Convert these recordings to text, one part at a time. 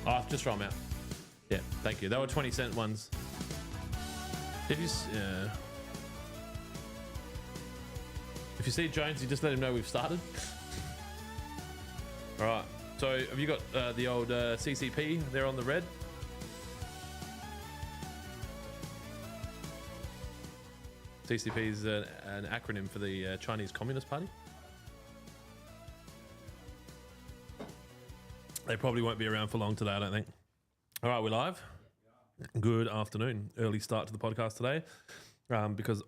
Oh, just throw them out. Yeah, thank you. They were 20-cent ones. If you see Jonesy, just let him know we've started. All right. So have you got the old CCP there on the red? CCP is an acronym for the Chinese Communist Party. They probably won't be around for long today, I don't think. All right, we're live. Good afternoon. Early start to the podcast today because,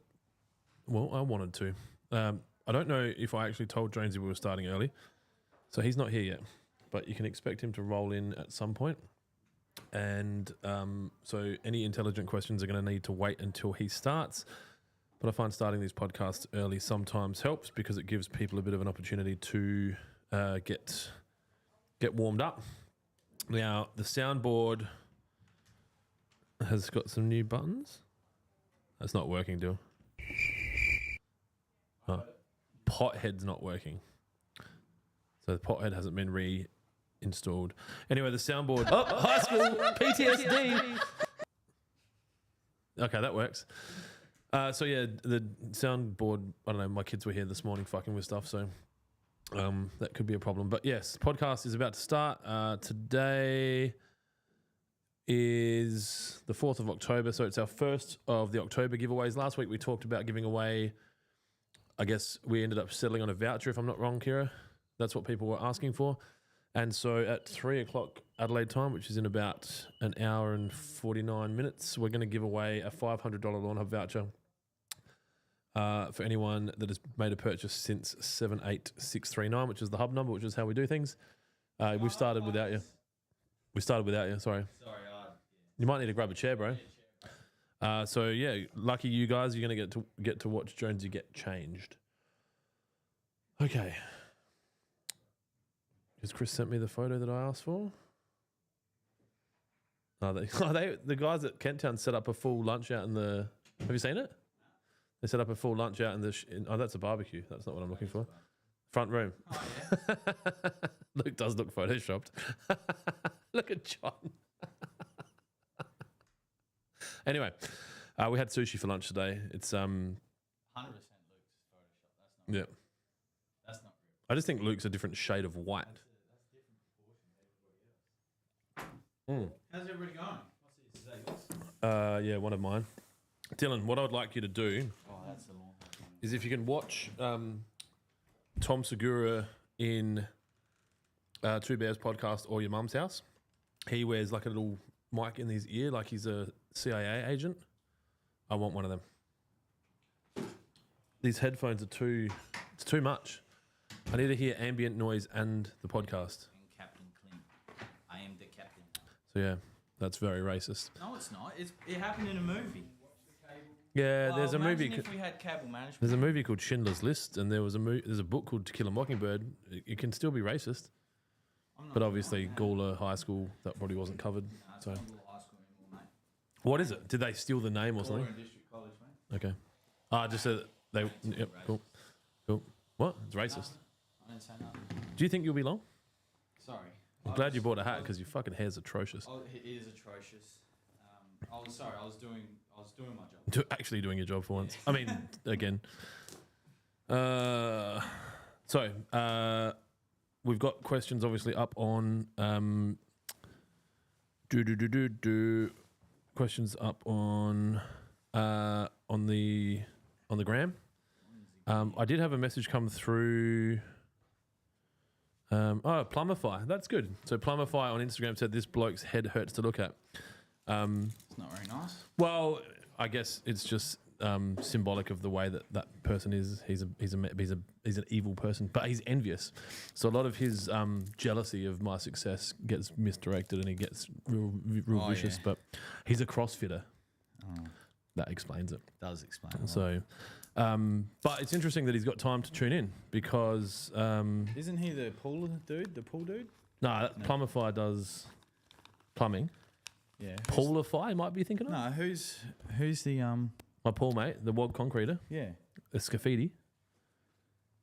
well, I wanted to. I don't know if I actually told Jonesy we were starting early, so he's not here yet, but you can expect him to roll in at some point. And so any intelligent questions are going to need to wait until he starts. But I find starting these podcasts early sometimes helps because it gives people a bit of an opportunity to get warmed up. Now, the soundboard has got some new buttons. That's not working, Dill. Oh, pothead's not working. So the pothead hasn't been reinstalled. Anyway, the soundboard... Oh, high school PTSD! Okay, that works. So yeah, the soundboard, I don't know, my kids were here this morning fucking with stuff, so that could be a problem. But yes, the podcast is about to start. Today is the 4th of October, so it's our first of the October giveaways. Last week we talked about giving away, I guess we ended up settling on a voucher, if I'm not wrong, Kira. That's what people were asking for. And so at 3 o'clock Adelaide time, which is in about an hour and 49 minutes, we're going to give away a $500 Lawnhub voucher for anyone that has made a purchase since 78639, which is the hub number, which is how we do things. We started without you. Sorry. You might need to grab a chair, bro. So yeah, lucky you guys, you're going to get to watch Jonesy get changed. Okay. Because Chris sent me the photo that I asked for. The guys at Kent Town set up a full lunch out in the... Have you seen it? They set up a full lunch out in the... that's a barbecue. That's not what I'm looking for. Front room. Oh, yeah. Luke does look photoshopped. Look at John. Anyway, we had sushi for lunch today. It's 100% Luke's Photoshop. That's not. Yeah. That's not real. I just think Luke's a different shade of white. That's different proportion to everybody else. How's everybody going? What's this? Is that yours? Yeah, one of mine. Dylan, what I'd like you to do that's the long one. is if you can watch Tom Segura in Two Bears podcast or Your Mum's House. He wears like a little mic in his ear like he's a CIA agent. I want one of them. These headphones are it's too much. I need to hear ambient noise and the podcast. And Captain Clint. I am the captain. So yeah, that's very racist. No, it's not. It happened in a movie. Yeah, there's a movie. If we had cable management. There's a movie called Schindler's List, and there's a book called To Kill a Mockingbird. It can still be racist, but obviously Gawler High School that probably wasn't covered. So, High school anymore, mate. what is it? Did they steal the name or something? Gawler District College, mate. Okay. I just said they. Yep. Cool. What? It's racist. I didn't say nothing. Do you think you'll be long? Sorry. I'm glad you bought a hat because your fucking hair's atrocious. It is atrocious. I was doing my job. Actually doing your job for once. I mean, again. We've got questions obviously up on questions up on the gram. I did have a message come through. Plumify. That's good. So Plumify on Instagram said this bloke's head hurts to look at. It's not very nice. Well, I guess it's just symbolic of the way that person is. He's an evil person, but he's envious. So a lot of his jealousy of my success gets misdirected, and he gets real vicious. Yeah. But he's a CrossFitter. Oh. That explains it. Does explain. So, but it's interesting that he's got time to tune in because isn't he the pool dude? The pool dude? No, Plumify does plumbing. Yeah. Poolify might be thinking of. No, who's the my pool mate, the Wog Concreter. Yeah. Scafidi.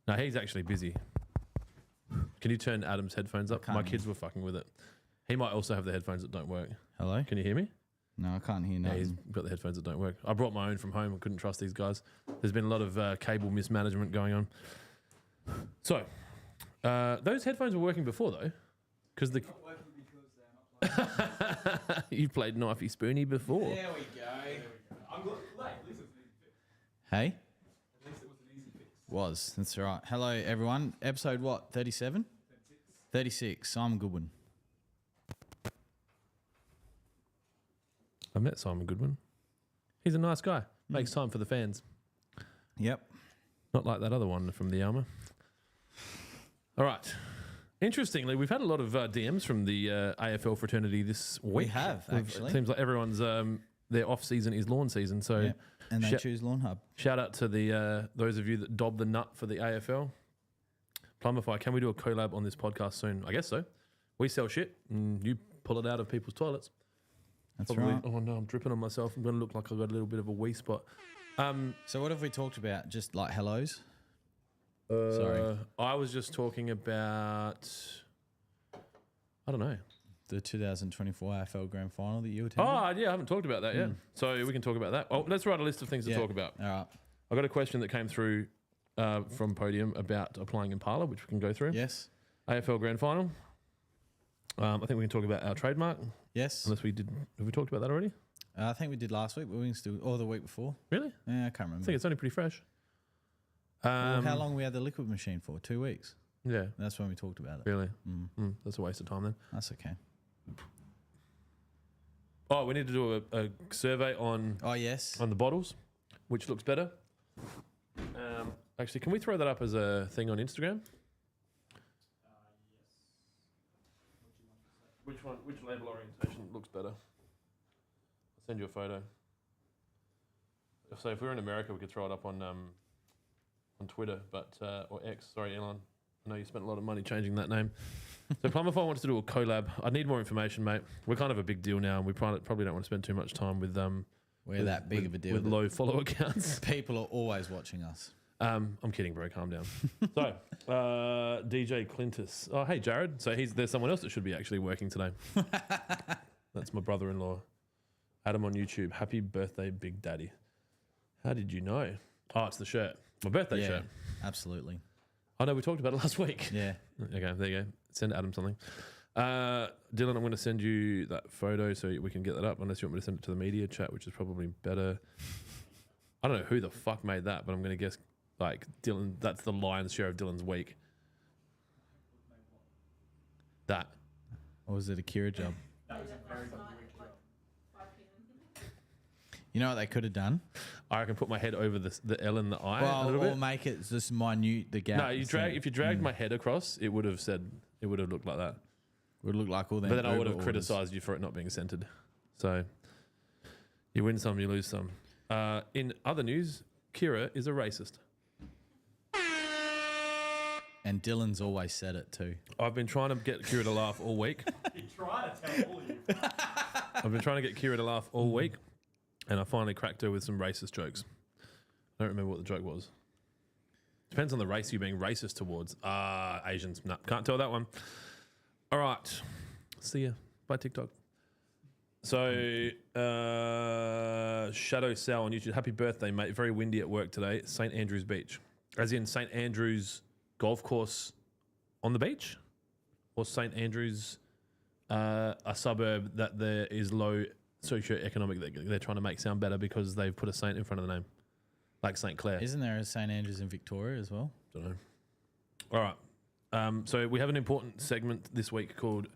No, he's actually busy. Can you turn Adam's headphones up? My kids were fucking with it. He might also have the headphones that don't work. Hello? Can you hear me? No, I can't hear Yeah, he's nothing. got the headphones that don't work. I brought my own from home. I couldn't trust these guys. There's been a lot of cable mismanagement going on. So, those headphones were working before though, because the Not working because they're not playing. you played knifey spoony before. There we go. I'm glad. At least it was an easy fix. Hey? At least it was an easy fix. Was. That's right. Hello, everyone. Episode what? 37? 36. Simon Goodwin. I met Simon Goodwin. He's a nice guy. Makes time for the fans. Yep. Not like that other one from the Armour. All right. Interestingly, we've had a lot of DMs from the AFL fraternity this week. We have, actually. It seems like everyone's their off season is lawn season. So Yep. And they Shit. choose Lawnhub. shout out to the those of you that dob the nut for the AFL. Plumify, can we do a collab on this podcast soon? I guess so. We sell shit and you pull it out of people's toilets. That's Probably. right. Oh no, I'm dripping on myself. I'm going to look like I've got a little bit of a wee spot. So what have we talked about? Just like hellos? Sorry. I was just talking about, I don't know. The 2024 AFL Grand Final that you attended? Oh, yeah, I haven't talked about that yet. So we can talk about that. Oh, let's write a list of things to Yeah. talk about. All right. I got a question that came through from Podium about applying Impala, which we can go through. Yes. AFL Grand Final. I think we can talk about our trademark, Yes. unless we did. Have we talked about that already? I think we did last week, but we can still, or the week before. Really? Yeah, I can't I remember. think it's only pretty fresh. Well, how long we had the liquid machine for? 2 weeks. Yeah, That's when we talked about it. really. Mm. That's a waste of time then. That's okay. Oh, we need to do a survey on Oh, yes. the bottles, which looks better. Actually, can we throw that up as a thing on Instagram? Which one? Which label orientation looks better? I'll send you a photo. So if we were in America, we could throw it up on Twitter, but or X. Sorry, Elon. I know you spent a lot of money changing that name. So Plumify wants to do a collab. I need more information, mate. We're kind of a big deal now, and we probably don't want to spend too much time with We're that big with- of a deal. with that low follow accounts. People are always watching us. I'm kidding, bro. Calm down. So, DJ CLINT'S. Oh, hey, Jared. So there's someone else that should be actually working today. That's my brother-in-law. Adam on YouTube. Happy birthday, Big Daddy. How did you know? Oh, it's the shirt. My birthday Yeah, shirt. absolutely. I know we talked about it last week. Yeah. Okay, there you go. Send Adam something. Dylan, I'm going to send you that photo so we can get that up, unless you want me to send it to the media chat, which is probably better. I don't know who the fuck made that, but I'm going to guess like Dylan. That's the lion's share of Dylan's week. That. Or was it a Kira job? That was a very good week job. You know what they could have done? I can put my head over the L and the I a Well, little or bit. make it just minute, the gap. No, if you dragged my head across, it would have looked like that. Would look like all them. But then I would Uber have orders. criticised you for it not being centered. So you win some, you lose some. In other news, Kira is a racist. And Dylan's always said it too. I've been trying to get Kira to laugh all week. He tried to tell all of you. I've been trying to get Kira to laugh all week, and I finally cracked her with some racist jokes. I don't remember what the joke was. Depends on the race you're being racist towards. Asians. No, can't tell that one. All right. See ya. Bye, TikTok. So, Shadow Sal on YouTube. Happy birthday, mate. Very windy at work today. St. Andrews Beach. As in St. Andrews golf course on the beach? Or St. Andrews, a suburb that there is low socioeconomic, they're trying to make sound better because they've put a saint in front of the name. Like St. Clair. Isn't there a St. Andrews in Victoria as well? Don't know. All right. So we have an important segment this week called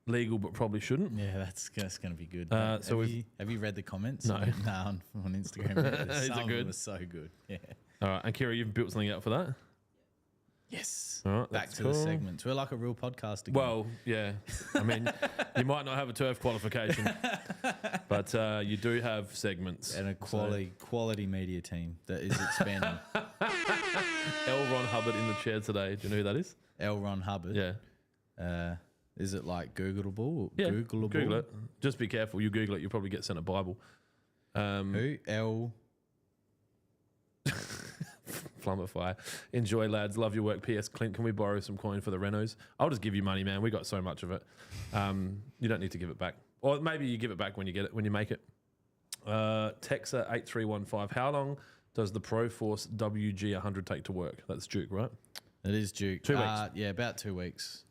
Legal But Probably Shouldn't. Yeah, that's going to be good. So have you read the comments? No. on Instagram. Is it Some of good? them were so good. Yeah. All right. And Kira, you've built something out for that? Yes. All right. Back that's to cool. the segments. We're like a real podcast again. Well, yeah. I mean, you might not have a turf qualification, but you do have segments. and a quality media team that is expanding. L. Ron Hubbard in the chair today. Do you know who that is? L. Ron Hubbard. Yeah. Is it like Googleable? Yeah. Googleable? Google it. Just be careful. You Google it, you'll probably get sent a Bible. Who? L. Flumify. Enjoy, lads. Love your work. P.S. Clint, can we borrow some coin for the renos? I'll just give you money, man. We got so much of it. You don't need to give it back. Or maybe you give it back when you get it, when you make it. Texa8315. How long does the Pro Force WG100 take to work? That's Duke, right? It is Duke. 2 weeks. Yeah, about 2 weeks.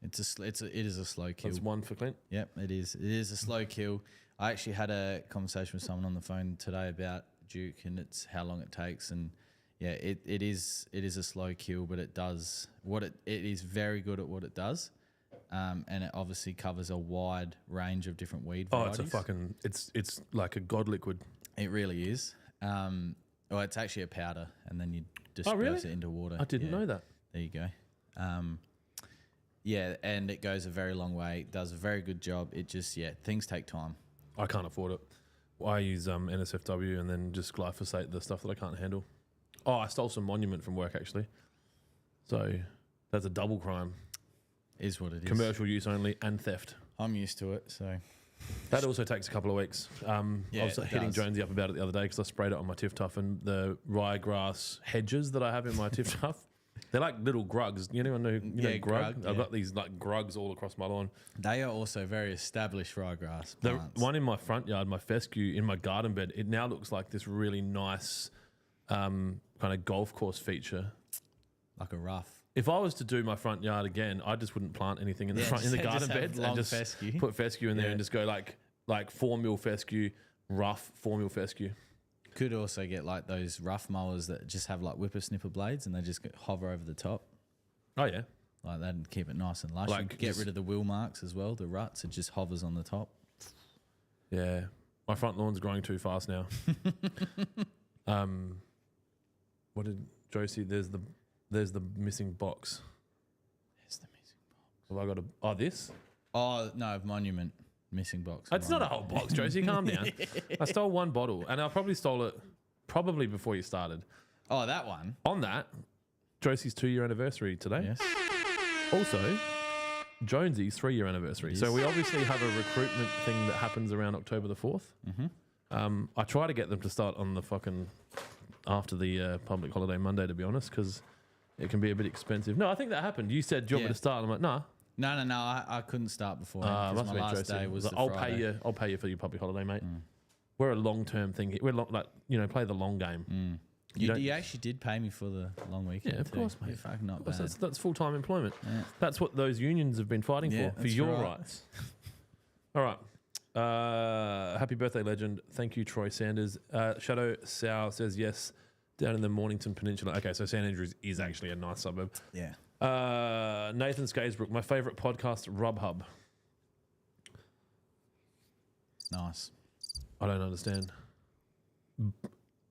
It is a slow kill. That's one for Clint. Yep, it is. It is a slow kill. I actually had a conversation with someone on the phone today about Duke and it's how long it takes. And yeah, it is a slow kill, but it does what it is very good at what it does. And it obviously covers a wide range of different weed varieties. It's like a god liquid. It really is. Well, it's actually a powder, and then you disperse it into water. I didn't know that. There you go. Yeah, and it goes a very long way. It does a very good job. It just, things take time. I can't afford it. I use NSFW and then just glyphosate the stuff that I can't handle. Oh, I stole some Monument from work, actually. So that's a double crime. Is what it is. Commercial use only and theft. I'm used to it, so... That also takes a couple of weeks. I was hitting Jonesy up about it the other day because I sprayed it on my Tiff Tuff and the ryegrass hedges that I have in my Tiff Tuff. They're like little grugs. You know grug? Grug, I've got these like grugs all across my lawn. They are also very established ryegrass The plants. one in my front yard, my fescue, in my garden bed, it now looks like this really nice kind of golf course feature. Like a rough. If I was to do my front yard again, I just wouldn't plant anything in the front in the garden beds and just fescue. put fescue in there and just go like 4 mil fescue, rough 4 mil fescue. Could also get like those rough mowers that just have like whippersnipper blades and they just hover over the top. Oh yeah, like that and keep it nice and lush. Like and get rid of the wheel marks as well, the ruts. It just hovers on the top. Yeah, my front lawn's growing too fast now. What did Josie? There's the missing box. There's the missing box. Have I got this? Oh no, Monument missing box. It's not a whole box, Josie. Calm down. I stole one bottle, and I probably stole it before you started. Oh, that one. On that, Josie's 2-year anniversary today. Yes. Also, Jonesy's 3-year anniversary. So we obviously have a recruitment thing that happens around October the 4th. Mm-hmm. I try to get them to start on the after the public holiday Monday, to be honest, because it can be a bit expensive. No, I think that happened. You said, do you want me to start? I'm like, nah. No. I couldn't start before. Must my be last Josie. day was the I'll Friday. I'll pay you for your public holiday, mate. We're a long-term thing. We're play the long game. You actually did pay me for the long weekend. Yeah, of course, mate. You're fucking not bad. That's full-time employment. Yeah. That's what those unions have been fighting for that's your right. rights. All right. Happy birthday, legend. Thank you, Troy Sanders. Shadow Sow says yes, down in the Mornington Peninsula. Okay, so St Andrews is actually a nice suburb. Yeah. Nathan Skaysbrook, my favourite podcast, Rubhub. Nice. I don't understand.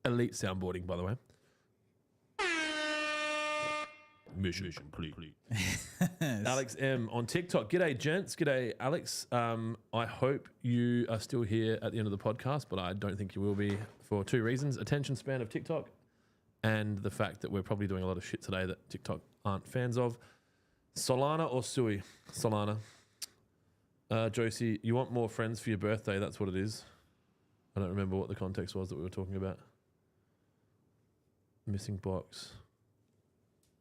Elite soundboarding, by the way. Mission complete. Alex M on TikTok. G'day, gents. G'day, Alex. I hope you are still here at the end of the podcast, but I don't think you will be for 2 reasons. Attention span of TikTok and the fact that we're probably doing a lot of shit today that TikTok aren't fans of. Solana or Sui? Solana. Josie, you want more friends for your birthday? That's what it is. I don't remember what the context was that we were talking about. Missing box.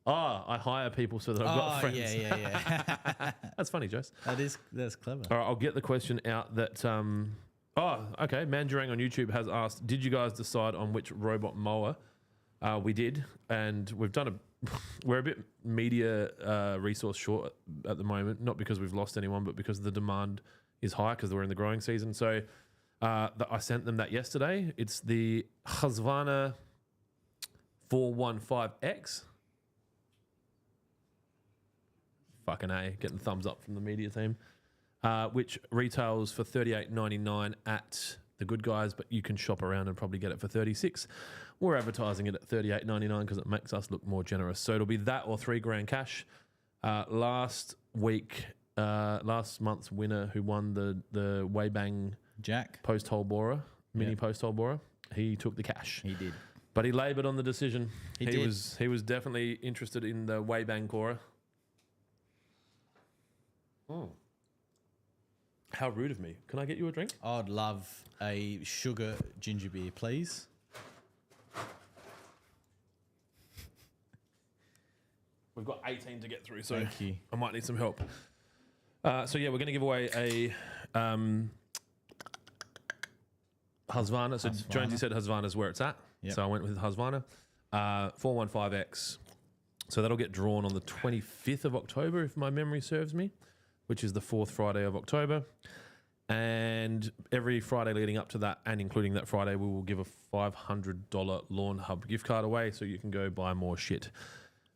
I hire people so that I've got friends. Yeah. That's funny, Jose. That's clever. All right, I'll get the question out that... okay. Mandarang on YouTube has asked, did you guys decide on which robot mower? We did, and we've done we're a bit media resource short at the moment, not because we've lost anyone, but because the demand is high because we're in the growing season. So I sent them that yesterday. It's the Husqvarna 415X. Fucking A, getting thumbs up from the media team, which retails for $38.99 at the Good Guys, but you can shop around and probably get it for $36. We're advertising it at $38.99 because it makes us look more generous. So it'll be that or $3,000 cash. Last month's winner who won the Weibang Jack post hole borer, mini post hole borer, he took the cash. He did, but he laboured on the decision. He did. was definitely interested in the Weibang borer. Oh. How rude of me. Can I get you a drink? I'd love a sugar ginger beer, please. 18 to get through, so Thank you. I might need some help. So yeah, we're going to give away a Husqvarna. So Husqvarna. Jonesy said Husqvarna's where it's at. Yep. So I went with Husqvarna. 415X. So that'll get drawn on the 25th of October, if my memory serves me, which is the fourth Friday of October. And every Friday leading up to that, and including that Friday, we will give a $500 Lawnhub gift card away so you can go buy more shit.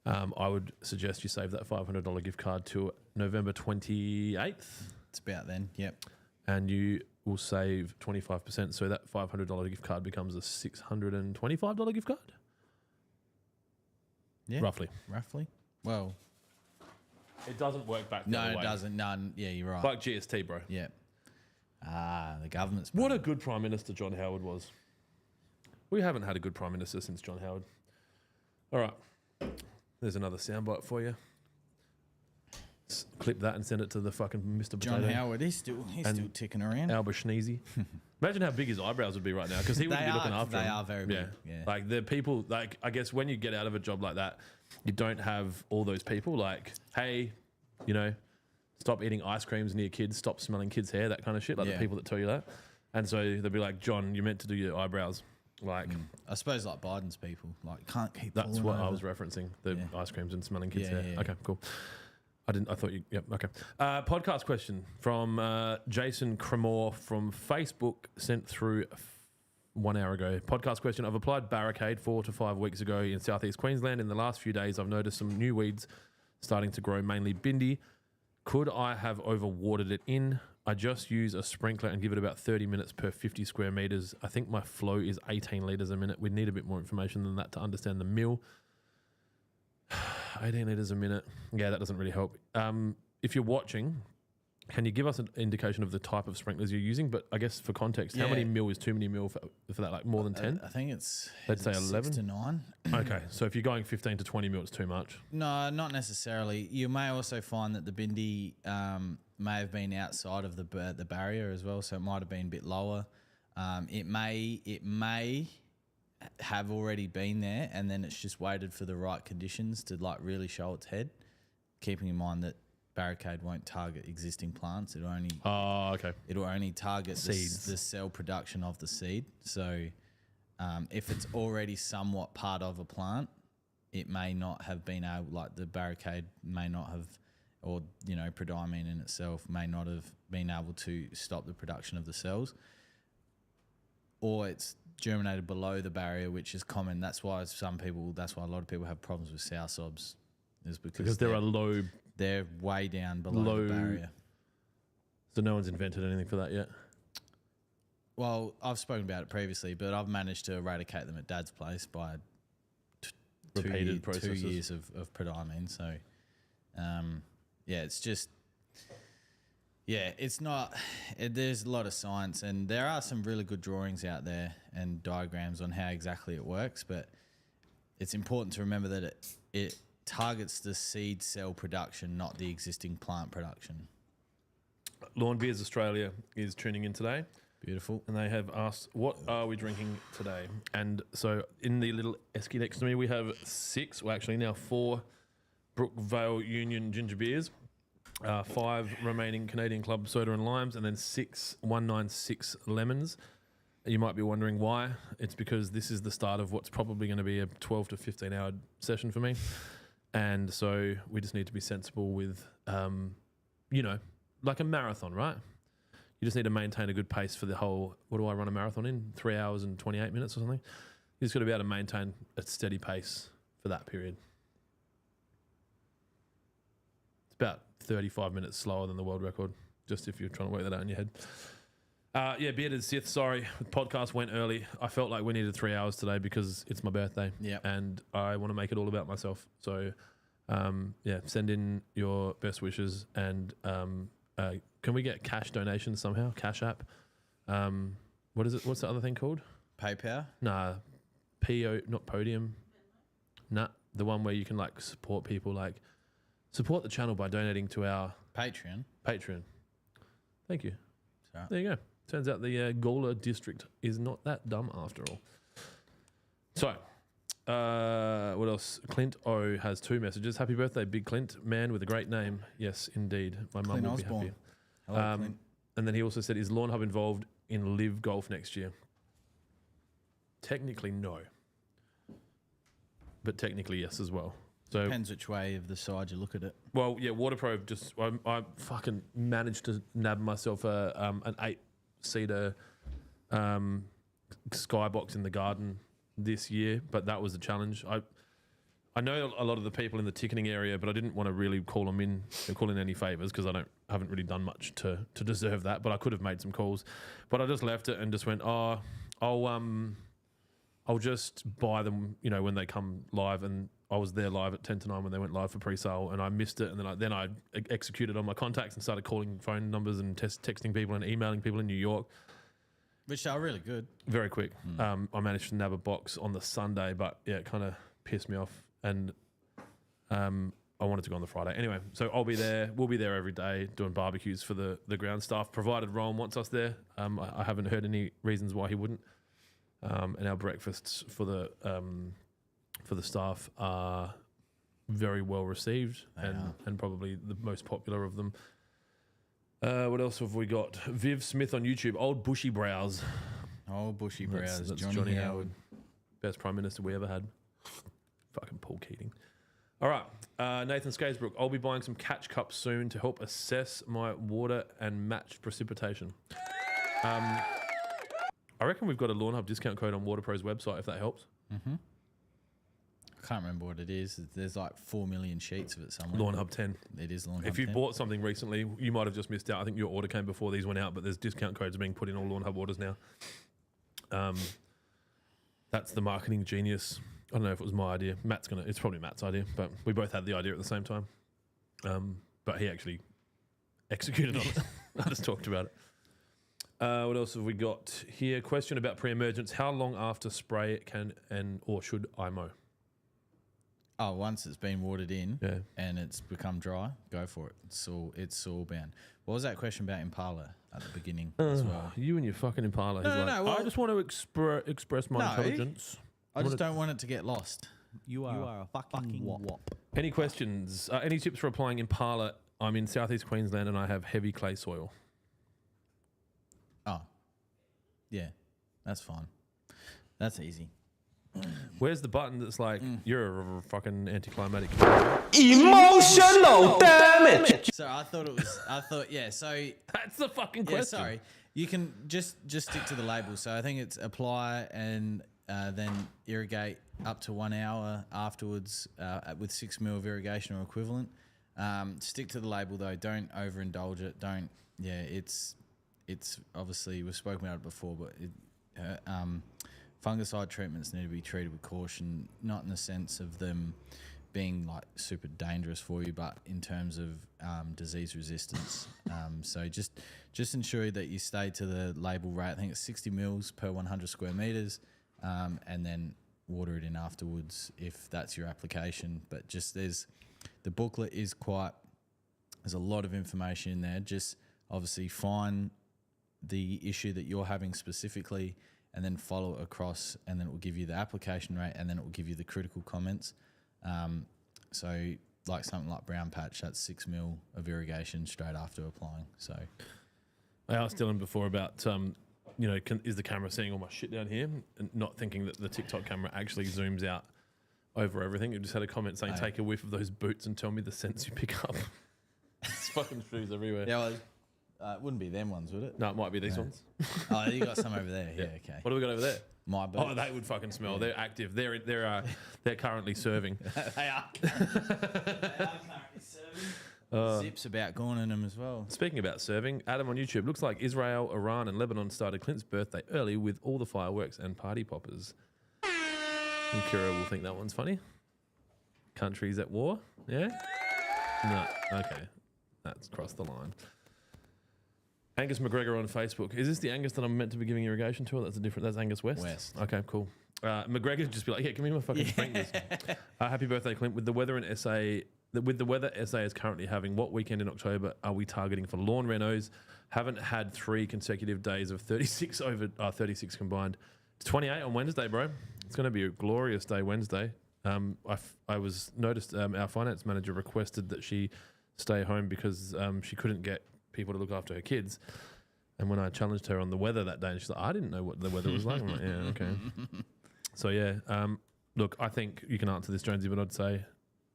I would suggest you save that $500 gift card to November 28th. It's about then. Yep. And you will save 25%. So that $500 gift card becomes a $625 gift card? Yeah. Roughly. Well, It doesn't work back no, that it way. doesn't. None. Yeah, you're right. Like GST, bro. Yeah. The government's. What a good Prime Minister John Howard was. We haven't had a good Prime Minister since John Howard. All right. There's another soundbite for you. Clip that and send it to the fucking Mr. John Potato. Howard. He's still ticking around. Albert Schneezy. Imagine how big his eyebrows would be right now, because he would be looking after They him. are very big. Yeah. Like the people, like I guess when you get out of a job like that, you don't have all those people like, hey, you know, stop eating ice creams near kids, stop smelling kids' hair, that kind of shit. Like the people that tell you that. And so they'll be like, John, you meant to do your eyebrows. Like, I suppose like Biden's people, like can't keep. that's falling what I over. was referencing, the ice creams and smelling kids' Yeah, hair. yeah. Okay, cool. I thought you, yep, okay. Podcast question from Jason Cremore from Facebook, sent through 1 hour ago. Podcast question: I've applied Barricade 4 to 5 weeks ago in southeast Queensland. In the last few days, I've noticed some new weeds starting to grow, mainly bindi. Could I have overwatered it in? I just use a sprinkler and give it about 30 minutes per 50 square meters. I think my flow is 18 liters a minute. We'd need a bit more information than that to understand the mill. 18 liters a minute. Yeah, that doesn't really help. If you're watching, can you give us an indication of the type of sprinklers you're using? But I guess for context, how many mil is too many mil for that? Like more than 10? I think it's. Let's say 11 to 9. Okay, so if you're going 15 to 20 mil, it's too much. No, not necessarily. You may also find that the bindi may have been outside of the barrier as well, so it might have been a bit lower. It may have already been there, and then it's just waited for the right conditions to like really show its head. Keeping in mind that Barricade won't target existing plants; it'll only target Seeds. the cell production of the seed. So, if it's already somewhat part of a plant, it may not have been able, like the Barricade may not have, or prodiamine in itself may not have been able to stop the production of the cells, or it's germinated below the barrier, which is common. That's why a lot of people have problems with sour sobs, is because There are low, they're way down below the barrier. so no one's invented anything for that yet. Well, I've spoken about it previously, but I've managed to eradicate them at Dad's place by Repeated 2 processes. years of prodiamine. So, it's just, it's not. There's a lot of science, and there are some really good drawings out there and diagrams on how exactly it works. But it's important to remember that it targets the seed cell production, not the existing plant production. Lawn Beers Australia is tuning in today. Beautiful. And they have asked, what are we drinking today? And so in the little esky next to me, we have 4 Brookvale Union ginger beers, 5 remaining Canadian Club soda and limes, and then 6 196 lemons. You might be wondering why. It's because this is the start of what's probably going to be a 12 to 15 hour session for me. And so we just need to be sensible with, like a marathon, right? You just need to maintain a good pace for the whole, what do I run a marathon in? 3 hours and 28 minutes or something? You just got to be able to maintain a steady pace for that period. It's about 35 minutes slower than the world record, just if you're trying to work that out in your head. Bearded Sith, sorry, the podcast went early. I felt like we needed 3 hours today because it's my birthday. Yep. And I want to make it all about myself. So, send in your best wishes and can we get cash donations somehow? Cash App. What is it? What's the other thing called? PayPal? Nah, not Podium. Nah, the one where you can like support people, like support the channel by donating to our Patreon. Thank you. Right. There you go. Turns out the Gawler district is not that dumb after all. So, What else? Clint O has 2 messages. Happy birthday, Big Clint. Man with a great name. Yes, indeed. My mum Clint will be Osborne. happy. Hello, Clint. And then he also said, is Lawnhub involved in Live Golf next year? Technically, no. But technically, yes as well. So Depends which way of the side you look at it. well, yeah, Waterproof just I fucking managed to nab myself an 8-seater skybox in the garden this year, but that was a challenge. I know a lot of the people in the ticketing area, but I didn't want to really call in any favors because I haven't really done much to deserve that. But I could have made some calls, but I just left it and just went, I'll just buy them, when they come live. And I was there live at 10 to 9 when they went live for pre-sale, and I missed it. And then I executed on my contacts and started calling phone numbers and texting people and emailing people in New York. Which are really good. Very quick. I managed to nab a box on the Sunday, but yeah, it kind of pissed me off. And I wanted to go on the Friday. Anyway, so I'll be there. We'll be there every day doing barbecues for the ground staff, provided Rowan wants us there. I haven't heard any reasons why he wouldn't. And our breakfasts for the staff are very well received and probably the most popular of them. What else have we got? Viv Smith on YouTube. Old Bushy Brows. Oh, Bushy Brows. That's Johnny Howard. Best Prime Minister we ever had. Fucking Paul Keating. All right. Nathan Skatesbrook. I'll be buying some catch cups soon to help assess my water and matched precipitation. I reckon we've got a Lawnhub discount code on WaterPro's website if that helps. Mm-hmm. I can't remember what it is. There's like 4 million sheets of it somewhere. Lawnhub 10. It is Lawnhub 10. If you bought something recently, you might have just missed out. I think your order came before these went out, but there's discount codes being put in all Lawnhub orders now. That's the marketing genius. I don't know if it was my idea. It's probably Matt's idea, but we both had the idea at the same time. But he actually executed on it. I just talked about it. What else have we got here? Question about pre-emergence. How long after spray can or should I mow? Oh, once it's been watered in Yeah. and it's become dry, go for it. It's soil bound. What was that question about Impala at the beginning as well? You and your fucking Impala. He's No, well, I just want to express my intelligence. I just don't want it to get lost. You are a fucking wop. Any questions? Any tips for applying Impala? I'm in southeast Queensland and I have heavy clay soil. Oh, yeah, that's fine. That's easy. Where's the button that's like, you're a fucking anticlimactic? Emotional damage. So so That's the fucking question. yeah, sorry. You can just stick to the label. So I think it's apply and then irrigate up to 1 hour afterwards with 6 mil of irrigation or equivalent. Stick to the label though. Don't overindulge it. It's obviously, we've spoken about it before, but fungicide treatments need to be treated with caution, not in the sense of them being like super dangerous for you, but in terms of disease resistance. So just ensure that you stay to the label rate. I think it's 60 mils per 100 square meters, and then water it in afterwards if that's your application. But the booklet is there's a lot of information in there. Just obviously find the issue that you're having specifically and then follow it across, and then it will give you the application rate, and then it will give you the critical comments. So like something like brown patch, that's 6 mil of irrigation straight after applying. So I asked Dylan before about, is the camera seeing all my shit down here? And not thinking that the TikTok camera actually zooms out over everything. It just had a comment saying, take a whiff of those boots and tell me the scents you pick up. It's fucking shoes everywhere. yeah, well, it wouldn't be them ones, would it? No, it might be these ones. Oh, you got some over there. Yeah, okay. What have we got over there? My boots. Oh, they would fucking smell. Yeah. They're active. They're currently serving. They are. Zips about going in them as well. Speaking about serving, Adam on YouTube, looks like Israel, Iran and Lebanon started Clint's birthday early with all the fireworks and party poppers. And Kira will think that one's funny. Countries at war? Yeah? No. Okay. That's crossed the line. Angus McGregor on Facebook. Is this the Angus that I'm meant to be giving irrigation to? Or that's Angus West? West. Okay, cool. McGregor just be like, yeah, give me my fucking fingers. Happy birthday, Clint. With the weather SA is currently having, what weekend in October are we targeting for lawn renos? Haven't had 3 consecutive days of 36 combined. It's 28 on Wednesday, bro. It's going to be a glorious day Wednesday. I was noticed our finance manager requested that she stay home because she couldn't get people to look after her kids. And when I challenged her on the weather that day, and she's like, I didn't know what the weather was like. I'm like, yeah, okay. So yeah, look, I think you can answer this, Jonesy, but I'd say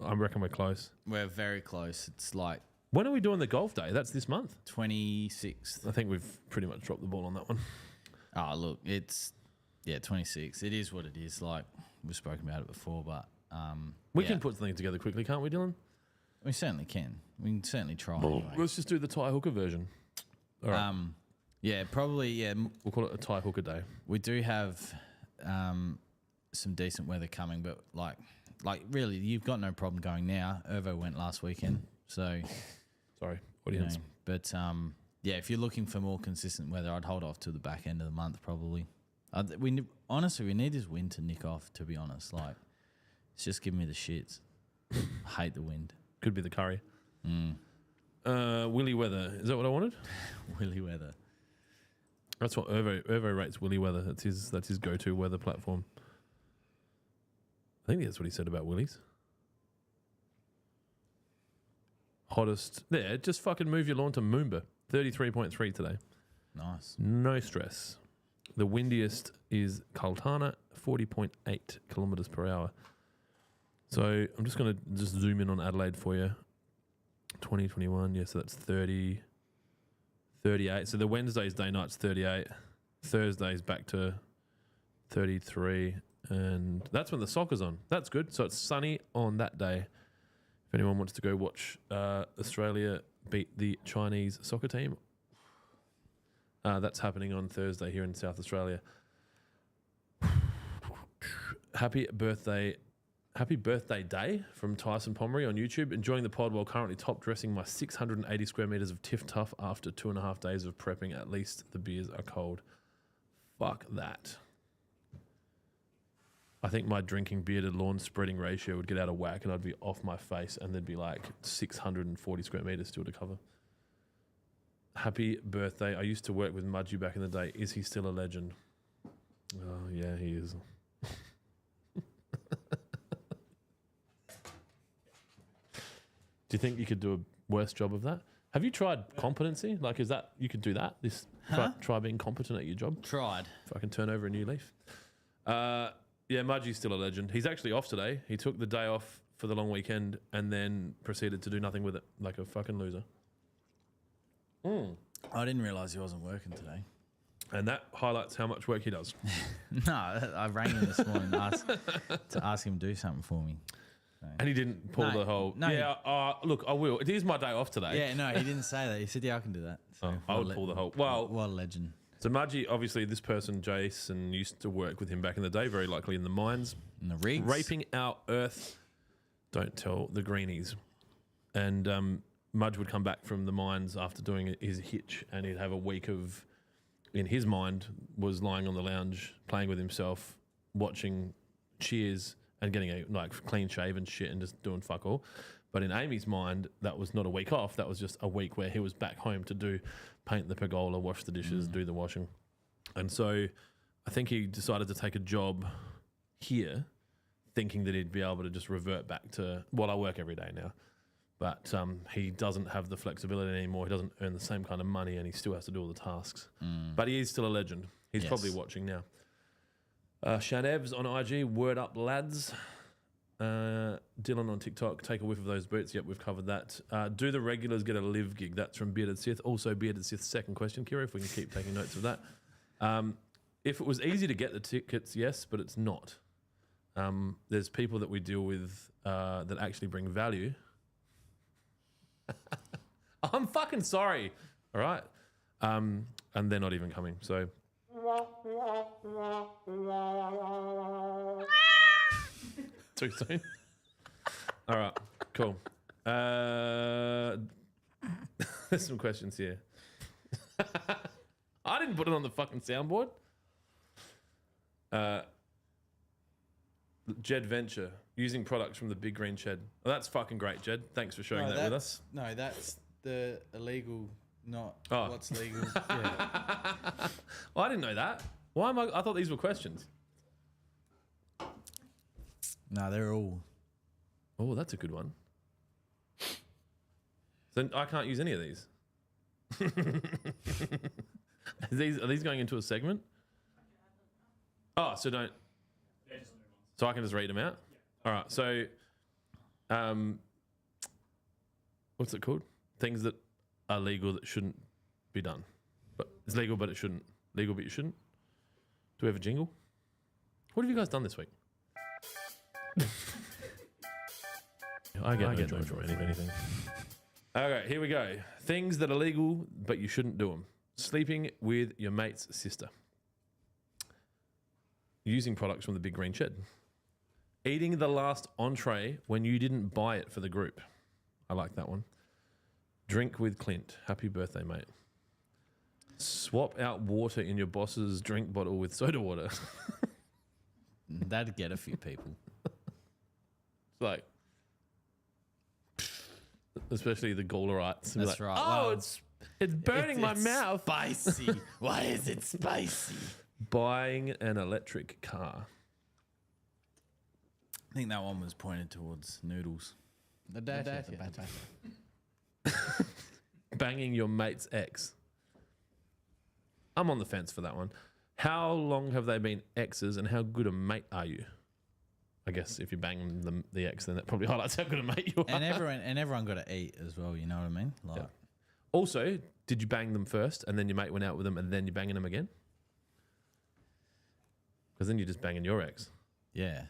I reckon we're close. We're very close. It's like When are we doing the golf day? That's this month. 26th. I think we've pretty much dropped the ball on that one. Oh, look, it's 26. It is what it is. Like we've spoken about it before, but We can put something together quickly, can't we, Dylan? We certainly can. We can certainly try. Anyway. Let's just do the tie hooker version. All right. Yeah, probably. Yeah, We'll call it a tie hooker day. we do have some decent weather coming, but like really, you've got no problem going now. Irvo went last weekend, so Sorry, you know, audience. but yeah, if you're looking for more consistent weather, I'd hold off till the back end of the month probably. Honestly, we need this wind to nick off. To be honest, like it's just giving me the shits. I hate the wind. Could be the curry. Willy weather. Is that what I wanted? Willy weather. That's what Irvo rates Willy weather. That's his go-to weather platform. I think that's what he said about Willies. Hottest. There, just fucking move your lawn to Moomba. 33.3 today. Nice. No stress. The windiest is Kaltana, 40.8 kilometres per hour. So I'm just going to just zoom in on Adelaide for you. 2021, yeah, so that's 30, 38. So the Wednesday's day night's 38. Thursday's back to 33. And that's when the soccer's on. That's good. So it's sunny on that day. If anyone wants to go watch Australia beat the Chinese soccer team, that's happening on Thursday here in South Australia. Happy birthday day from Tyson Pomeroy on YouTube. Enjoying the pod while currently top dressing my 680 square meters of Tiff Tough after 2.5 days of prepping. At least the beers are cold. Fuck that. I think my drinking beer to lawn spreading ratio would get out of whack and I'd be off my face and there'd be like 640 square meters still to cover. Happy birthday. I used to work with Mudgy back in the day. Is he still a legend? Oh, yeah, he is. Do you think you could do a worse job of that? Have you tried competency? Like, is that, you could do that? Try being competent at your job? Tried. Fucking turn over a new leaf. Yeah, Mudgy's still a legend. He's actually off today. He took the day off for the long weekend and then proceeded to do nothing with it, like a fucking loser. I didn't realise he wasn't working today. And that highlights how much work he does. No, I rang him this morning to ask him to do something for me. So. And he didn't pull the whole... No, yeah, look, I will. It is my day off today. Yeah, no, he didn't say that. He said, yeah, I can do that. So I would pull the whole... Well, what a legend. So Mudgy, obviously this person, Jason, used to work with him back in the day, very likely in the mines. In the rigs. Raping our earth. Don't tell the greenies. And Mudge would come back from the mines after doing his hitch and he'd have a week of, in his mind, was lying on the lounge, playing with himself, watching Cheers and getting a clean shave and shit and just doing fuck all. But in Amy's mind, that was not a week off. That was just a week where he was back home to paint the pergola, wash the dishes, do the washing. And so I think he decided to take a job here thinking that he'd be able to just revert back to, well, I work every day now. But he doesn't have the flexibility anymore. He doesn't earn the same kind of money and he still has to do all the tasks. But he is still a legend. He's probably watching now. Shanevs on IG, word up lads. Dylan on TikTok, take a whiff of those boots. Yep, we've covered that. Do the regulars get a live gig? That's from Bearded Sith. Also, Bearded Sith's second question, Kira, if we can keep taking notes of that. If it was easy to get the tickets, yes, but it's not. There's people that we deal with that actually bring value. I'm fucking sorry. All right. And they're not even coming. So. Too soon? All right, cool. There's some questions here. I didn't put it on the fucking soundboard. Jed Venture, using products from the Big Green Shed. Well, that's fucking great, Jed. Thanks for sharing that with us. No, that's the illegal, not what's legal. Yeah. Well, I didn't know that. Why am I thought these were questions. No, they're all. Oh, that's a good one. So I can't use any of these. Are these going into a segment? Oh, so don't. So I can just read them out? All right. So, what's it called? Things that are legal that shouldn't be done. But it's legal, but it shouldn't. Legal, but you shouldn't. Do we have a jingle? What have you guys done this week? I get no joy from anything. Okay, here we go. Things that are legal, but you shouldn't do them. Sleeping with your mate's sister. Using products from the Big Green Shed. Eating the last entree when you didn't buy it for the group. I like that one. Drink with Clint. Happy birthday, mate. Swap out water in your boss's drink bottle with soda water. That'd get a few people. It's like, especially the Gaulerites. That's like, right. Oh, Well, it's burning my mouth. Spicy. Why is it spicy? Buying an electric car. I think that one was pointed towards noodles. The Banging your mate's ex. I'm on the fence for that one. How long have they been exes and how good a mate are you? I guess if you're banging the ex, then that probably highlights how good a mate you are. And everyone got to eat as well. You know what I mean? Like, Yeah. Also, did you bang them first and then your mate went out with them and then you're banging them again? Because then you're just banging your ex. yeah.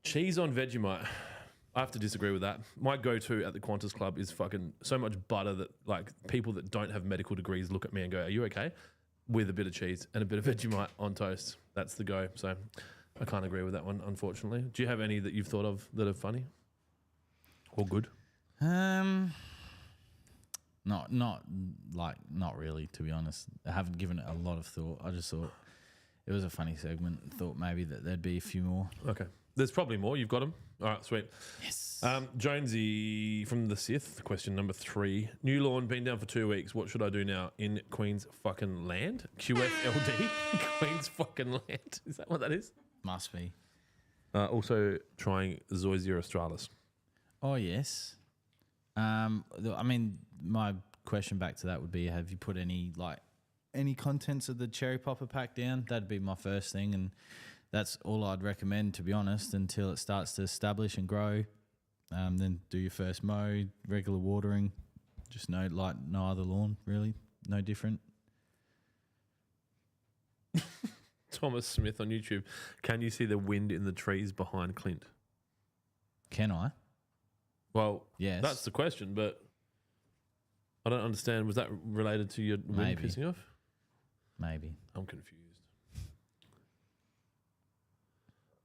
Cheese on Vegemite. I have to disagree with that. My go-to at the Qantas Club is fucking so much butter that like people that don't have medical degrees look at me and go, "Are you okay?" With a bit of cheese and a bit of Vegemite on toast. That's the go. So I can't agree with that one, unfortunately. Do you have any that you've thought of that are funny or good? Not really, to be honest. I haven't given it a lot of thought. I just thought it was a funny segment and thought maybe that there'd be a few more. Okay. There's probably more. You've got them. All right, sweet. Yes. Jonesy from the Sith, question number 3. New lawn, been down for 2 weeks. What should I do now in Queen's fucking land? QFLD? Queen's fucking land. Is that what that is? Must be. Also trying Zoysia australis. Oh, yes. I mean, my question back to that would be, have you put any contents of the cherry popper pack down? That'd be my first thing, and that's all I'd recommend, to be honest, until it starts to establish and grow. Then do your first mow, regular watering. Just no other lawn, really. No different. Thomas Smith on YouTube. Can you see the wind in the trees behind Clint? Can I? Well, Yes. that's the question, but I don't understand. Was that related to your wind Maybe. pissing off? Maybe. I'm confused.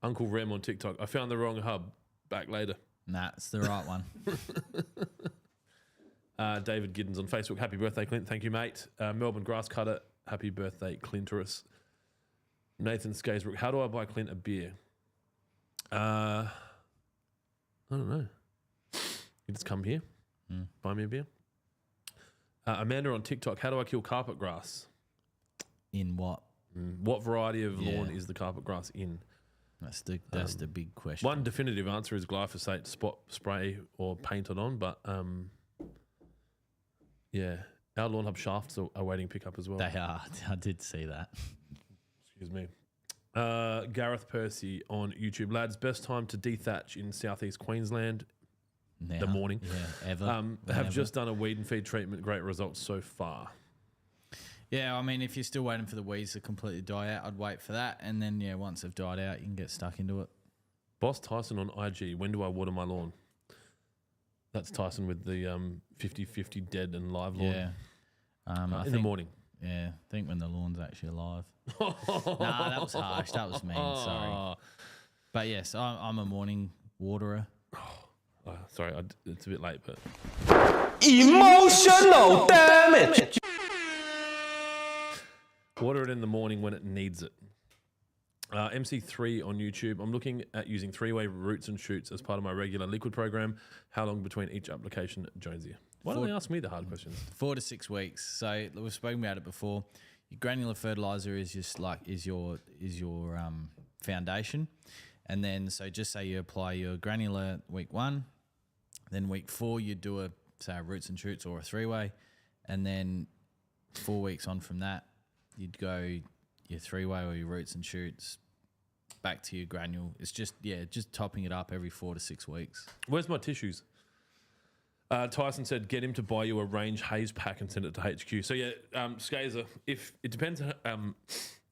Uncle Rem on TikTok. I found the wrong hub. Back later. Nah, it's the right one. David Giddens on Facebook. Happy birthday, Clint. Thank you, mate. Melbourne Grass Cutter. Happy birthday, Clintorus. Nathan Skaysbrook. How do I buy Clint a beer? I don't know. You just come here, buy me a beer. Amanda on TikTok. How do I kill carpet grass? In what? What variety of lawn Yeah. is the carpet grass in? That's the big question. One definitive answer is glyphosate, spot spray or paint it on, but yeah, our Lawnhub shafts are awaiting pickup as well. They are. I did see that. Excuse me. Gareth Percy on YouTube. Lads, best time to dethatch in southeast Queensland. Now, The morning. Yeah, ever. Have Whenever. just done a weed and feed treatment. Great results so far. Yeah, I mean, if you're still waiting for the weeds to completely die out, I'd wait for that. And then, yeah, once they've died out, you can get stuck into it. Boss Tyson on IG. When do I water my lawn? That's Tyson with the 50-50 dead and live lawn. Yeah. In the morning. Yeah, I think when the lawn's actually alive. Nah, that was harsh. That was mean. Sorry. But yes, I'm a morning waterer. Sorry, it's a bit late, but Emotional damage. water it in the morning when it needs it. MC3 on YouTube. I'm looking at using 3-way roots and shoots as part of my regular liquid program. How long between each application, Jonesy? Why don't they ask me the hard questions? 4 to 6 weeks. So we've spoken about it before. Your granular fertilizer is just like is your foundation. And then, so just say you apply your granular week 1, then week 4 you do a roots and shoots or a 3-way, and then 4 weeks on from that you'd go your 3-way or your roots and shoots back to your granule. It's just topping it up every 4 to 6 weeks. Where's my tissues? Tyson said, get him to buy you a Range Haze pack and send it to HQ. So yeah, Skazer, if it depends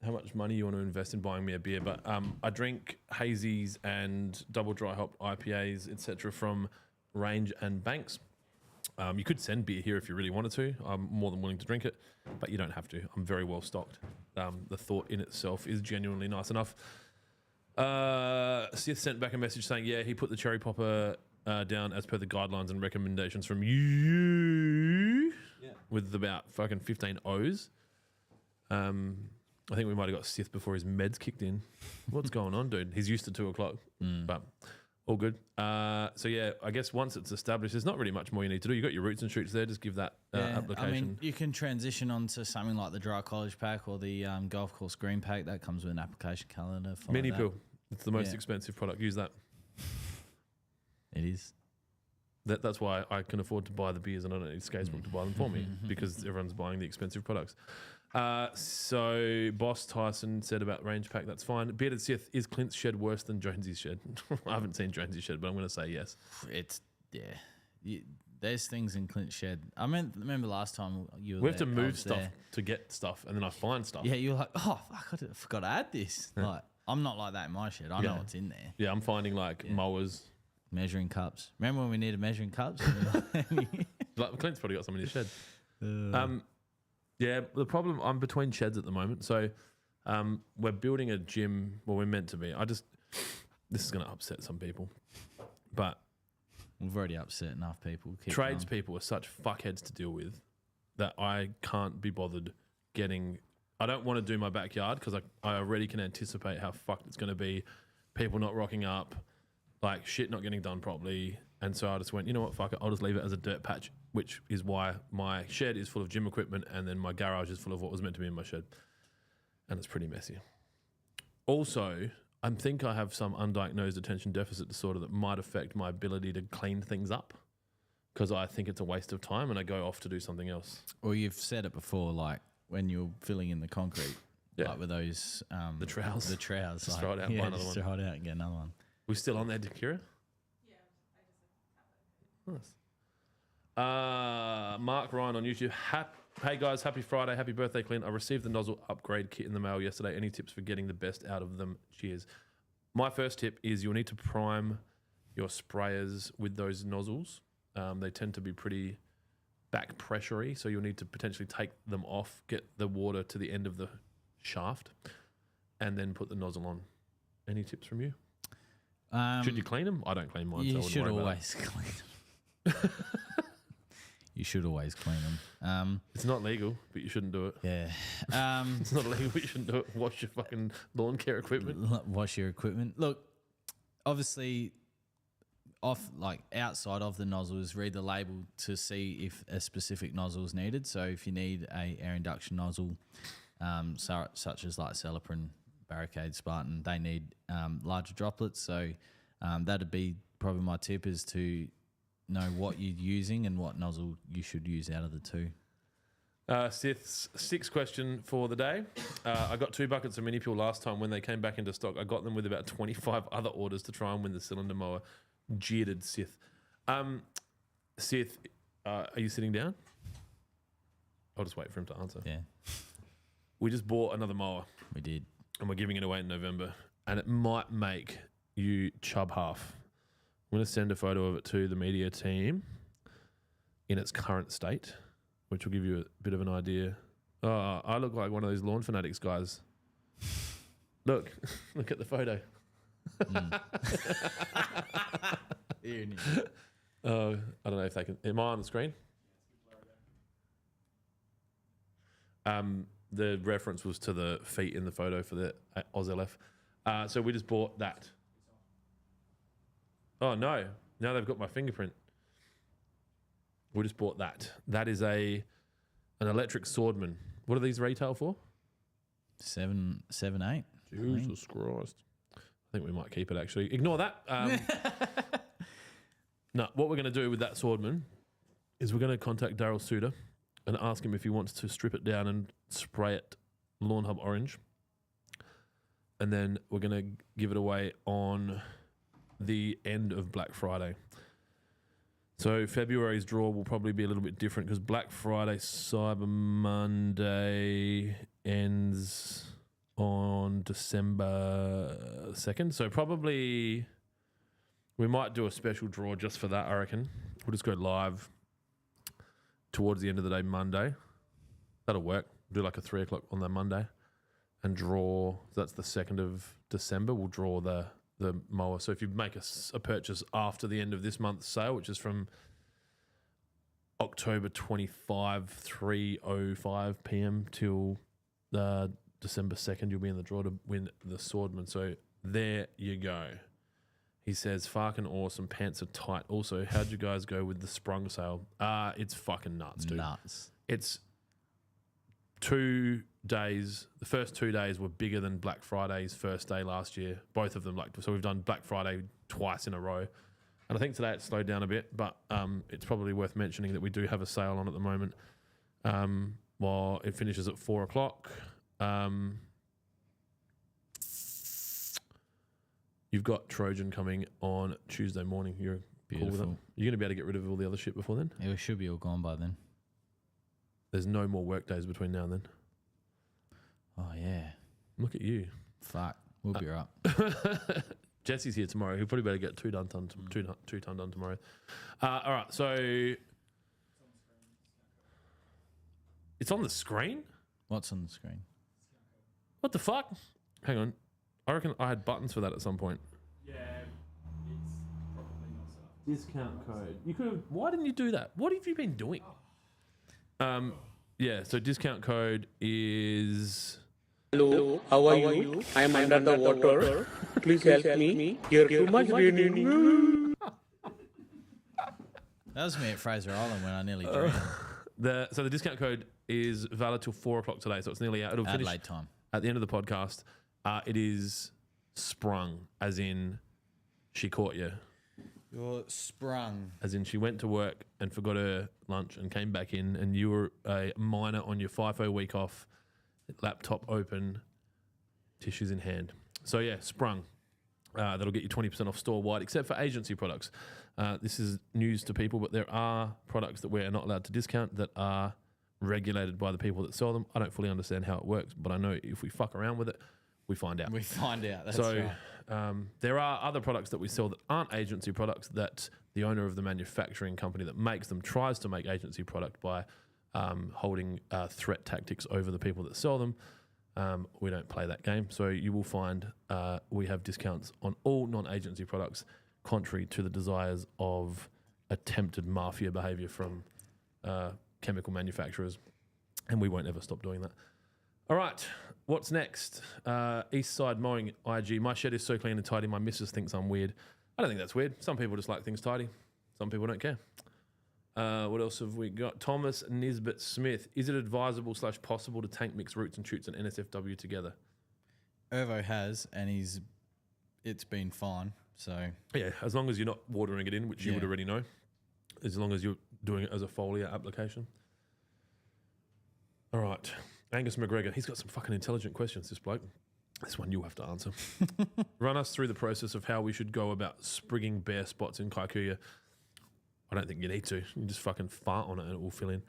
how much money you want to invest in buying me a beer, but I drink hazies and double dry hop IPAs, etc. from Range and Banks. You could send beer here if you really wanted to. I'm more than willing to drink it, but you don't have to. I'm very well stocked. The thought in itself is genuinely nice enough. Sith sent back a message saying, yeah, he put the cherry popper down as per the guidelines and recommendations from you, with about fucking 15 O's. I think we might have got Sith before his meds kicked in. What's going on, dude? He's used to 2 o'clock, but all good. So yeah, I guess once it's established, there's not really much more you need to do. You got your roots and shoots there. Just give that application. I mean, you can transition onto something like the dry college pack or the golf course green pack. That comes with an application calendar. Mini pill. It's the most expensive product. Use that. It is. That's why I can afford to buy the beers and I don't need Skatesbook to buy them for me, because everyone's buying the expensive products. So Boss Tyson said about Range Pack, that's fine. Bearded Sith, is Clint's shed worse than Jonesy's shed? I haven't seen Jonesy's shed, but I'm going to say yes. It's, there's things in Clint's shed. Remember last time you were We have to there, move stuff to get stuff, and then I find stuff. Yeah, you're like, oh, fuck, I forgot to add this. Like, I'm not like that in my shed. I know what's in there. Yeah, I'm finding mowers. Measuring cups. Remember when we needed measuring cups? Like, Clint's probably got some in his shed. Yeah, the problem, I'm between sheds at the moment. So we're building a gym. Well, we're meant to be. This is going to upset some people. But we've already upset enough people. Tradespeople are such fuckheads to deal with that I can't be bothered getting... I don't want to do my backyard because I already can anticipate how fucked it's going to be. People not rocking up, like shit not getting done properly. And so I just went, you know what, fuck it, I'll just leave it as a dirt patch, which is why my shed is full of gym equipment and then my garage is full of what was meant to be in my shed. And it's pretty messy. Also, I think I have some undiagnosed attention deficit disorder that might affect my ability to clean things up because I think it's a waste of time and I go off to do something else. Well, you've said it before, like when you're filling in the concrete, like with those... the trowels. The trowels. Just throw it out and buy another one. Just throw it out and get another one. We still on there, Kira? Nice. Mark Ryan on YouTube. Hey guys, happy Friday, happy birthday, Clint. I received the nozzle upgrade kit in the mail yesterday. Any tips for getting the best out of them? Cheers. My first tip is you'll need to prime your sprayers with those nozzles. They tend to be pretty back pressure-y, so you'll need to potentially take them off, get the water to the end of the shaft, and then put the nozzle on. Any tips from you? Should you clean them? I don't clean mine. You so should always clean them. You should always clean them. It's not legal, but you shouldn't do it. Yeah. It's not illegal, but you shouldn't do it. Wash your fucking lawn care equipment. Wash your equipment. Look, obviously, outside of the nozzles, read the label to see if a specific nozzle is needed. So if you need a air induction nozzle, such as like Celiprin, Barricade, Spartan, they need larger droplets. So that'd be probably my tip, is to know what you're using and what nozzle you should use out of the two. Sith's sixth question for the day. I got 2 buckets of mini fuel last time when they came back into stock. I got them with about 25 other orders to try and win the cylinder mower. Jeered Sith. Sith, are you sitting down? I'll just wait for him to answer. Yeah. We just bought another mower. We did. And we're giving it away in November. And it might make you chub half. I'm going to send a photo of it to the media team in its current state, which will give you a bit of an idea. Oh, I look like one of those Lawn Fanatics guys. Look at the photo. Oh, I don't know if they can. Am I on the screen? The reference was to the feet in the photo for the Oz LF. So we just bought that. Oh no! Now they've got my fingerprint. We just bought that. That is an electric Swordman. What are these retail for? 7, 8. Jesus Christ! think we might keep it, actually. Ignore that. No, what we're going to do with that swordman is we're going to contact Daryl Suter and ask him if he wants to strip it down and spray it Lawnhub orange. And then we're going to give it away on the end of Black Friday. So February's draw will probably be a little bit different because Black Friday, Cyber Monday ends on December 2nd. So probably we might do a special draw just for that, I reckon. We'll just go live towards the end of the day, Monday. That'll work. Do like a 3 o'clock on that Monday and draw. So that's the 2nd of December. We'll draw the mower. So if you make a purchase after the end of this month's sale, which is from October 25, 3:05 p.m. till December 2nd, you'll be in the draw to win the swordman. So there you go. He says, fucking awesome. Pants are tight. Also, how'd you guys go with the sprung sale? It's fucking nuts, dude. Nuts. It's 2 days. The first 2 days were bigger than Black Friday's first day last year. Both of them, so we've done Black Friday twice in a row. And I think today it slowed down a bit, but it's probably worth mentioning that we do have a sale on at the moment. While it finishes at 4 o'clock. You've got Trojan coming on Tuesday morning. You're cool with it? Beautiful. You're going to be able to get rid of all the other shit before then? It should be all gone by then. There's no more work days between now and then. Oh, yeah. Look at you. Fuck. We'll be right. Jesse's here tomorrow. He'll probably better get two ton done tomorrow. All right, so it's on the screen? What's on the screen? What the fuck? Hang on. I reckon I had buttons for that at some point. Yeah, it's probably not set up. Discount code. You could have. Why didn't you do that? What have you been doing? Yeah. So discount code is. Hello, how are you? I am under the water. Please help me. Here too much raining. That was me at Fraser Island when I nearly drowned. So the discount code is valid till 4 o'clock today. So it's nearly out. It'll finish Adelaide time. at the end of the podcast. It is sprung, as in she caught you. You're sprung. As in she went to work and forgot her lunch and came back in, and you were a minor on your FIFO week off, laptop open, tissues in hand. So yeah, sprung. That'll get you 20% off store-wide, except for agency products. This is news to people, but there are products that we're not allowed to discount that are regulated by the people that sell them. I don't fully understand how it works, but I know if we fuck around with it, we find out. We find out. That's So right. there are other products that we sell that aren't agency products that the owner of the manufacturing company that makes them tries to make agency product by holding threat tactics over the people that sell them. We don't play that game. So you will find we have discounts on all non-agency products, contrary to the desires of attempted mafia behavior from chemical manufacturers. And we won't ever stop doing that. All right, what's next? East Side Mowing IG. My shed is so clean and tidy, my missus thinks I'm weird. I don't think that's weird. Some people just like things tidy. Some people don't care. What else have we got? Thomas Nisbet Smith. Is it advisable / possible to tank mix roots and shoots and NSFW together? Ervo has, and it's been fine. So Yeah, as long as you're not watering it in, which you Yeah. would already know. As long as you're doing it as a foliar application. All right. Angus McGregor. He's got some fucking intelligent questions, this bloke. This one you'll have to answer. Run us through the process of how we should go about sprigging bare spots in Kikuyu. I don't think you need to. You just fucking fart on it and it will fill in.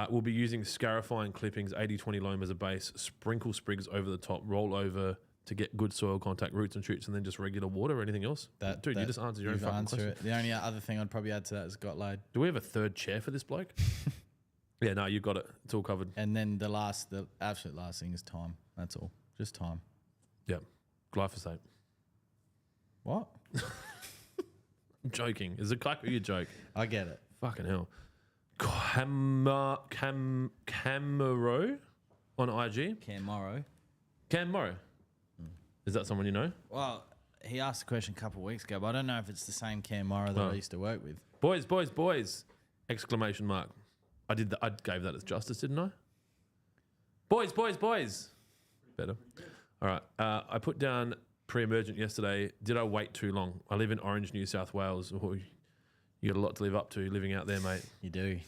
We'll be using scarifying clippings, 80-20 loam as a base, sprinkle sprigs over the top, roll over to get good soil contact, roots and shoots, and then just regular water or anything else. Dude, you just answered your own you've fucking answered question. it. The only other thing I'd probably add to that is got laid. Do we have a third chair for this bloke? Yeah, no, you've got it. It's all covered. And then the absolute last thing is time. That's all. Just time. Yeah. Glyphosate. What? I'm joking. It's a Kikuyu joke. I get it. Fucking hell. Camaro on IG. Cam Morrow. Cam Morrow. Is that someone you know? Well, he asked a question a couple of weeks ago, but I don't know if it's the same Cam Morrow that Oh. I used to work with. Boys, boys, boys! Exclamation mark. I did that. I gave that as justice, didn't I? Boys, boys, boys! Better. All right. I put down pre-emergent yesterday. Did I wait too long? I live in Orange, New South Wales. Oh, you got a lot to live up to living out there, mate. You do.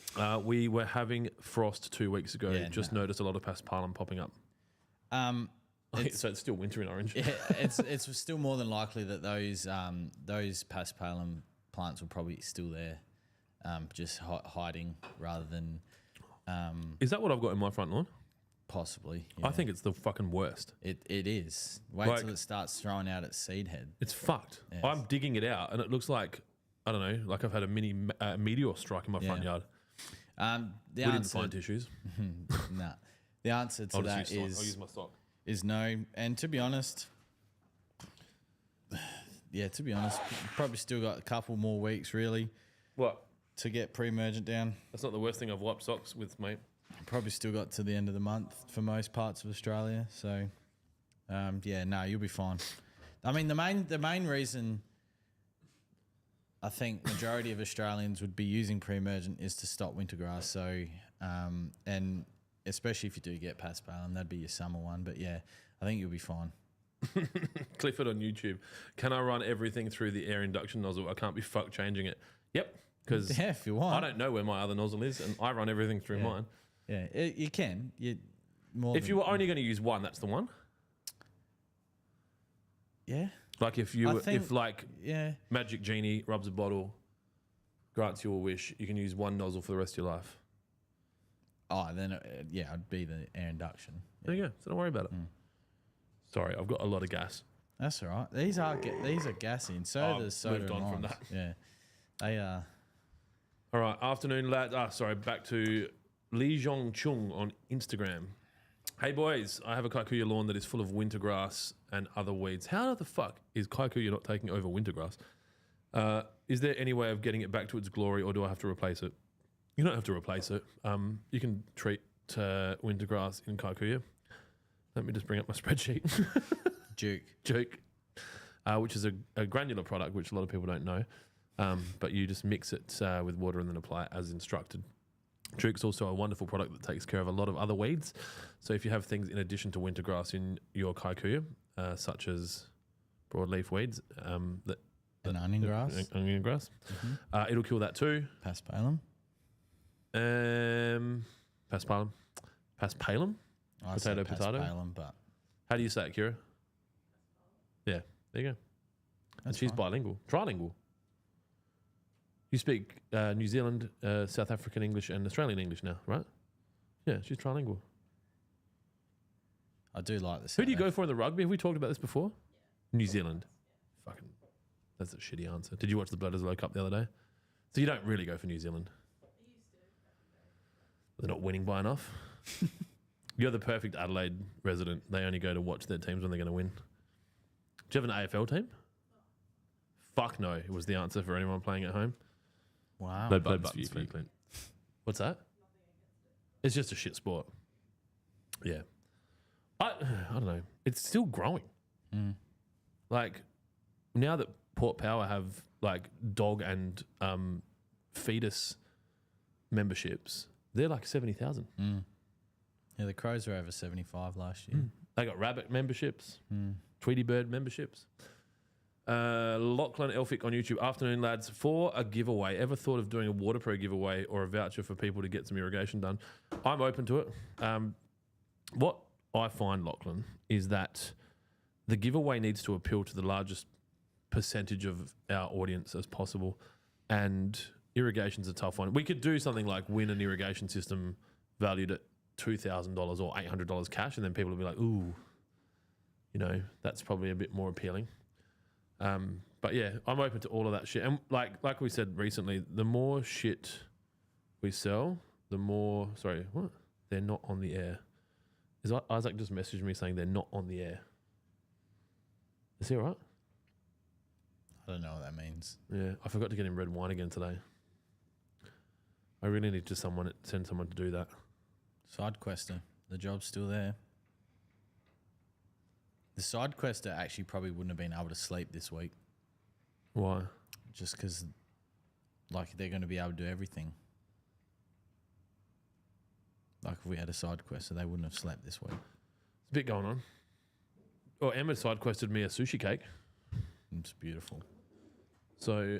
We were having frost 2 weeks ago. Yeah, Just noticed a lot of pasparum popping up. So it's still winter in Orange. Yeah, it's still more than likely that those paspalum plants will probably still there, just hiding rather than Is that what I've got in my front lawn? possibly. I think it's the fucking worst. it is. Wait Like- till it starts throwing out its seed head. It's fucked. Yes. I'm digging it out, and it looks like, I don't know, like I've had a mini meteor strike in my front Yeah. yard. The We didn't answer, find tissues. nah. The answer to I'll that just use my stock. is no. And to be honest, probably still got a couple more weeks really What? to get pre-emergent down. That's not the worst thing I've wiped socks with, mate. Probably still got to the end of the month for most parts of Australia. So, you'll be fine. I mean, the main reason I think majority of Australians would be using pre-emergent is to stop winter grass. So, and especially if you do get paspalum, that'd be your summer one. But yeah, I think you'll be fine. Clifford on YouTube. Can I run everything through the air induction nozzle? I can't be fucked changing it. Yep. Because Yeah, if you want. I don't know where my other nozzle is, and I run everything through Yeah. mine. Yeah, you can. If If you were only going to use one, that's the one. yeah, Like if yeah, Magic Genie rubs a bottle, grants you a wish, you can use one nozzle for the rest of your life. then I'd be the air induction. There you go. So don't worry about it. Sorry, I've got a lot of gas. That's all right. These are gassy, and so Oh, the soda moved and on from limes. that. Yeah, they are. All right, afternoon, lads. Back to Li Zhong Chung on Instagram. Hey, boys, I have a kikuyu lawn that is full of winter grass and other weeds. How the fuck is kikuyu not taking over winter grass? Is there any way of getting it back to its glory, or do I have to replace it? You don't have to replace it. You can treat winter grass in kikuyu. Let me just bring up my spreadsheet. Joke. Which is a granular product, which a lot of people don't know. But you just mix it with water and then apply it as instructed. Juke's also a wonderful product that takes care of a lot of other weeds. So if you have things in addition to winter grass in your kikuyu, such as broadleaf weeds, And onion grass, onion grass, it'll kill that too. paspalum. Paspalum. I say Potato. paspalum, but How do you say it, Kira? Yeah, there you go. And she's bilingual, trilingual. You speak New Zealand, South African English, and Australian English now, right? Yeah, she's trilingual. I do like this. Who do you go for in the rugby? Have we talked about this before? New Zealand. Fucking, that's a shitty answer. Did you watch the Bledisloe Cup the other day? So you don't really go for New Zealand. They're not winning by enough. You're the perfect Adelaide resident. They only go to watch their teams when they're going to win. Do you have an AFL team? Fuck no, was the answer for anyone playing at home. Wow. No buttons for you, Clint. What's that? It's just a shit sport. Yeah. I don't know. It's still growing. Like, now that Port Power have, like, dog and fetus memberships, they're like 70,000. Yeah, the Crows were over 75 last year. They got rabbit memberships, Tweety Bird memberships. Lachlan Elphick on YouTube. Afternoon, lads. For a giveaway, ever thought of doing a water pro giveaway or a voucher for people to get some irrigation done? I'm open to it. What I find, Lachlan, is that the giveaway needs to appeal to the largest percentage of our audience as possible, and irrigation's a tough one. We could do something like win an irrigation system valued at $2,000 or $800 cash, and then people will be like, ooh, you know, that's probably a bit more appealing. But yeah, I'm open to all of that shit. And like we said recently, the more shit we sell, the more... Sorry, what? They're not on the air. Isaac just messaged me saying they're not on the air. Is he all right? I don't know what that means. Yeah, I forgot to get him red wine again today. I really need to send someone to do that. Side quester. The job's still there. The side quester actually probably wouldn't have been able to sleep this week. Why? Just because, like, they're going to be able to do everything. Like, if we had a side quester, they wouldn't have slept this week. There's a bit going on. Emma side quested me a sushi cake. It's beautiful. So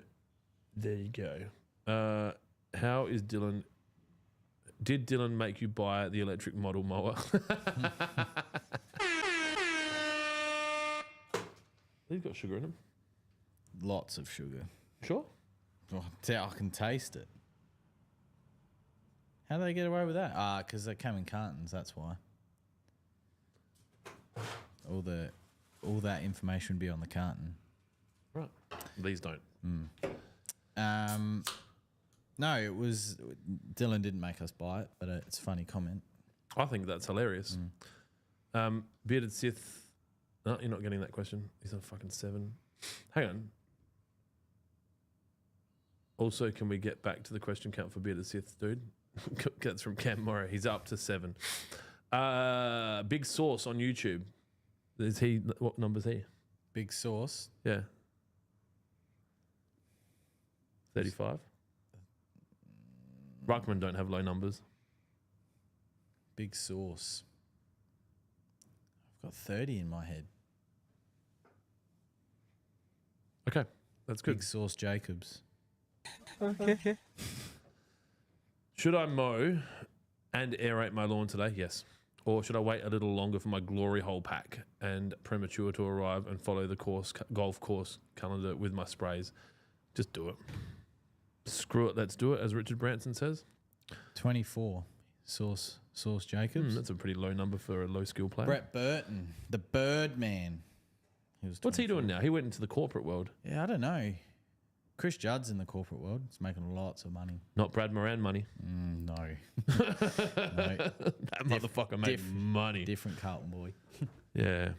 there you go. How is Dylan? Did Dylan make you buy the electric model mower? These got sugar in them. Lots of sugar. Sure. Oh, I can taste it. How do they get away with that? Because they came in cartons. That's why. All that information would be on the carton. Right. These don't. No, it was Dylan didn't make us buy it, but it's a funny comment. I think that's hilarious. Bearded Sith. No, you're not getting that question. He's on fucking 7. Hang on. Also, can we get back to the question count for Bearded Sith, dude? That's from Cam Morrow. He's up to 7. Big Sauce on YouTube. Is he? What number's he? Big Sauce. Yeah. 35. Ruckman don't have low numbers. Big Sauce. I've got 30 in my head. Okay, that's good. Big Sauce Jacobs. Should I mow and aerate my lawn today? Yes. Or should I wait a little longer for my glory hole pack and premature to arrive and follow the golf course calendar with my sprays? Just do it. Screw it, let's do it, as Richard Branson says. 24. Sauce Jacobs. That's a pretty low number for a low skill player. Brett Burton, the Birdman. What's he doing now? He went into the corporate world. Yeah, I don't know. Chris Judd's in the corporate world. He's making lots of money. Not Brad Moran money. No. That motherfucker made money. Different Carlton boy. Yeah.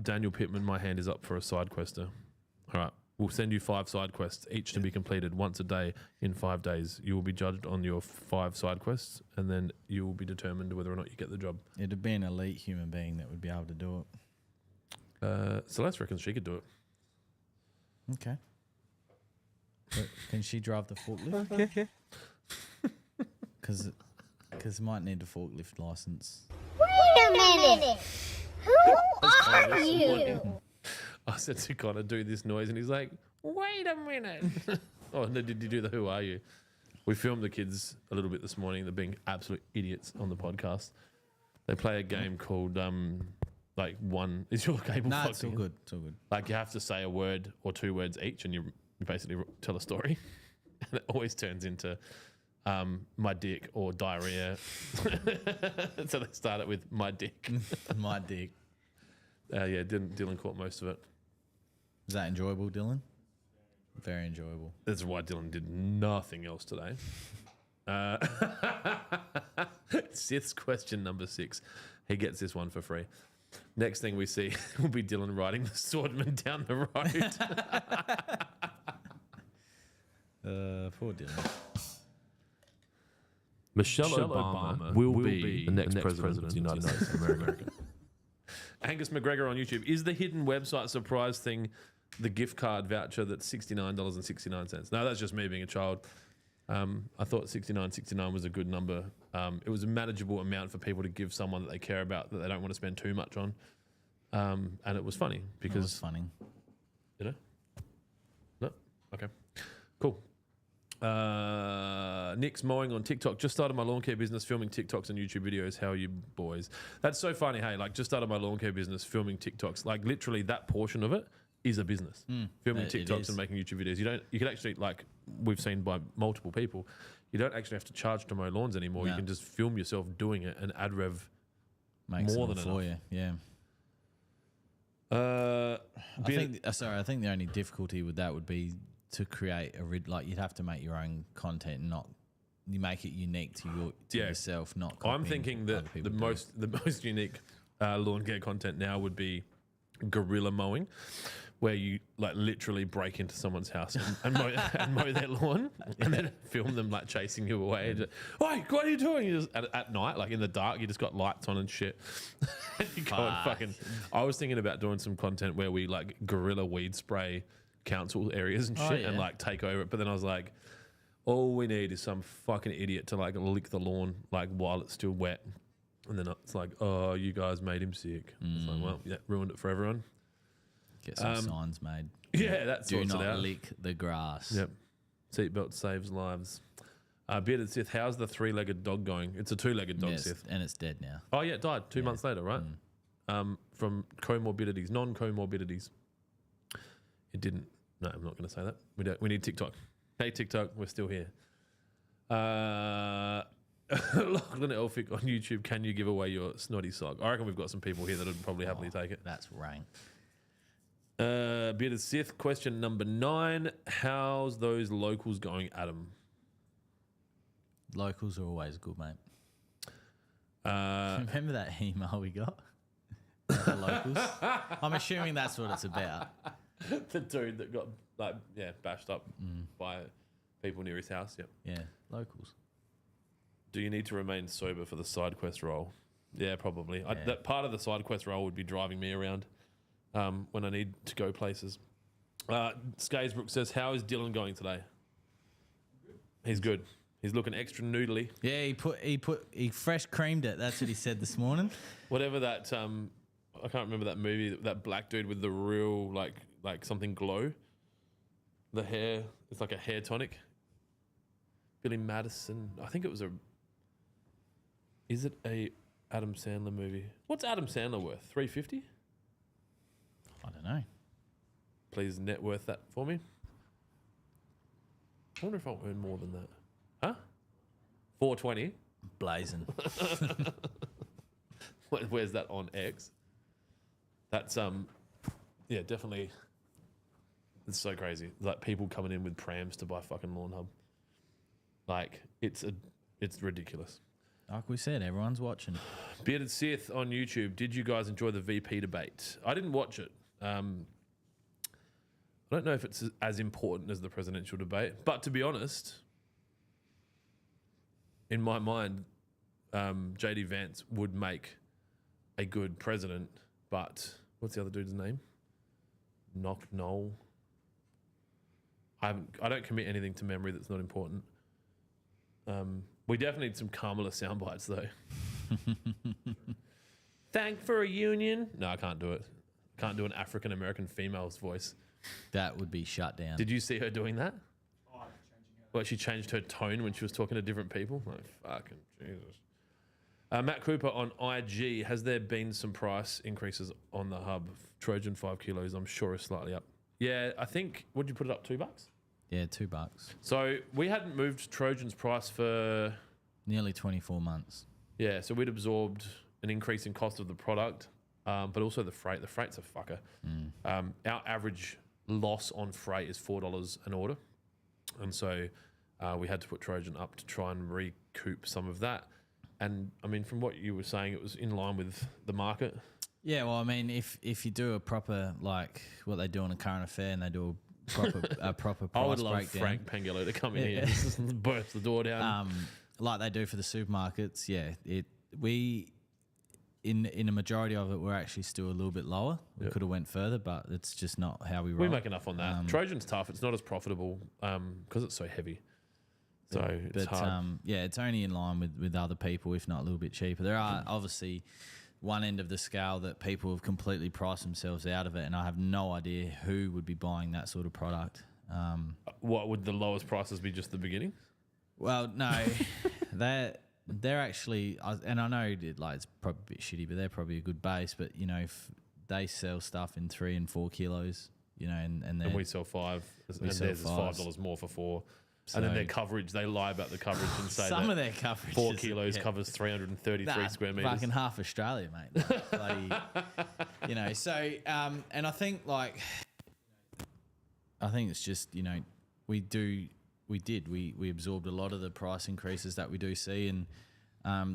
Daniel Pittman, my hand is up for a side quester. All right. We'll send you 5 side quests, each to be completed once a day in 5 days. You will be judged on your 5 side quests, and then you will be determined whether or not you get the job. It'd be an elite human being that would be able to do it. Celeste reckons she could do it. Okay. But can she drive the forklift? Because might need a forklift license. Wait a minute. Who are you? I said to Connor, do this noise, and he's like, wait a minute. Oh, no, did you do the who are you? We filmed the kids a little bit this morning. They're being absolute idiots on the podcast. They play a game called, is your cable Nah, fucked it's all again? good. It's all good. Like you have to say a word or 2 words each, and you basically tell a story. And it always turns into my dick or diarrhea. So they start it with my dick. My dick. Yeah, Dylan caught most of it. Is that enjoyable, Dylan? Very enjoyable. That's why Dylan did nothing else today. Sith's question number 6. He gets this one for free. Next thing we see will be Dylan riding the swordman down the road. Poor Dylan. Michelle Obama will be the next president of the United States of America. Angus McGregor on YouTube. Is the hidden website surprise thing the gift card voucher that's $69.69? No, that's just me being a child. I thought $69.69 was a good number. It was a manageable amount for people to give someone that they care about that they don't want to spend too much on. And it was funny because... It was funny. You know? No? Okay. Cool. Nick's mowing on TikTok. Just started my lawn care business, filming TikToks and YouTube videos. How are you boys? That's so funny. Hey, like just started my lawn care business, filming TikToks. Like literally that portion of it is a business. Filming TikToks and making YouTube videos. You can actually, like we've seen by multiple people, you don't actually have to charge to mow lawns anymore. No. You can just film yourself doing it and ad rev Makes more it than for enough. you. Yeah. I think the only difficulty with that would be to create you'd have to make your own content, not you make it unique to yourself, not. I'm thinking that the most unique lawn care content now would be guerrilla mowing, where you like literally break into someone's house and mow their lawn, and then film them like chasing you away. Just, "Oi, what are you doing?" You just, at night, like in the dark, you just got lights on and shit. And you go and fucking. I was thinking about doing some content where we like guerrilla weed spray council areas and shit and like take over it. But then I was like, all we need is some fucking idiot to like lick the lawn like while it's still wet And then it's like, oh, you guys made him sick. It's like, well, yeah, ruined it for everyone. Get some signs made. Yeah, that Do sorts it not out. lick the grass. Yep. Seatbelt saves lives. Bearded Sith, how's the 3-legged dog going? It's a 2-legged dog, Yes, Sith. and it's dead now. Oh, yeah, it died 2 months later, right? From comorbidities, non-comorbidities. It didn't. No, I'm not going to say that. We need TikTok. Hey, TikTok, we're still here. Lachlan Elphick on YouTube, can you give away your snotty sock? I reckon we've got some people here that would probably happily take it. That's rank. Bearded Sith, question number 9. How's those locals going, Adam? Locals are always good, mate. Remember that email we got? About the locals? I'm assuming that's what it's about. The dude that got bashed up by people near his house. Yep. Yeah, locals. Do you need to remain sober for the side quest role? Yeah, probably. Yeah. That part of the side quest role would be driving me around when I need to go places. Skaysbrook says, how is Dylan going today? He's good. He's looking extra noodly. Yeah, he fresh creamed it. That's what he said this morning. Whatever that I can't remember that movie. That black dude with the real like something glow. The hair. It's like a hair tonic. Billy Madison. I think it was a. Is it a Adam Sandler movie? What's Adam Sandler worth? 350? I don't know. Please net worth that for me. I wonder if I'll earn more than that. Huh? 420. Blazing. Where's that on X? That's yeah, definitely. It's so crazy. Like people coming in with prams to buy fucking Lawnhub. Like it's ridiculous. Like we said, everyone's watching. Bearded Sith on YouTube. Did you guys enjoy the VP debate? I didn't watch it. I don't know if it's as important as the presidential debate, but to be honest, in my mind, JD Vance would make a good president. But what's the other dude's name? Noel. I don't commit anything to memory that's not important. We definitely need some Kamala sound bites though. Thank for a union. No, I can't do it. Can't do an African American female's voice. That would be shut down. Did you see her doing that? Well, she changed her tone when she was talking to different people. Like, fucking Jesus. Matt Cooper on IG, has there been some price increases on the hub? Trojan 5 kilos, I'm sure is slightly up. Yeah, I think, what did you put it up, $2? Yeah, $2. So we hadn't moved Trojan's price for... Nearly 24 months. Yeah, so we'd absorbed an increase in cost of the product, but also the freight. The freight's a fucker. Our average loss on freight is $4 an order. And so we had to put Trojan up to try and recoup some of that. And I mean, from what you were saying, it was in line with the market. Yeah, well, I mean, if you do a proper, like what they do on a current affair and they do a proper price I would love breakdown. Frank Pangelo to come in here and burst the door down. Like they do for the supermarkets, yeah. We in a majority of it, we're actually still a little bit lower. We could have went further, but it's just not how we roll. We make enough on that. Trojan's tough. It's not as profitable because it's so heavy. So it's hard. Yeah, it's only in line with other people, if not a little bit cheaper. There are obviously one end of the scale that people have completely priced themselves out of it, and I have no idea who would be buying that sort of product. What would the lowest prices be? Just the beginning? Well, no, they're actually, and I know it's probably a bit shitty, but they're probably a good base. But you know, if they sell stuff in 3 and 4 kilos, you know, and we sell 5, and sell theirs is $5 more for 4. And then their coverage, they lie about the coverage and say some that of their coverage 4 kilos covers 333 square meters. Fucking half Australia, mate. Like, bloody, you know, so and I think it's just, you know, we absorbed a lot of the price increases that we do see, and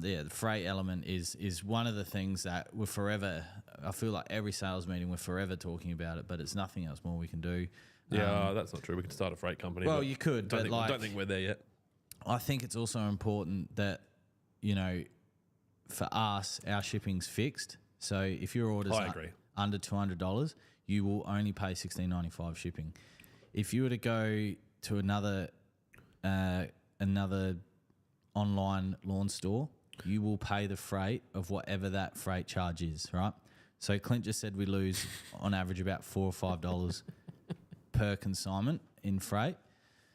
the freight element is one of the things that we're forever. I feel like every sales meeting we're forever talking about it, but it's nothing else more we can do. Yeah, that's not true. We could start a freight company. Well, you could, but don't think we're there yet. I think it's also important that, you know, for us, our shipping's fixed. So if your order's under $200, you will only pay $16.95 shipping. If you were to go to another online lawn store you will pay the freight of whatever that freight charge is, right? So Clint just said we lose on average about $4 or $5 per consignment in freight.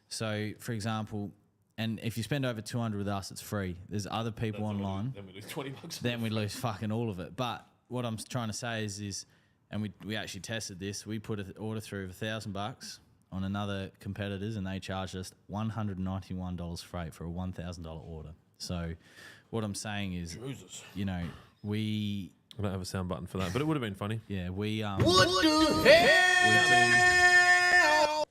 So, for example, and if you spend over 200 with us, it's free. There's other people online. Then we lose $20. Then we lose fucking all of it. But what I'm trying to say is, and we actually tested this. We put an order through of $1,000 on another competitors, and they charged us $191 freight for a $1,000 order. So, what I'm saying is, Jesus. you know, we I don't have a sound button for that, but it would have been funny. yeah we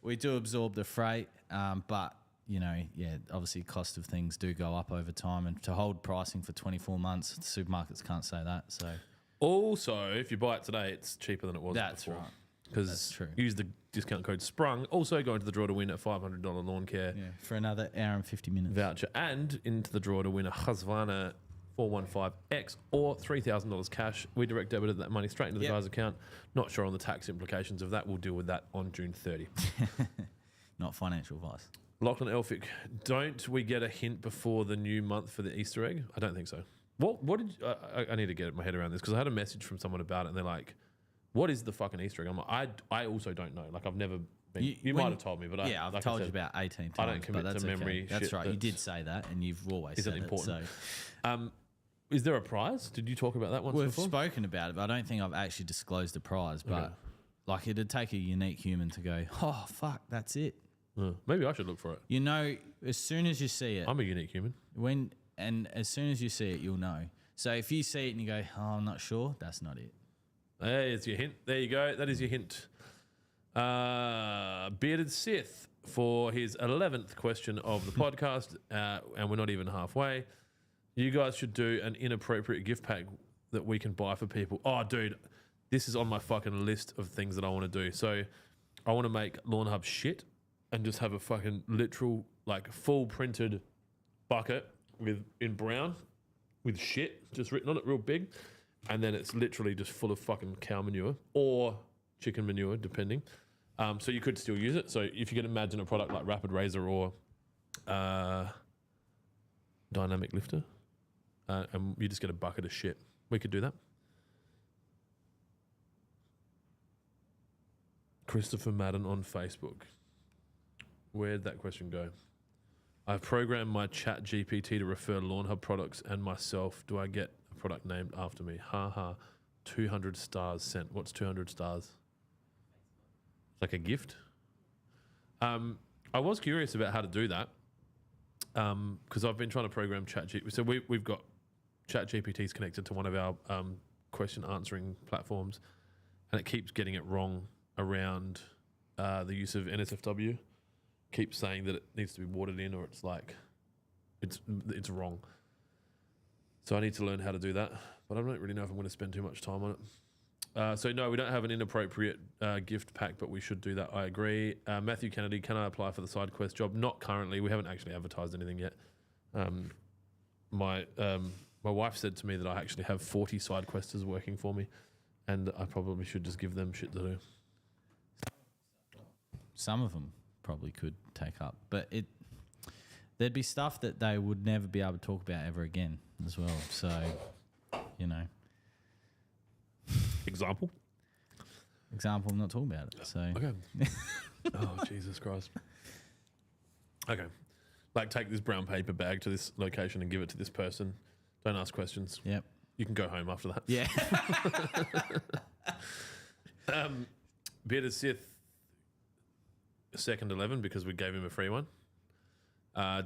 we do absorb the freight, but you know, yeah, obviously cost of things do go up over time, and to hold pricing for 24 months, the supermarkets can't say that. So Also, if you buy it today, it's cheaper than it was that's before. right. Because That's true. use the discount code SPRUNG. Also go into the draw to win a $500 lawn care Yeah, for another hour and 50 minutes. voucher, and into the draw to win a Husqvarna 415X or $3,000 cash. We direct debited that money straight into the Yep. guy's account. Not sure on the tax implications of that. We'll deal with that on June 30. Not financial advice. Lachlan Elphick, don't we get a hint before the new month for the Easter egg? I don't think so. What did I need to get my head around this because I had a message from someone about it and they're like, what is the fucking Easter egg? I'm like, I also don't know. Like I've never been, you might have told me, but yeah, I've like told I you said, about 18 times. I don't commit but that's to okay. memory That's shit right. You that's- did say that, and you've always isn't said important. It, so. Is there a prize? Did you talk about that once We've before? spoken about it, but I don't think I've actually disclosed the prize. But Okay. like, it'd take a unique human to go, oh fuck, that's it. Maybe I should look for it. You know, as soon as you see it, I'm a unique human. as soon as you see it, you'll know. So if you see it and you go, oh, I'm not sure, that's not it. There's your hint. There you go. That is your hint. Bearded Sith for his 11th question of the podcast, and we're not even halfway. You guys should do an inappropriate gift pack that we can buy for people. Oh, dude, this is on my fucking list of things that I want to do. So I want to make Lawnhub shit and just have a fucking literal, like, full printed bucket in brown with shit just written on it real big. And then it's literally just full of fucking cow manure or chicken manure, depending. So you could still use it. So if you can imagine a product like Rapid Razor or Dynamic Lifter, and you just get a bucket of shit, we could do that. Christopher Madden on Facebook. Where'd that question go? I've programmed my chat GPT to refer Lawnhub products and myself. Do I get a product named after me? Ha ha. 200 stars sent. What's 200 stars? Like a gift? I was curious about how to do that because I've been trying to program ChatGPT. So we've got ChatGPTs connected to one of our question answering platforms, and it keeps getting it wrong around the use of NSFW. Keeps saying that it needs to be watered in, or it's like it's wrong. So I need to learn how to do that, but I don't really know if I'm going to spend too much time on it. So no, we don't have an inappropriate gift pack, but we should do that. I agree. Matthew Kennedy, can I apply for the side quest job? Not currently. We haven't actually advertised anything yet. My wife said to me that I actually have 40 side questers working for me, and I probably should just give them shit to do. Some of them probably could take up, but there'd be stuff that they would never be able to talk about ever again as well. So, you know, Example? I'm not talking about it. So Okay. Oh, Jesus Christ. Okay. Like, take this brown paper bag to this location and give it to this person. Don't ask questions. yep, You can go home after that. yeah. Bearded Sith, second 11 because we gave him a free one.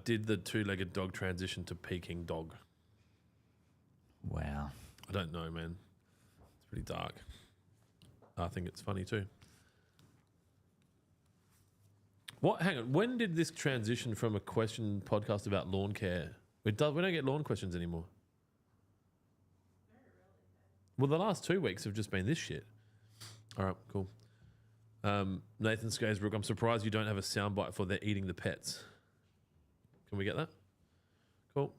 Did the two-legged dog transition to Peking dog? Wow. I don't know, man. It's pretty dark. I think it's funny too. What? Hang on. When did this transition from a question podcast about lawn care? We don't get lawn questions anymore. Well, the last 2 weeks have just been this shit. All right, cool. Nathan Scasebrook, I'm surprised you don't have a soundbite for they're eating the pets. Can we get that? Cool.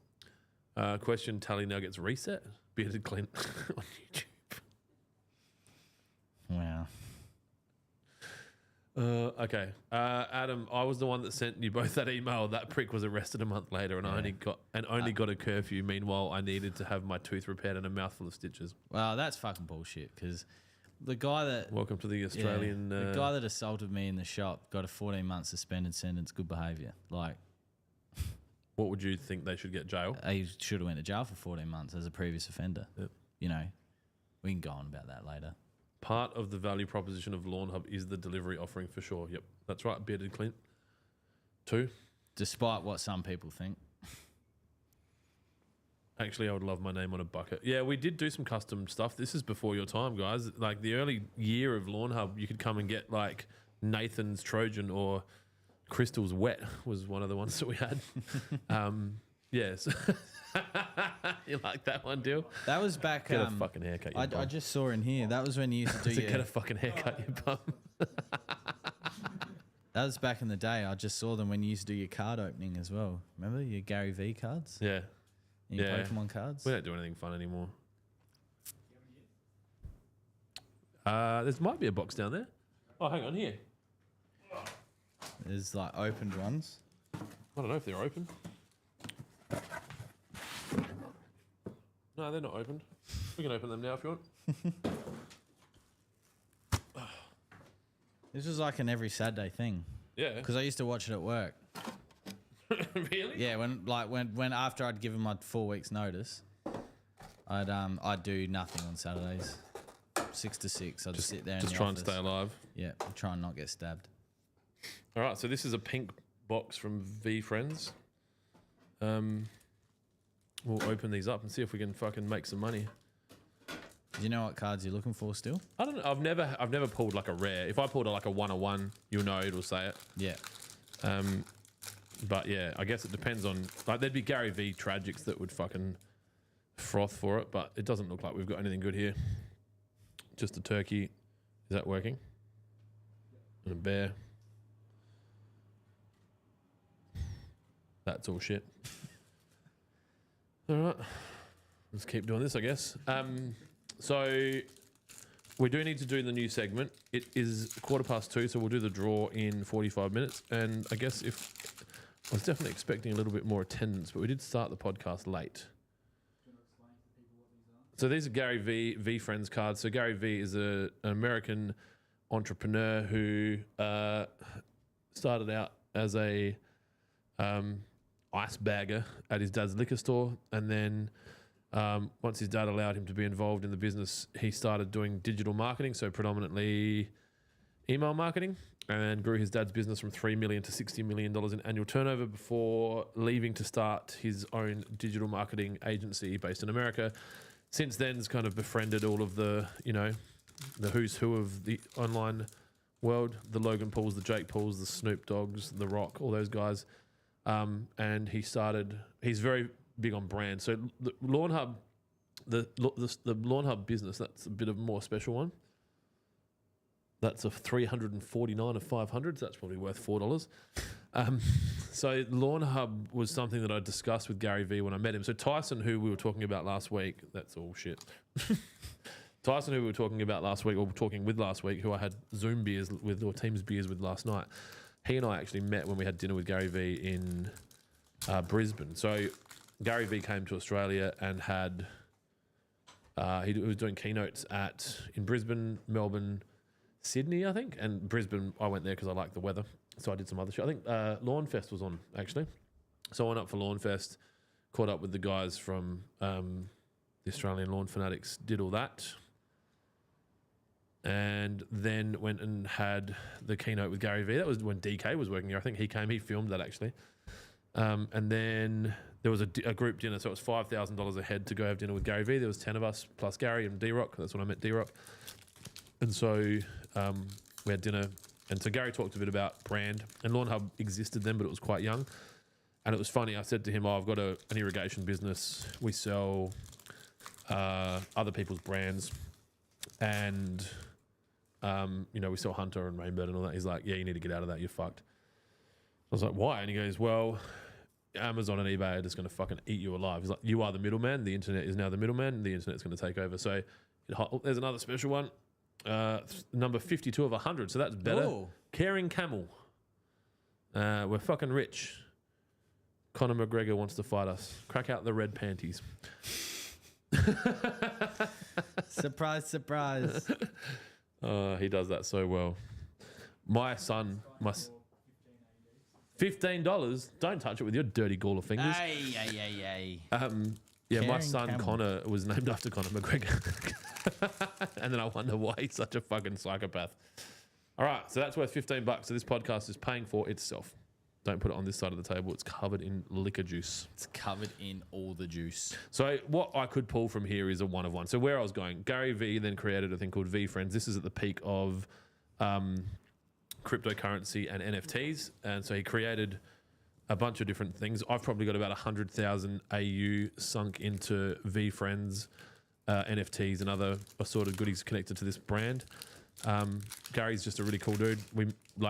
Question, Tally Nuggets reset? Bearded Clint on YouTube. Wow. Okay. Adam, I was the one that sent you both that email. That prick was arrested a month later, and I only got a curfew. Meanwhile, I needed to have my tooth repaired and a mouthful of stitches. Well, that's fucking bullshit. Because the guy that Welcome to the Australian. the guy that assaulted me in the shop got a 14-month suspended sentence. Good behaviour. Like, what would you think they should get jail? he should have went to jail for 14 months as a previous offender. Yep. You know, we can go on about that later. Part of the value proposition of Lawnhub is the delivery offering for sure. Yep, that's right. Bearded Clint. 2. Despite what some people think. Actually, I would love my name on a bucket. Yeah, we did do some custom stuff. This is before your time, guys. Like the early year of Lawnhub, you could come and get like Nathan's Trojan or Crystal's Wet was one of the ones that we had. Yes. You like that one, Dill? That was back. Get a fucking haircut, you I bum. just saw in here. That was when you used to do Get a fucking haircut, you bum. That was back in the day. I just saw them when you used to do your card opening as well. Remember your Gary V cards? Yeah. And your Yeah. Pokemon cards? We don't do anything fun anymore. There might be a box down there. Oh, hang on here. There's like opened ones. I don't know if they're open. No, they're not opened. We can open them now if you want. This was like an every Saturday thing. Yeah. Because I used to watch it at work. Really? Yeah, when after I'd given my 4 weeks notice, I'd do nothing on Saturdays. 6 to 6. I'd just sit there in Just the try and office. stay alive. Yeah, try and not get stabbed. All right, so this is a pink box from V Friends. We'll open these up and see if we can fucking make some money. Do you know what cards you're looking for still? I don't know. I've never pulled like a rare. If I pulled like a 101, you'll know it'll say it. Yeah. But yeah, I guess it depends on like there'd be Gary V Tragics that would fucking froth for it, but it doesn't look like we've got anything good here. Just a turkey. Is that working? And a bear. That's all shit. All right. Let's keep doing this, I guess. So we do need to do the new segment. It is 2:15, so we'll do the draw in 45 minutes. And I guess I was definitely expecting a little bit more attendance, but we did start the podcast late. So these are Gary V Friends cards. So Gary V is an American entrepreneur who started out as a ice bagger at his dad's liquor store, and then once his dad allowed him to be involved in the business, he started doing digital marketing, so predominantly email marketing, and grew his dad's business from $3 million to $60 million in annual turnover before leaving to start his own digital marketing agency based in America. Since then, has kind of befriended all of the, the who's who of the online world, the Logan Pauls, the Jake Pauls, the Snoop Dogs, the Rock, all those guys. And he's very big on brand. So the Lawnhub, the Lawnhub business, that's a bit of a more special one. That's a 349 of 500. So that's probably worth $4. So Lawnhub was something that I discussed with Gary V when I met him. So Tyson, who we were talking about last week, that's all shit. Tyson, who we were talking about last week, or talking with last week, who I had Zoom beers with or Teams beers with last night, he and I actually met when we had dinner with Gary V in Brisbane. So Gary V came to Australia and had he was doing keynotes in Brisbane, Melbourne, Sydney, I think, and Brisbane. I went there because I liked the weather, so I did some other shit. I think Lawnfest was on actually, so I went up for Lawnfest, caught up with the guys from the Australian Lawn Fanatics, did all that, and then went and had the keynote with Gary V. That was when DK was working here. I think he filmed that actually, and then there was a group dinner, so it was $5,000 a head to go have dinner with Gary V. There was 10 of us plus Gary and D-Rock. That's when I met D-Rock. And so we had dinner, and so Gary talked a bit about brand, and Lawnhub existed then, but it was quite young. And it was funny, I said to him, I've got an irrigation business. We sell other people's brands, and we sell Hunter and Rainbird and all that. He's like, yeah, you need to get out of that, you're fucked. I was like, why? And he goes, well, Amazon and eBay are just going to fucking eat you alive. He's like, you are the middleman, the internet is now the middleman, and the internet's going to take over. So there's another special one. Number 52 of 100. So that's better. Ooh. Caring Camel. We're fucking rich. Conor McGregor wants to fight us. Crack out the red panties. Surprise, surprise. He does that so well. My son must. $15. Don't touch it with your dirty gauler fingers. Hey. Yeah, my Caring son Camel. Connor was named after Conor McGregor. And then I wonder why he's such a fucking psychopath. All right, so that's worth $15. So this podcast is paying for itself. Don't put it on this side of the table. It's covered in liquor juice. It's covered in all the juice. So what I could pull from here is a one of one. So where I was going, Gary Vee then created a thing called V Friends. This is at the peak of cryptocurrency and NFTs. And so he created a bunch of different things. I've probably got about 100,000 AU sunk into V Friends, NFTs and other assorted goodies connected to this brand. Gary's just a really cool dude.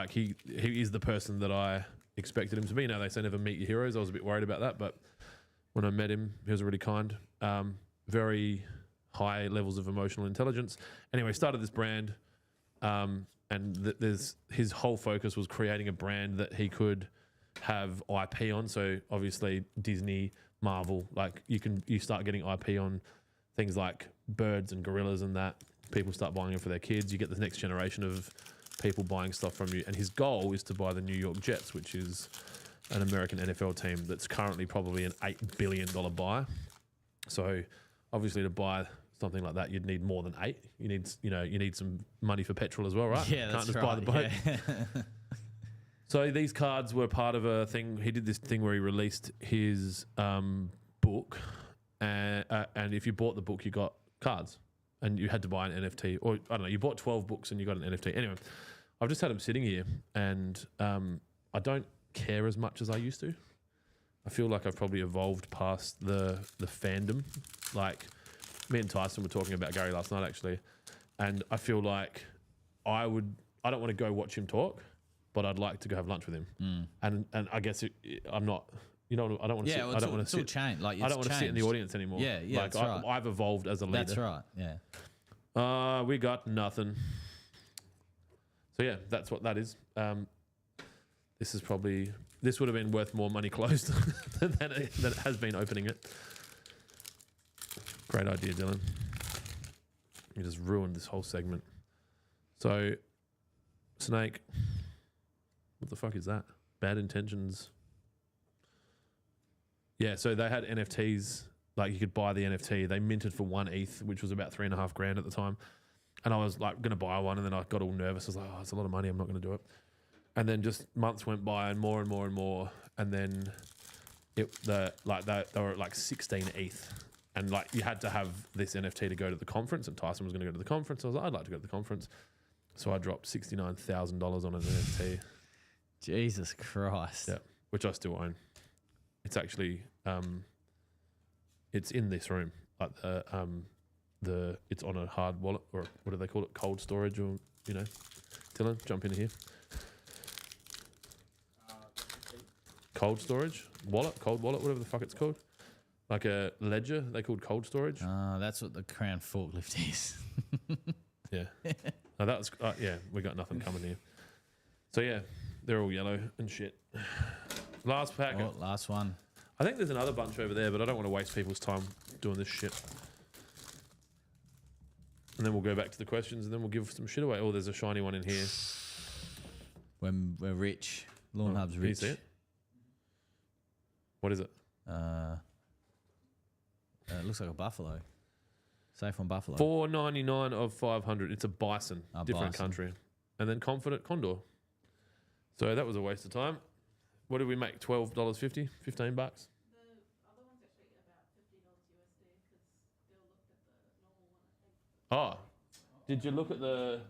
He is the person that I expected him to be. Now they say never meet your heroes. I was a bit worried about that, but when I met him, he was really kind. Very high levels of emotional intelligence. Anyway, started this brand, and his whole focus was creating a brand that he could have IP on. So obviously Disney, Marvel, like you start getting IP on things like birds and gorillas and that. People start buying it for their kids. You get the next generation of people buying stuff from you. And his goal is to buy the New York Jets, which is an American NFL team that's currently probably an $8 billion buy. So obviously to buy something like that, you'd need more than 8. You need some money for petrol as well, right? Yeah, Can't that's just right. buy the boat. Yeah. So these cards were part of a thing. He did this thing where he released his book, and if you bought the book, you got cards, and you had to buy an NFT, or I don't know, you bought 12 books and you got an NFT. Anyway, I've just had them sitting here, and I don't care as much as I used to. I feel like I've probably evolved past the fandom. Like me and Tyson were talking about Gary last night actually, and I feel like I don't want to go watch him talk, but I'd like to go have lunch with him. And I guess I'm not. I don't want to. Yeah, sit, well, I don't want to sit. changed. Like, I don't want to sit in the changed. audience anymore. Yeah, Like that's right. I've evolved as a leader. That's right. Yeah. We got nothing. So yeah, that's what that is. This would have been worth more money closed than it has been opening it. Great idea, Dylan. You just ruined this whole segment. So, Snake, what the fuck is that? Bad intentions. Yeah, so they had NFTs. Like you could buy the NFT. They minted for 1 ETH, which was about $3,500 at the time. And I was like going to buy one, and then I got all nervous. I was like, "Oh, it's a lot of money. I'm not going to do it." And then just months went by, and more and more and more. And then they were at like 16 ETH, and like you had to have this NFT to go to the conference. And Tyson was going to go to the conference. I was like, "I'd like to go to the conference," so I dropped $69,000 on an NFT. Jesus Christ. Yeah, which I still own. It's actually it's in this room. Like it's on a hard wallet, or what do they call it? Cold storage, or Dylan, jump into here. Cold storage wallet, cold wallet, whatever the fuck it's called. Like a ledger, they called cold storage. That's what the Crown forklift is. Yeah. No, that was we got nothing coming here. So yeah, they're all yellow and shit. Last pack. Oh, last one. I think there's another bunch over there, but I don't want to waste people's time doing this shit. And then we'll go back to the questions, and then we'll give some shit away. Oh, there's a shiny one in here. When we're rich. Lawnhub's Can you rich. see it? What is it? It looks like a buffalo. Safe on buffalo. $4.99 of 500. It's a bison, A different bison. country. And then Confident Condor. So that was a waste of time. What did we make? $12.50? $15? Oh, did you look at the?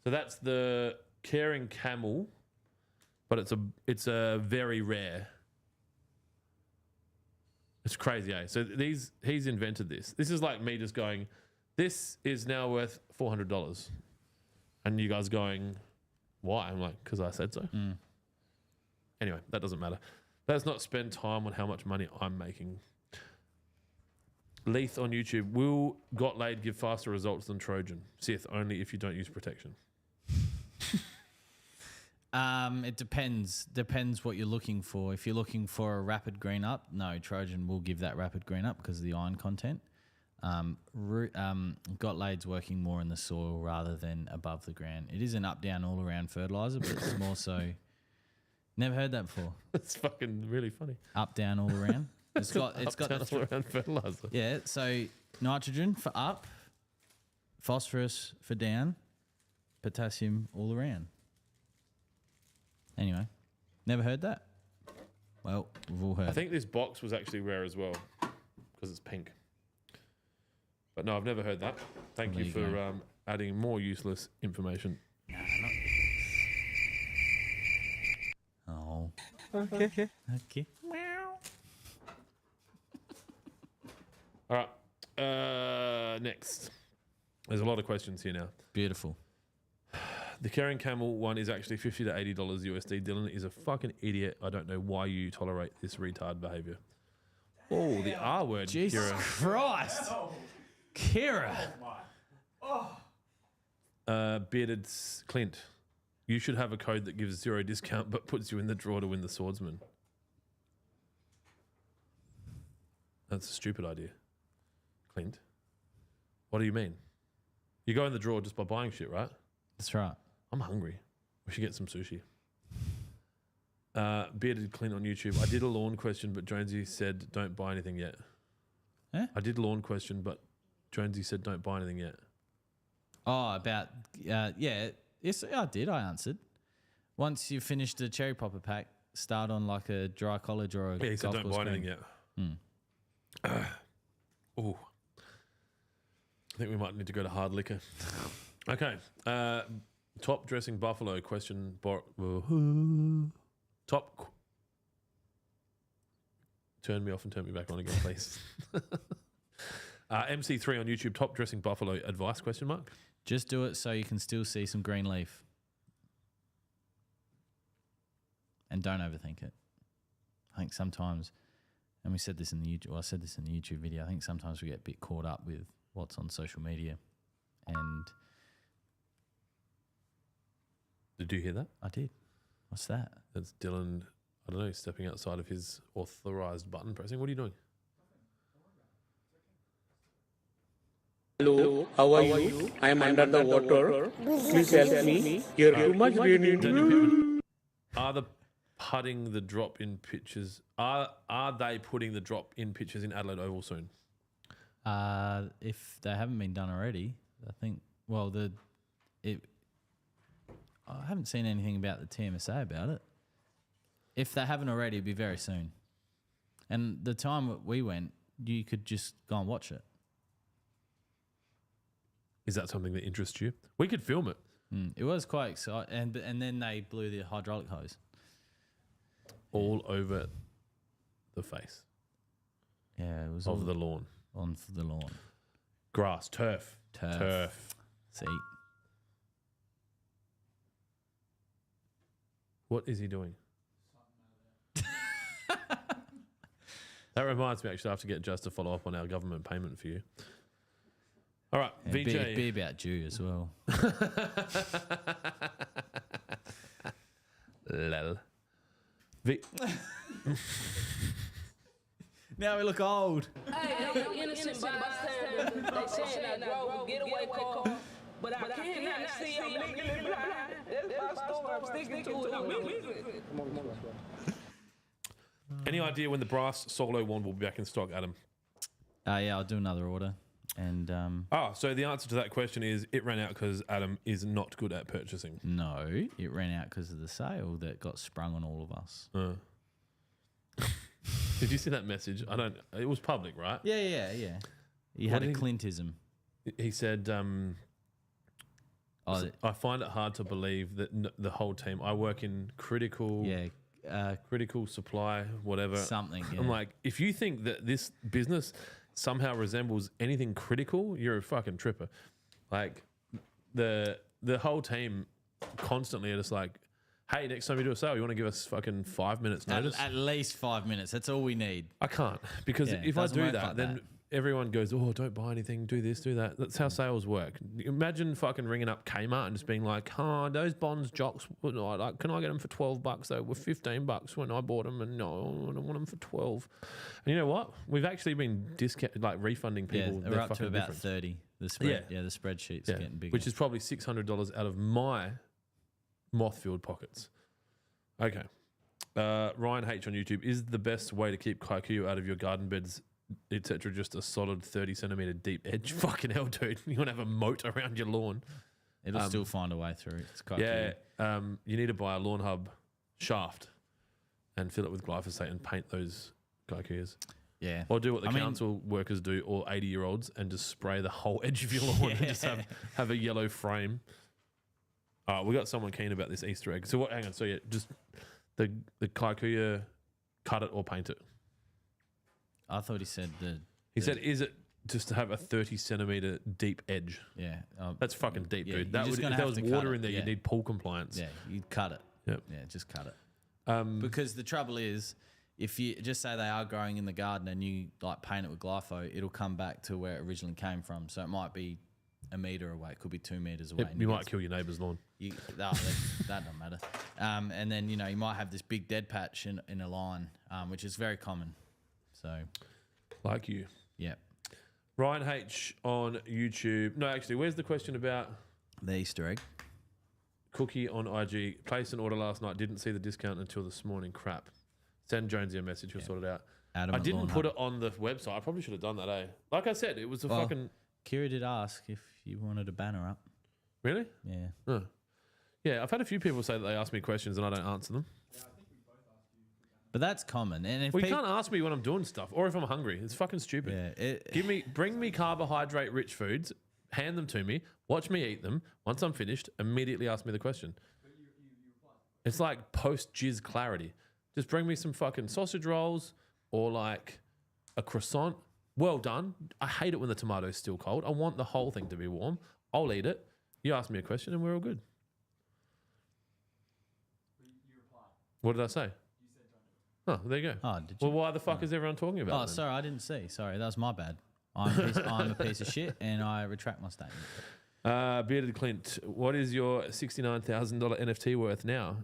So that's the Caring Camel, but it's a very rare. It's crazy, eh? So he's invented this. This is like me just going, this is now worth $400, and you guys going, why? I'm like, because I said so. Anyway, that doesn't matter. Let's not spend time on how much money I'm making. Leith on YouTube. Will Got Laid give faster results than Trojan? Sith, only if you don't use protection. It depends. Depends what you're looking for. If you're looking for a rapid green up, no, Trojan will give that rapid green up because of the iron content. Got Laid's working more in the soil rather than above the ground. It is an up down all around fertilizer, but it's more so. Never heard that before. That's fucking really funny. Up down all around. It's got Down all around fertilizer. yeah. So nitrogen for up, phosphorus for down, potassium all around. Anyway, never heard that. Well, we've all heard. I think this box was actually rare as well because it's pink. But no, I've never heard that. Thank There you you for go. adding more useless information. Oh. Okay. All right. Next. There's a lot of questions here now. Beautiful. The Karen Camel one is actually $50 to $80 USD. Dylan is a fucking idiot. I don't know why you tolerate this retard behavior. Oh, the R word, Jesus Kira. Christ. Kira. Bearded Clint. You should have a code that gives 0 discount but puts you in the draw to win the swordsman. That's a stupid idea. Clint. What do you mean? You go in the draw just by buying shit, right? That's right. I'm hungry. We should get some sushi. Bearded Clint on YouTube. I did a lawn question, but Jonesy said don't buy anything yet. Eh? I did lawn question, but Jonesy said don't buy anything yet. Oh, about yeah. Yes, I did. I answered. Once you finish the cherry popper pack, start on like a dry college or a Yeah, he said golf don't course buy green. anything yet. Oh, I think we might need to go to hard liquor. Okay. Top dressing buffalo question. Turn me off and turn me back on again, please. MC3 on YouTube. Top dressing buffalo advice? Question mark. Just do it so you can still see some green leaf. And don't overthink it. I think sometimes, and we said this in the YouTube, well, I said this in the YouTube video, I think sometimes we get a bit caught up with what's on social media. And Did you hear that? I did. What's that? That's Dylan. I don't know. Stepping outside of his authorized button pressing. What are you doing? Hello, how are you? I am under the water. Please help me. Here too much raining. Daniel Pittman, are the putting the drop in pitches? Are they putting the drop in pitches in Adelaide Oval soon? If they haven't been done already, I think. Well, I haven't seen anything about the TMSA about it. If they haven't already, it'd be very soon. And the time that we went, you could just go and watch it. Is that something that interests you? We could film it. It was quite exciting, and then they blew the hydraulic hose. All over the face Yeah, it was of all the lawn. on the lawn. Grass, turf. See, What is he doing? That reminds me, actually, I have to get Just to follow up on our government payment for you. All right, yeah, VJ. be about due as well. Lel. Now we look old. Innocent bystander. They saying I drove a getaway car, but I cannot see. I'm legally blind. That's my story. I'm sticking to it. I'm legally. Any idea when the brass solo wand will be back in stock, Adam? Yeah, I'll do another order. And So the answer to that question is it ran out because Adam is not good at purchasing. no, it ran out because of the sale that got sprung on all of us. Did you see that message? It was public, right? Yeah. He had a Clintism. He said, I find it hard to believe that the whole team, I work in critical supply, whatever. Something, yeah. I'm like, if you think that this business somehow resembles anything critical, you're a fucking tripper. Like the whole team constantly are just like, hey, next time you do a sale, you want to give us fucking 5 minutes notice? At least 5 minutes. That's all we need. I can't, because Yeah, if I doesn't do work that, like then everyone goes, oh, don't buy anything, do this, do that. That's how sales work. Imagine fucking ringing up Kmart and just being like, those Bonds jocks, like, can I get them for $12? They were $15 when I bought them, and no, I don't want them for 12. And you know what? We've actually been refunding people. Yeah, they're up to about 30. The spread, the spreadsheet's getting bigger. Which is probably $600 out of my moth-filled pockets. Okay. Ryan H on YouTube, is the best way to keep kikuyu out of your garden beds, etc., just a solid 30 centimeter deep edge? Fucking hell, dude. You want to have a moat around your lawn. It'll still find a way through. It's quite you need to buy a Lawnhub shaft and fill it with glyphosate and paint those kikuyas. Yeah. Or do what the council workers do, all 80-year-olds, and just spray the whole edge of your lawn and just have a yellow frame. All right, we got someone keen about this Easter egg. So what? Hang on. So just the kikuyu, cut it or paint it. I thought he said He said, is it just to have a 30 centimeter deep edge? Yeah. That's fucking deep, dude. That Would, if there was water in there, you'd need pool compliance. Yeah, you'd cut it. Yep. Yeah, just cut it. Because the trouble is, if you just say they are growing in the garden and you like paint it with glypho, it'll come back to where it originally came from. So it might be a metre away. It could be 2 metres away. Yep, you might kill your neighbour's lawn. That doesn't matter. And then, you might have this big dead patch in a line, which is very common. So, like you. Yeah. Ryan H on YouTube. No, actually, where's the question about the Easter egg? Cookie on IG. Placed an order last night. Didn't see the discount until this morning. Crap. Send Jonesy a message. He'll sort it out. Adam I didn't Lawnhub. put it on the website. I probably should have done that, eh? Like I said, it was fucking... Kira did ask if you wanted a banner up. Really? Yeah. Oh. Yeah, I've had a few people say that they ask me questions and I don't answer them. But that's common. And if you can't ask me when I'm doing stuff or if I'm hungry. It's fucking stupid. Yeah, bring me carbohydrate-rich foods, hand them to me, watch me eat them. Once I'm finished, immediately ask me the question. It's like post-jizz clarity. Just bring me some fucking sausage rolls or like a croissant. Well done. I hate it when the tomato's still cold. I want the whole thing to be warm. I'll eat it. You ask me a question and we're all good. What did I say? Oh, there you go. Oh, did you? Well, why the fuck is everyone talking about it? Oh, sorry, I didn't see. Sorry, that was my bad. I'm a piece of shit, and I retract my statement. Bearded Clint, what is your $69,000 NFT worth now?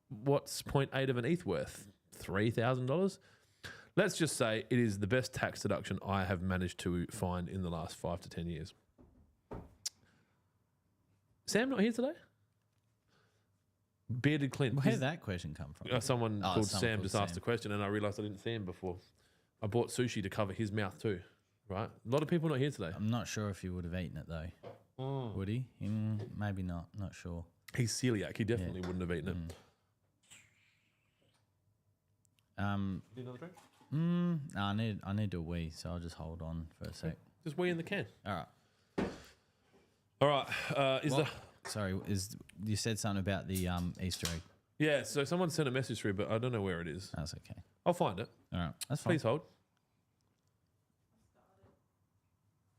What's 0.8 of an ETH worth? $3,000? Let's just say it is the best tax deduction I have managed to find in the last 5 to 10 years. Sam not here today? Bearded Clint. Where did that question come from? Someone called Sam just asked a question and I realised I didn't see him before. I bought sushi to cover his mouth too, right? A lot of people not here today. I'm not sure if he would have eaten it though. Would he? Maybe not. Not sure. He's celiac. He definitely wouldn't have eaten it. Need another drink? No, I need to wee, so I'll just hold on for a sec. Just wee in the can. All right. All right. Sorry, you said something about the Easter egg? Yeah, so someone sent a message through, but I don't know where it is. That's okay. I'll find it. All right, that's fine. Please hold.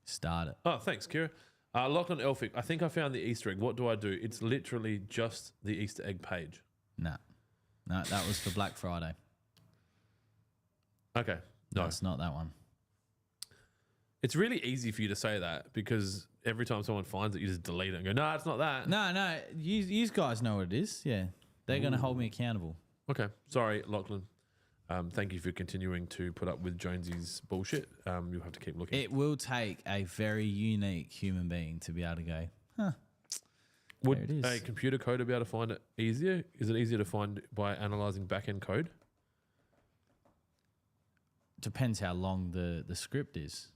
Start it. Oh, thanks, Kira. Lachlan Elphick, I think I found the Easter egg. What do I do? It's literally just the Easter egg page. No, that was for Black Friday. Okay. No, it's not that one. It's really easy for you to say that because every time someone finds it, you just delete it and go, no, it's not that. No, you guys know what it is. Yeah, they're going to hold me accountable. Okay. Sorry, Lachlan. Thank you for continuing to put up with Jonesy's bullshit. You'll have to keep looking. It will take a very unique human being to be able to go, huh. Would a computer coder be able to find it easier? Is it easier to find by analysing back-end code? Depends how long the script is.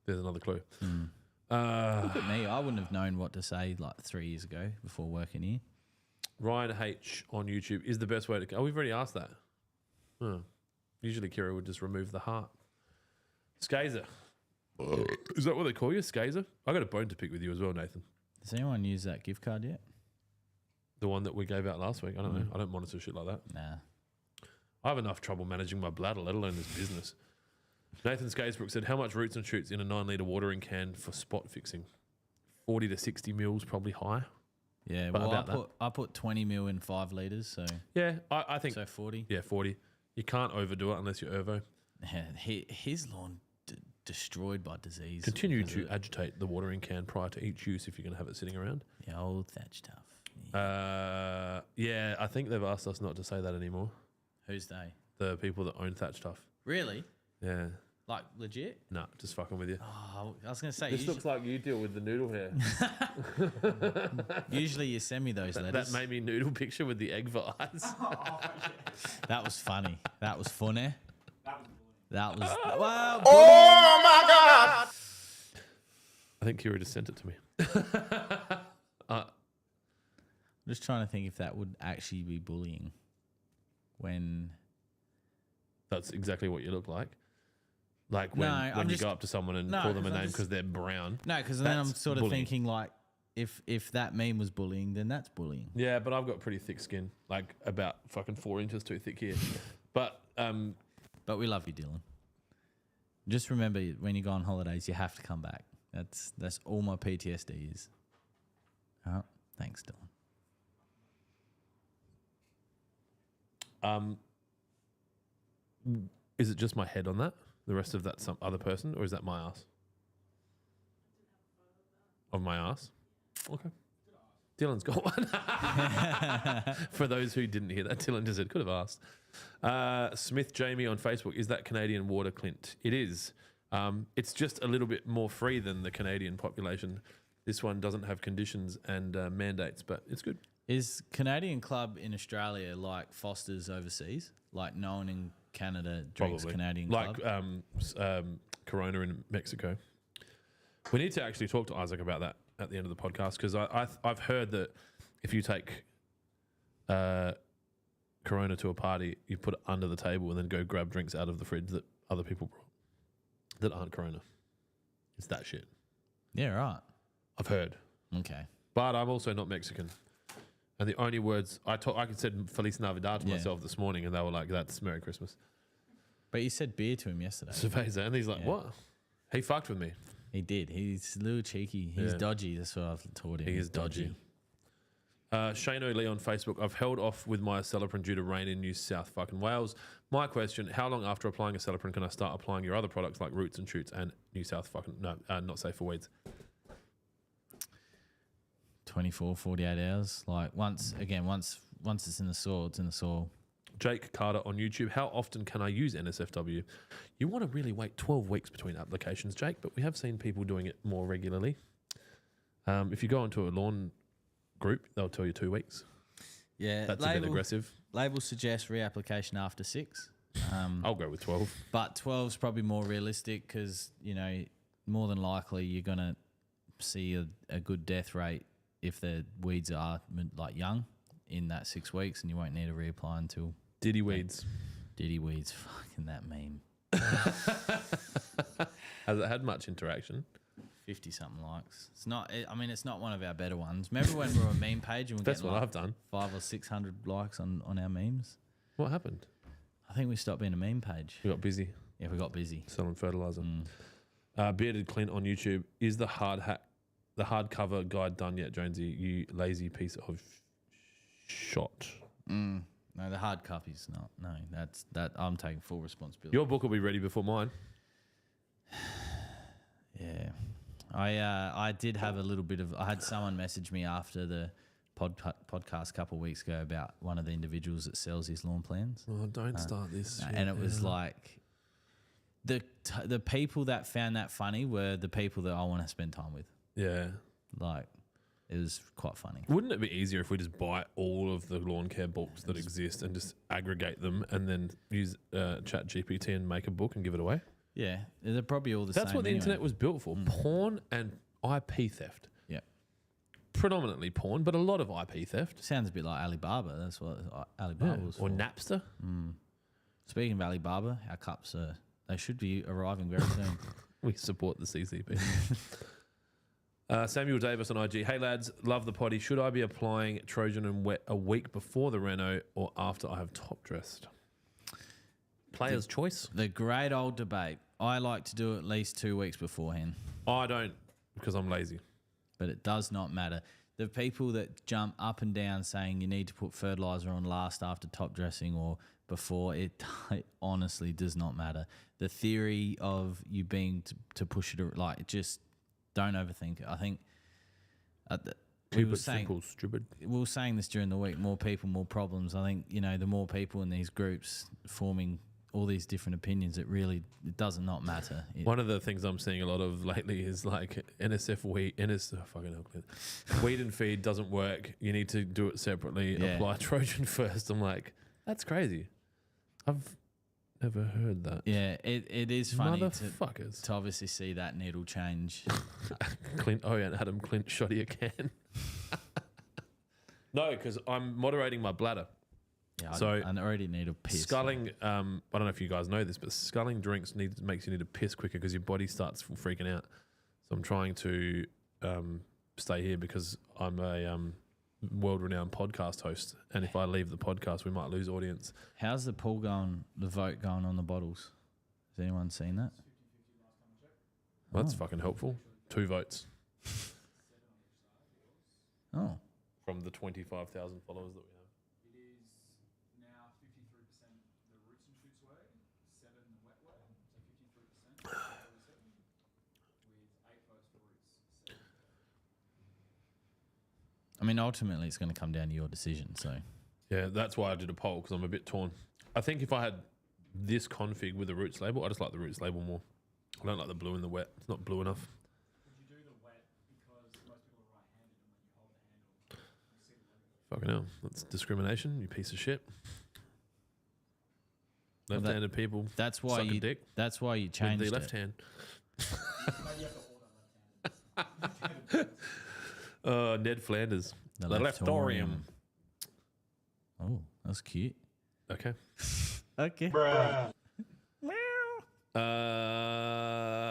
There's another clue. Look at me. I wouldn't have known what to say like 3 years ago before working here. Ryan H on YouTube is the best way to... Oh, we've already asked that. Usually Kira would just remove the heart. Skazer. Is that what they call you? Skazer? I got a bone to pick with you as well, Nathan. Has anyone used that gift card yet? The one that we gave out last week? I don't know. I don't monitor shit like that. Nah. I have enough trouble managing my bladder, let alone this business. Nathan Skazebrook said, how much roots and shoots in a 9-litre watering can for spot fixing? 40 to 60 mils, probably high. Yeah, well, I put 20 mil in 5 litres, so... Yeah, I think... So 40? Yeah, 40. You can't overdo it unless you're Ervo. Yeah, his lawn destroyed by disease. Continue because to of- agitate the watering can prior to each use if you're going to have it sitting around. Yeah, old thatch tough. Yeah, I think they've asked us not to say that anymore. Who's they? The people that own Thatch Stuff. Really? Yeah. Like legit? No, just fucking with you. Oh, I was gonna say. This looks like you deal with the noodle hair. Usually you send me those That letters. made me noodle picture with the egg vase. That was funny. That was funny. That was. Wow. I think Kira just sent it to me. I'm just trying to think if that would actually be bullying. When. That's exactly what you look like. Like No, when I'm you just- go up to someone and No, call them a 'cause I'm name just- because they're brown. No, because then I'm That's sort of bullying. thinking like, if that meme was bullying, then that's bullying. Yeah, but I've got pretty thick skin, like about fucking 4 inches too thick here. But But we love you, Dylan. Just remember, when you go on holidays, you have to come back. That's all my PTSD is. All right, thanks, Dylan. is it just my head on that? The rest of that some other person, or is that my ass? Of my ass? Okay. Dylan's got one. For those who didn't hear that, Dylan just said, could have asked. Smith Jamie on Facebook, is that Canadian water, Clint? It is. It's just a little bit more free than the Canadian population. This one doesn't have conditions and mandates, but it's good. Is Canadian Club in Australia like Foster's overseas? Like no one in Canada drinks Probably. Canadian like Club? Corona in Mexico. We need to actually talk to Isaac about that at the end of the podcast, because I've heard that if you take Corona to a party, you put it under the table and then go grab drinks out of the fridge that other people brought that aren't Corona. It's that shit. Yeah, right. I've heard. Okay. But I'm also not Mexican. And the only words I said Feliz Navidad to Yeah. myself this morning, and they were like, that's Merry Christmas. But you said beer to him yesterday. Cerveza. And he's like, Yeah. what? He fucked with me. He did. He's a little cheeky. He's Yeah. dodgy. That's what I've taught him. He He's is dodgy. Shane O'Lee on Facebook. I've held off with my Celiprin due to rain in New South fucking Wales. My question, how long after applying a Celiprin can I start applying your other products like Roots and Shoots and New South fucking... No, not safe for weeds. 24, 48 hours. Like once it's in the soil, it's in the soil. Jake Carter on YouTube. How often can I use NSFW? You want to really wait 12 weeks between applications, Jake, but we have seen people doing it more regularly. If you go into a lawn group, they'll tell you 2 weeks. Yeah, That's a bit aggressive. Label suggests reapplication after 6. I'll go with 12. But 12's probably more realistic because, more than likely you're going to see a good death rate if the weeds are like young in that 6 weeks, and you won't need to reapply until Diddy weeds. Diddy weeds. Fucking that meme. Has it had much interaction? 50 something likes. It's not. It's not one of our better ones. Remember when we were a meme page and we That's getting what like I've done. 500 or 600 likes on our memes? What happened? I think we stopped being a meme page. We got busy Yeah, we got busy. selling fertilizer. Bearded Clint on YouTube. Is the hardcover guide done yet, Jonesy? You lazy piece of shot. No, the hard copy's not. No, that. I'm taking full responsibility. Your book will be ready before mine. Yeah, I did have a little bit of. I had someone message me after the podcast a couple of weeks ago about one of the individuals that sells his lawn plans, Oh, don't start this. and it was like the people that found that funny were the people that I want to spend time with. Yeah. Like, it was quite funny. Wouldn't it be easier if we just buy all of the lawn care books that exist and just aggregate them and then use Chat GPT and make a book and give it away? Yeah, they're probably all the same. That's what the anyway. internet was built for. Porn and IP theft. Yeah, Predominantly porn, but a lot of IP theft. sounds a bit like Alibaba. That's what Alibaba was Or for. Napster. Speaking of Alibaba, our cups they should be arriving very soon. We support the CCP. Samuel Davis on IG. Hey lads, love the potty. Should I be applying Trojan and Wet a week before the reno or after I have top dressed? Player's choice. The great old debate. I like to do it at least 2 weeks beforehand, I don't, because I'm lazy. but it does not matter. The people that jump up and down saying you need to put fertilizer on last after top dressing or before, it honestly does not matter. The theory of you being to push it, like, just don't overthink it. I think we were saying, simple, stupid. we were saying this during the week, more people, more problems. I think, the more people in these groups forming all these different opinions, it does not matter. One of the things I'm seeing a lot of lately is like weed and feed doesn't work. You need to do it separately. Yeah. Apply Trojan first. I'm like, that's crazy. I've never heard that. Yeah, it is funny Motherfuckers. to obviously see that needle change. Clint, and Adam Clint shot you again. No, because I'm moderating my bladder. Yeah, So, I already need a piss. Sculling, I don't know if you guys know this, but sculling drinks makes you need to piss quicker because your body starts freaking out. So I'm trying to stay here because I'm a world-renowned podcast host, and if I leave the podcast, we might lose audience. How's the vote going on the bottles? Has anyone seen that? Well, that's fucking helpful. 2 votes Oh, from the 25,000 followers that we have. It is now 53% the roots and shoots way, 7 the wet way, so 53% with 8 votes for roots. I mean, ultimately, it's going to come down to your decision. So, Yeah, that's why I did a poll because I'm a bit torn. I think if I had this config with the roots label, I just like the roots label more. I don't like the blue and the wet. It's not blue enough. Would you do the wet because most people are right-handed and when you hold the handle, you see the logo? Fucking hell. That's discrimination, you piece of shit. Well, Left-handed people that's why suck a you. dick That's why you with changed the left it. hand. Maybe you have to order left-handed. Ned Flanders. The The leftorium. Oh, that's cute. Okay. Okay.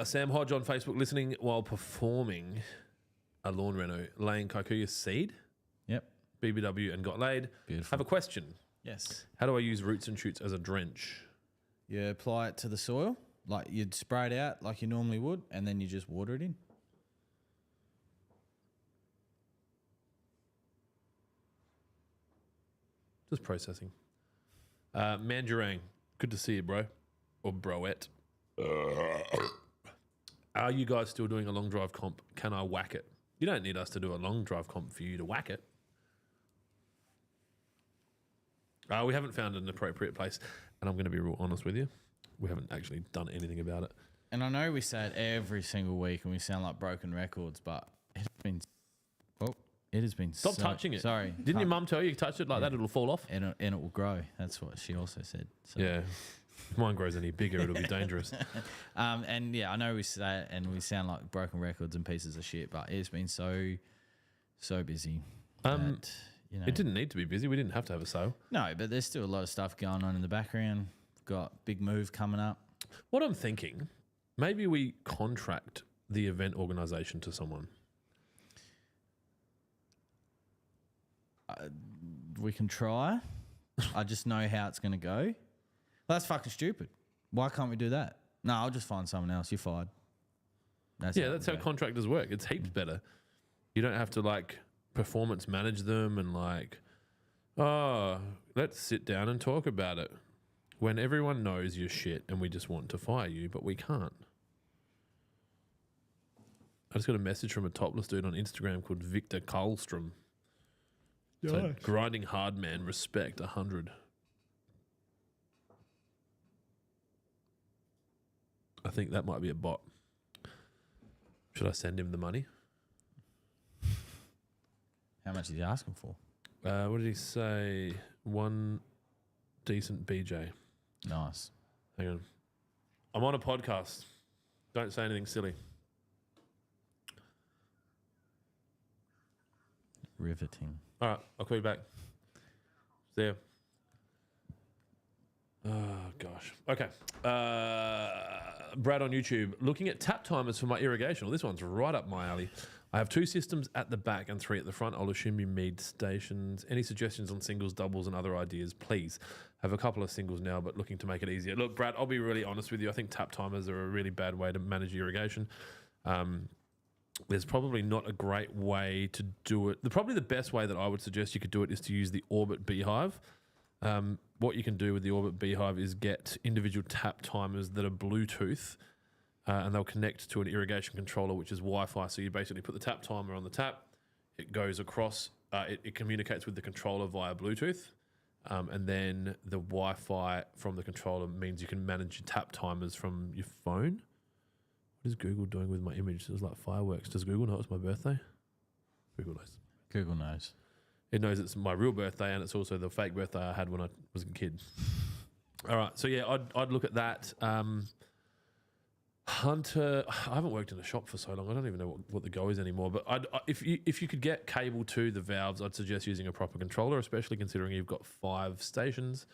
Sam Hodge on Facebook listening while performing a lawn reno, laying kikuyu seed, Yep. BBW, and got laid. Beautiful. Have a question. Yes. How do I use roots and shoots as a drench? You apply it to the soil, like you'd spray it out like you normally would, and then you just water it in. Just processing. Mandarang, good to see you, bro. Or broette. Are you guys still doing a long drive comp? Can I whack it? You don't need us to do a long drive comp for you to whack it. We haven't found an appropriate place, and I'm going to be real honest with you. We haven't actually done anything about it. And I know we say it every single week, and we sound like broken records, but it has been. Stop touching it. Sorry, Didn't your mum tell you touch it like that, it'll fall off? and it will grow. That's what she also said. So. Yeah. If mine grows any bigger, it'll be dangerous. And yeah, I know we say it, and we sound like broken records and pieces of shit, but it's been so busy. That, It didn't need to be busy. We didn't have to have a sale. No, but there's still a lot of stuff going on in the background. Got big move coming up. What I'm thinking, maybe we contract the event organisation to someone. We can try. I just know how it's going to go. That's fucking stupid. Why can't we do that? No, I'll just find someone else. You're fired. That's How contractors work. It's heaps better. You don't have to like performance manage them and like, let's sit down and talk about it. When everyone knows you're shit and we just want to fire you, but we can't. I just got a message from a topless dude on Instagram called Victor Karlstrom. So, grinding hard, man. Respect 100. I think that might be a bot. Should I send him the money? How much is he asking for? What did he say? One decent BJ. Nice. Hang on. I'm on a podcast. Don't say anything silly. Riveting. All right, I'll call you back. See ya. Oh, gosh. Okay. Brad on YouTube. Looking at tap timers for my irrigation. Well, this one's right up my alley. I have 2 systems at the back and 3 at the front. I'll assume you need stations. Any suggestions on singles, doubles, and other ideas, please? I have a couple of singles now, but looking to make it easier. Look, Brad, I'll be really honest with you. I think tap timers are a really bad way to manage irrigation. There's probably not a great way to do it. Probably the best way that I would suggest you could do it is to use the Orbit Beehive. What you can do with the Orbit Beehive is get individual tap timers that are Bluetooth, and they'll connect to an irrigation controller, which is Wi-Fi. So you basically put the tap timer on the tap, it goes across, it communicates with the controller via Bluetooth, and then the Wi-Fi from the controller means you can manage your tap timers from your phone. What is Google doing with my image? It was like fireworks. Does Google know it's my birthday? Google knows. Google knows. It knows it's my real birthday, and it's also the fake birthday I had when I was a kid. All right, so yeah, I'd look at that. Hunter, I haven't worked in a shop for so long. I don't even know what the go is anymore. But if you could get cable to the valves, I'd suggest using a proper controller, especially considering you've got 5 stations.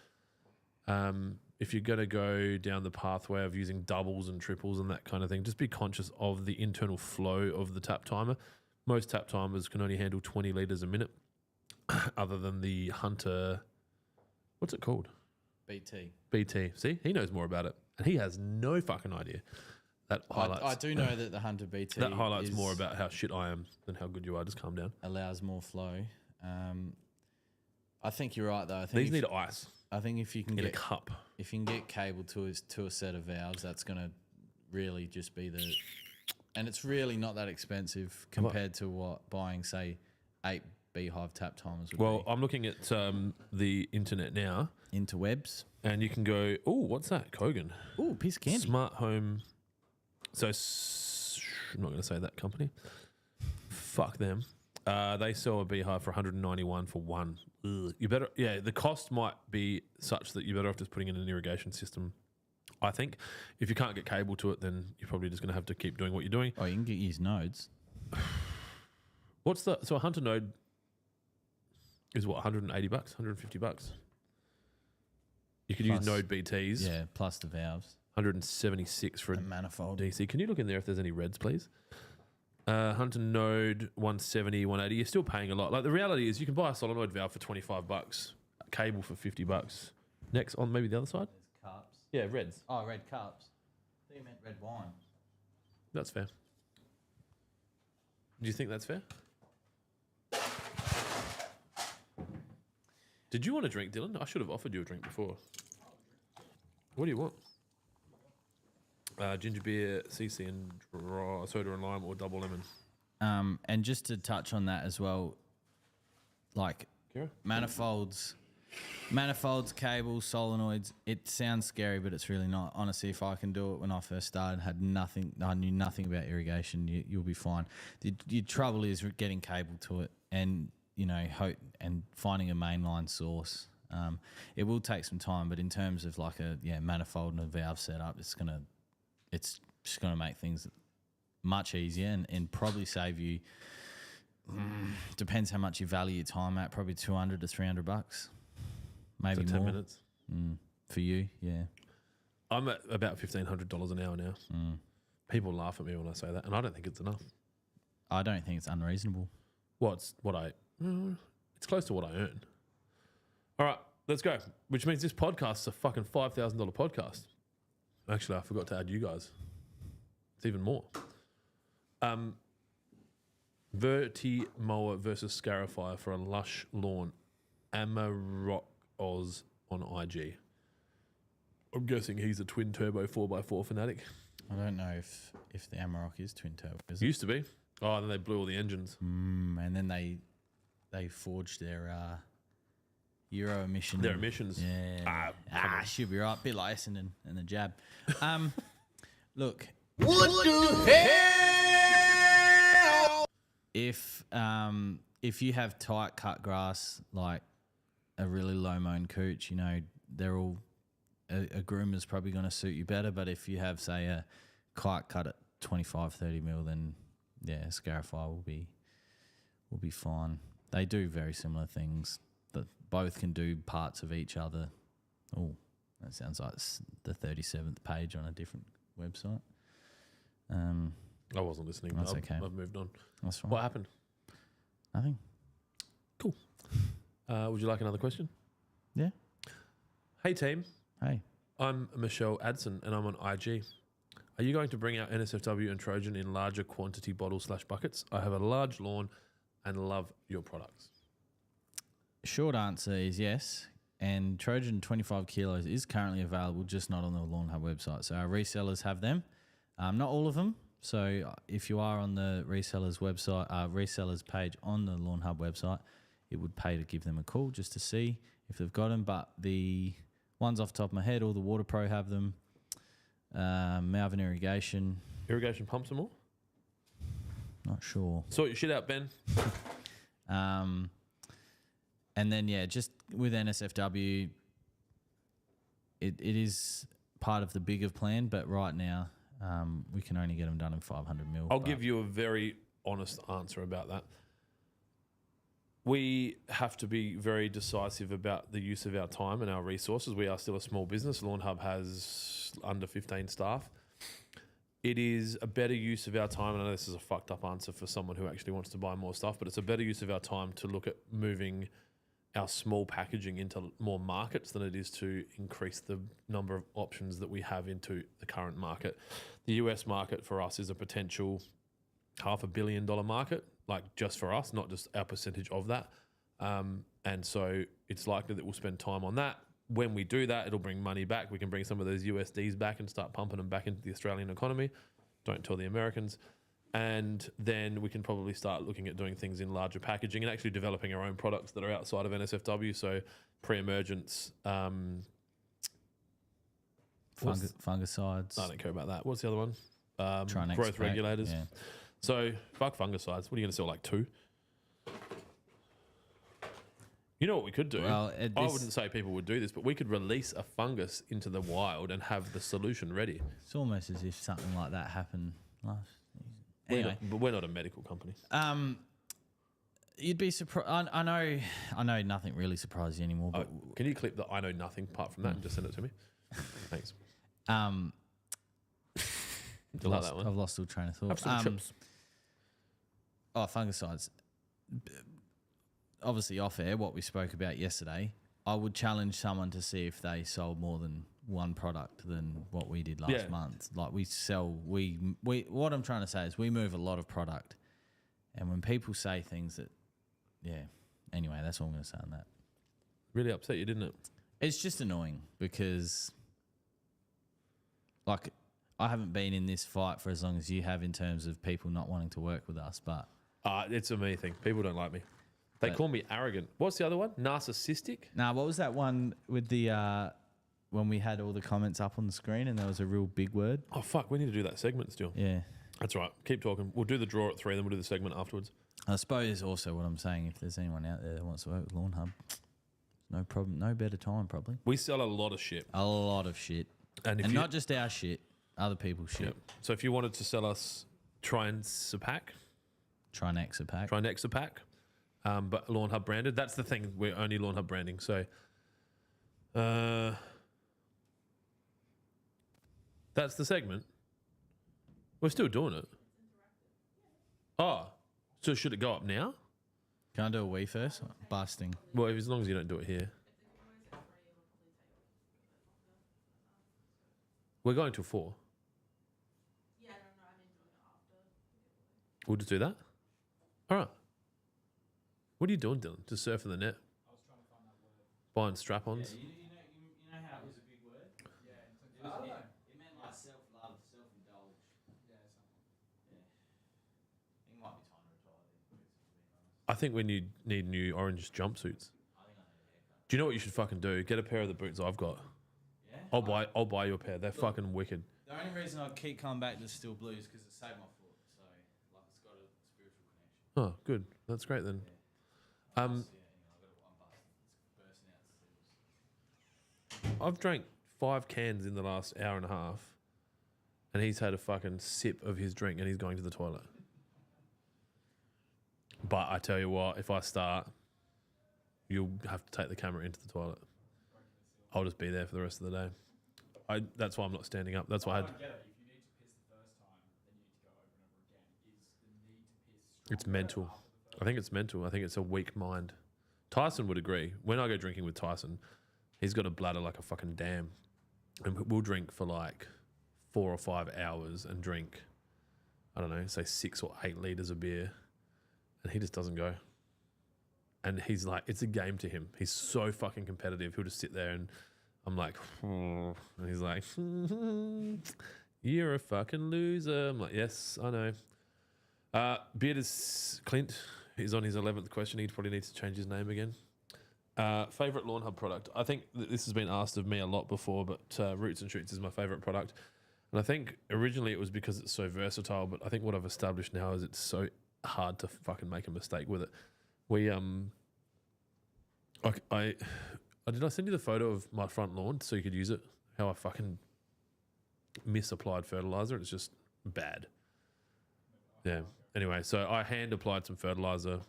If you're going to go down the pathway of using doubles and triples and that kind of thing, just be conscious of the internal flow of the tap timer. Most tap timers can only handle 20 litres a minute, other than the Hunter, what's it called? BT. See, he knows more about it, and he has no fucking idea. That highlights. I do know that the Hunter BT that highlights more about how shit I am than how good you are. Just calm down. Allows more flow. I think you're right though. I think These need ice I think if you can in a get cup. if you can get cable to a set of valves, that's going to really just be the, and it's really not that expensive compared to what buying say 8 Beehive tap timers would Well, be. I'm looking at the internet now, Interwebs. and you can go. Oh, what's that? Kogan. Ooh, piece of candy. Smart home. So I'm not going to say that company. Fuck them. They sell a Beehive for 191 for one. Ugh. You better, yeah. The cost might be such that you're better off just putting in an irrigation system. I think if you can't get cable to it, then you're probably just going to have to keep doing what you're doing. Oh, you can use nodes. What's the so a Hunter node is what, $180, $150? You could use Plus- node BTs. Yeah, plus the valves. 176 for a And manifold. DC. Can you look in there if there's any reds, please? Hunter node 170, 180. You're still paying a lot. Like the reality is, you can buy a solenoid valve for $25, cable for $50. Next on maybe the other side. There's cups. Yeah, reds. Oh, red cups. I thought you meant red wine. That's fair. Do you think that's fair? Did you want a drink, Dylan? I should have offered you a drink before. What do you want? Ginger beer, CC, and soda and lime, or double lemon. And just to touch on that as well, like Kira? manifolds, cables, solenoids. It sounds scary, but it's really not. Honestly, if I can do it when I first started, I knew nothing about irrigation. You'll be fine. Your trouble is getting cable to it, and and finding a mainline source. It will take some time, but in terms of like a manifold and a valve setup, it's just gonna make things much easier and probably save you. Depends how much you value your time at. Probably $200 to $300, maybe For 10 more. minutes. For you. Yeah. I'm at about $1,500 an hour now. People laugh at me when I say that, and I don't think it's enough. I don't think it's unreasonable. It's close to what I earn. All right, let's go. Which means this podcast is a fucking $5,000 podcast. Actually, I forgot to add you guys. It's even more. Verti Mower versus Scarifier for a lush lawn. Amarok Oz on IG. I'm guessing he's a twin turbo 4x4 fanatic. I don't know if the Amarok is twin turbo. Is it? Used to be. Oh, and then they blew all the engines. And then they forged their Euro emission. Their emissions. Yeah. Come on. Should be right. Bit like Essendon and the jab. Look. If you have tight cut grass, like a really low mown cooch, they're all a groomer's probably going to suit you better. But if you have, say, a kite cut at 25-30 mil, then a Scarifier will be fine. They do very similar things. That both can do parts of each other. Oh, that sounds like it's the 37th page on a different website. I wasn't listening. That's I've, okay. I've moved on. That's fine. What happened? Nothing. Cool. Would you like another question? Yeah. Hey, team. Hey. I'm Michelle Adson, and I'm on IG. Are you going to bring out NSFW and Trojan in larger quantity bottles/buckets? I have a large lawn and love your products. Short answer is yes. and Trojan 25 kilos is currently available, just not on the Lawnhub website. So our resellers have them, not all of them. So if you are on the resellers website, resellers page on the Lawnhub website, it would pay to give them a call just to see if they've got them. But the ones off the top of my head, all the Water Pro have them. Malvern Irrigation. Irrigation pumps and all? Not sure. Sort your shit out, Ben. And then, yeah, just with NSFW, it is part of the bigger plan, but right now we can only get them done in 500 mil. I'll give you a very honest answer about that. We have to be very decisive about the use of our time and our resources. We are still a small business. Lawnhub has under 15 staff. It is a better use of our time, and I know this is a fucked up answer for someone who actually wants to buy more stuff, but it's a better use of our time to look at moving our small packaging into more markets than it is to increase the number of options that we have into the current market. The US market for us is a potential $500 million market, like just for us, not just our percentage of that. And so it's likely that we'll spend time on that. When we do that, it'll bring money back. We can bring some of those USDs back and start pumping them back into the Australian economy. Don't tell the Americans. And then we can probably start looking at doing things in larger packaging and actually developing our own products that are outside of NSFW. So pre-emergence, fungicides. I don't care about that. What's the other one? Trinex Growth pack, regulators. yeah. So fuck fungicides. What are you going to sell, like 2? You know what we could do? Well, I wouldn't say people would do this, but we could release a fungus into the wild and have the solution ready. It's almost as if something like that happened last season. Anyway, But we're not a medical company. you'd be surprised. I know nothing really surprises you anymore. But Can you clip the I know nothing part from that and just send it to me? Thanks. Do you like that one? I've lost all train of thought. Have some chips. Oh, fungicides. Obviously, off air, what we spoke about yesterday, I would challenge someone to see if they sold more than one product than what we did last month. Like we what I'm trying to say is we move a lot of product, and when people say things that, anyway, that's all I'm going to say on that. Really upset you, didn't it? It's just annoying because, like, I haven't been in this fight for as long as you have in terms of people not wanting to work with us, but It's a me thing. People don't like me. They call me arrogant. What's the other one? Narcissistic? nah, what was that one with the when we had all the comments up on the screen and there was a real big word? Oh, fuck. We need to do that segment still. Yeah. That's right. Keep talking. We'll do the draw at 3, then we'll do the segment afterwards. I suppose also what I'm saying, if there's anyone out there that wants to work with Lawnhub, no problem, no better time probably. We sell a lot of shit. A lot of shit. And if And you- not just our shit, other people's shit. Yep. So if you wanted to sell us Trinexa pack, but Lawnhub branded, that's the thing. We're only Lawnhub branding. So that's the segment. We're still doing it. Oh, so should it go up now? Can I do a wee first? Busting. Well, as long as you don't do it here. We're going to 4. We'll just do that? All right. What are you doing, Dylan? Just surfing the net? I was trying to find that word. Buying strap-ons? You know how it was a big word? Yeah, I don't know. It meant like self-love, self-indulge. Yeah, something. It might be time to retire then, to be honest. I think we need new orange jumpsuits. Do you know what you should fucking do? Get a pair of the boots I've got. Yeah? I'll buy you a pair. They're fucking wicked. The only reason I keep coming back to Steel Blues because it saved my foot. So, like, it's got a spiritual connection. Oh, good. That's great then. I've got one bust. It's bursting out the seams. I've drank 5 cans in the last hour and a half, and he's had a fucking sip of his drink, and he's going to the toilet. But I tell you what, if I start, you'll have to take the camera into the toilet. I'll just be there for the rest of the day. That's why I'm not standing up. That's why I had. I get it. If you need to piss the first time, then you need to go over and over again. Is the need to piss It's stronger mental. after the first I think it's mental. I think it's a weak mind. Tyson would agree. When I go drinking with Tyson, he's got a bladder like a fucking dam. And we'll drink for like 4 or 5 hours and drink, I don't know, say 6 or 8 litres of beer. And he just doesn't go. and he's like, it's a game to him. He's so fucking competitive. He'll just sit there and I'm like, and he's like, you're a fucking loser. I'm like, yes, I know. Beard is Clint. He's on his 11th question. He probably needs to change his name again. Favorite Lawnhub product? I think that this has been asked of me a lot before, but Roots and Shoots is my favorite product. And I think originally it was because it's so versatile, but I think what I've established now is it's so hard to fucking make a mistake with it. We did I send you the photo of my front lawn so you could use it? How I fucking misapplied fertilizer. It's just bad. Yeah. Anyway, so I hand applied some fertilizer,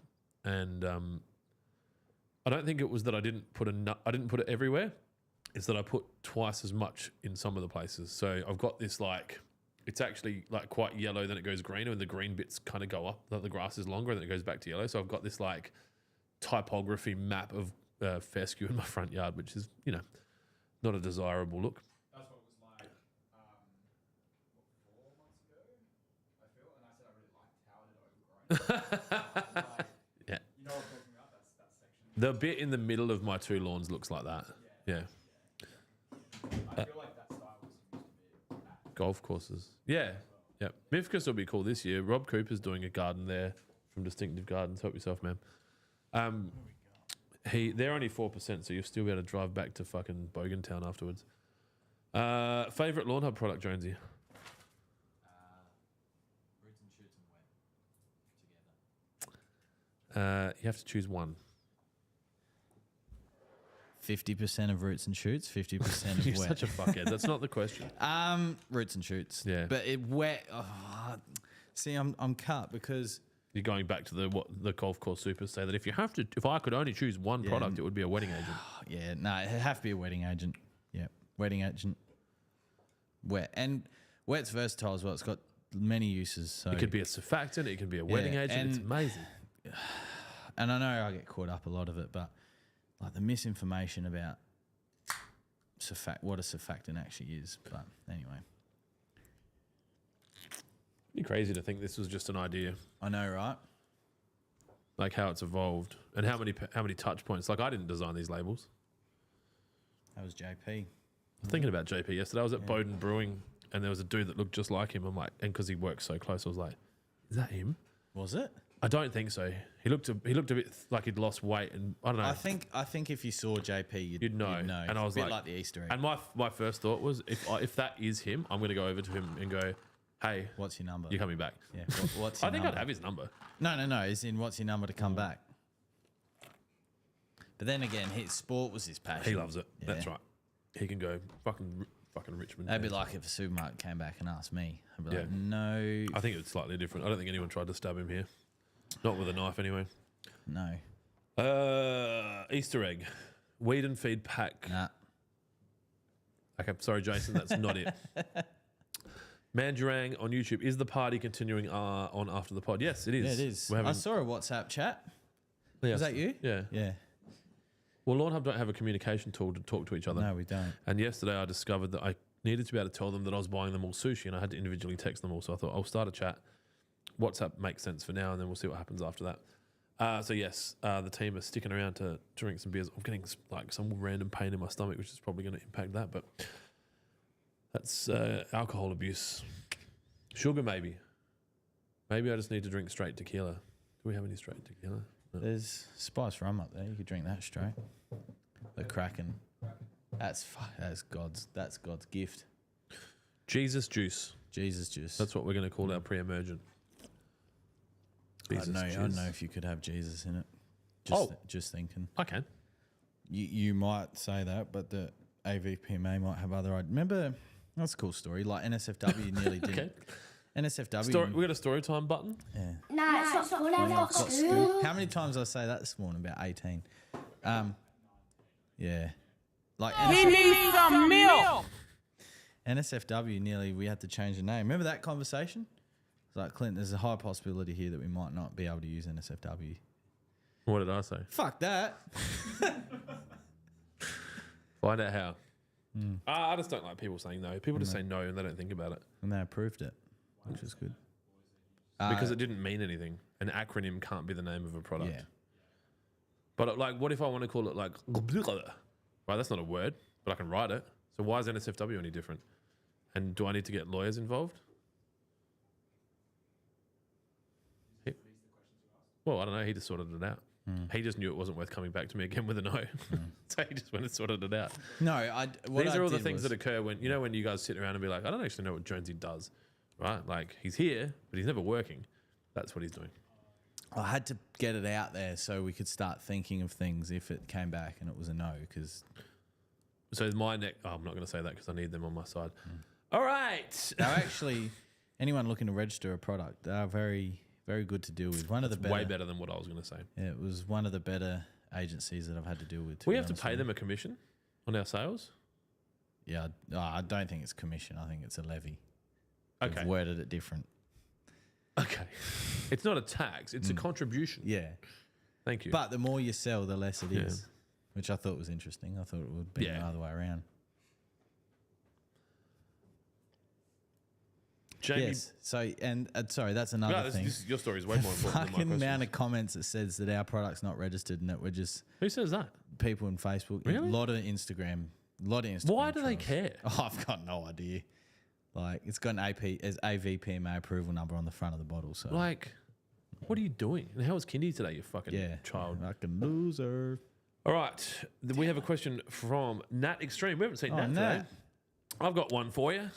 and I don't think it was that I didn't put it everywhere. It's that I put twice as much in some of the places. So I've got this like, it's actually like quite yellow, then it goes green, and the green bits kind of go up. The grass is longer, and then it goes back to yellow. So I've got this like typography map of fescue in my front yard, which is, you know, not a desirable look. That's what it was like, 4 months ago, I feel, and I said I really liked how it had overgrown. Yeah. You know what I'm talking about? That's that section. The bit in the middle of my 2 lawns looks like that. Yeah. I feel like that style was used to be at Golf courses. Yeah. Yeah. Mifkus will be cool this year. Rob Cooper's doing a garden there from Distinctive Gardens. Help yourself, man. They're only 4%, so you'll still be able to drive back to fucking Bogantown afterwards. Favorite Lawnhub product, Jonesy? Roots and Shoots and Wet together. You have to choose one. 50% of Roots and Shoots, 50% of You're Wet. such a fuckhead. That's not the question. Roots and Shoots. Yeah. But Wet. Oh, see, I'm cut because You're going back to the golf course supers say that if I could only choose one product, it would be a wetting agent. yeah, no, it'd have to be a wetting agent. Yeah, wetting agent. Wet, and Wet's versatile as well. It's got many uses. So It could be a surfactant. It can be a wetting agent. It's and- amazing. And I know I get caught up a lot of it, but like the misinformation about what a surfactant actually is. But anyway, It'd be crazy to think this was just an idea, I know, right? like how it's evolved and how many touch points. Like I didn't design these labels. That was JP. I was thinking about JP yesterday. I was at Bowden Brewing and there was a dude that looked just like him. I'm like, and because he works so close, I was like, is that him? Was it? I don't think so. He looked a bit like he'd lost weight, and I don't know. I think if you saw JP, you'd know. know. And I was It's a bit like the Easter egg. And my first thought was, if that is him, I'm going to go over to him and go, hey, What's your number? you're coming back. Yeah. What's your I think number? I'd have his number. No. As in, what's your number to come back? But then again, his sport was his passion. He loves it. Yeah. That's right. He can go fucking Richmond. That'd be fans. like if a supermarket came back and asked me. I'd be Yeah. like, no, I think it's slightly different. I don't think anyone tried to stab him here. Not with a knife, anyway. no, Easter egg, weed and feed pack. nah. Okay, sorry, Jason, that's not it. Manjarang on YouTube. Is the party continuing on after the pod? Yes, it is. Yeah, it is. We're having, I saw a WhatsApp chat. yes. Was that you? Yeah. Yeah. Well, Lawnhub don't have a communication tool to talk to each other. No, we don't. And yesterday I discovered that I needed to be able to tell them that I was buying them all sushi, and I had to individually text them all. So I thought I'll start a chat. WhatsApp makes sense for now, and then we'll see what happens after that. So yes, the team are sticking around to drink some beers. I'm getting like some random pain in my stomach, which is probably going to impact that. But that's alcohol abuse. Sugar, maybe. Maybe I just need to drink straight tequila. Do we have any straight tequila? No. There's spice rum up there. You could drink that straight. The Kraken. That's God's gift. Jesus juice. Jesus juice. That's what we're going to call our pre-emergent. I Jesus don't know juice. if you could have Jesus in it. Just thinking. I can. You might say that, but the AVPMA might have other ideas. Remember, that's a cool story. Like NSFW nearly didn't. Okay. NSFW. We got a story time button. Yeah. No, it's not school. I've got Got school. school. How many times did I say that this morning? About 18. Yeah. Like need some milk. NSFW nearly, we had to change the name. Remember that conversation? It's like, Clint, there's a high possibility here that we might not be able to use NSFW. What did I say? Fuck that. Find out how. I just don't like people saying no. People just say no and they don't think about it And they approved it, which is good. because it didn't mean anything. An acronym can't be the name of a product. Yeah. But like, what if I want to call it like, right? That's not a word, but I can write it. So why is NSFW any different? And do I need to get lawyers involved? Well, I don't know. He just sorted it out. He just knew it wasn't worth coming back to me again with a no. So he just went and sorted it out. No, These are all the things that occur when you guys sit around and be like, I don't actually know what Jonesy does, right? Like he's here, but he's never working. That's what he's doing. I had to get it out there so we could start thinking of things if it came back and it was a no. Because so my neck. Oh, I'm not going to say that because I need them on my side. All right. now, actually, anyone looking to register a product, they are very, very good to deal with. One of the better, way better than what I was going to say. Yeah, it was one of the better agencies that I've had to deal with. We have to pay them a commission on our sales. Yeah, I don't think it's commission. I think it's a levy. Okay. I've worded it different. Okay. It's not a tax. It's a contribution. Yeah. Thank you. But the more you sell, the less it is, which I thought was interesting. I thought it would be the other way around. Jamie, Yes. So, and sorry, that's another thing. Your story is way more important than my Fucking questions. amount of comments that says that our product's not registered and that we're just Who says that? people in Facebook. Really? A lot of Instagram. Why do they trolls. care? Oh, I've got no idea. Like, it's got an AVPMA approval number on the front of the bottle. So, Like, what are you doing? And how was kindy today, you fucking yeah, child? fucking loser. All right. We have a question from Nat Extreme. We haven't seen Nat today. Nat. I've got one for you.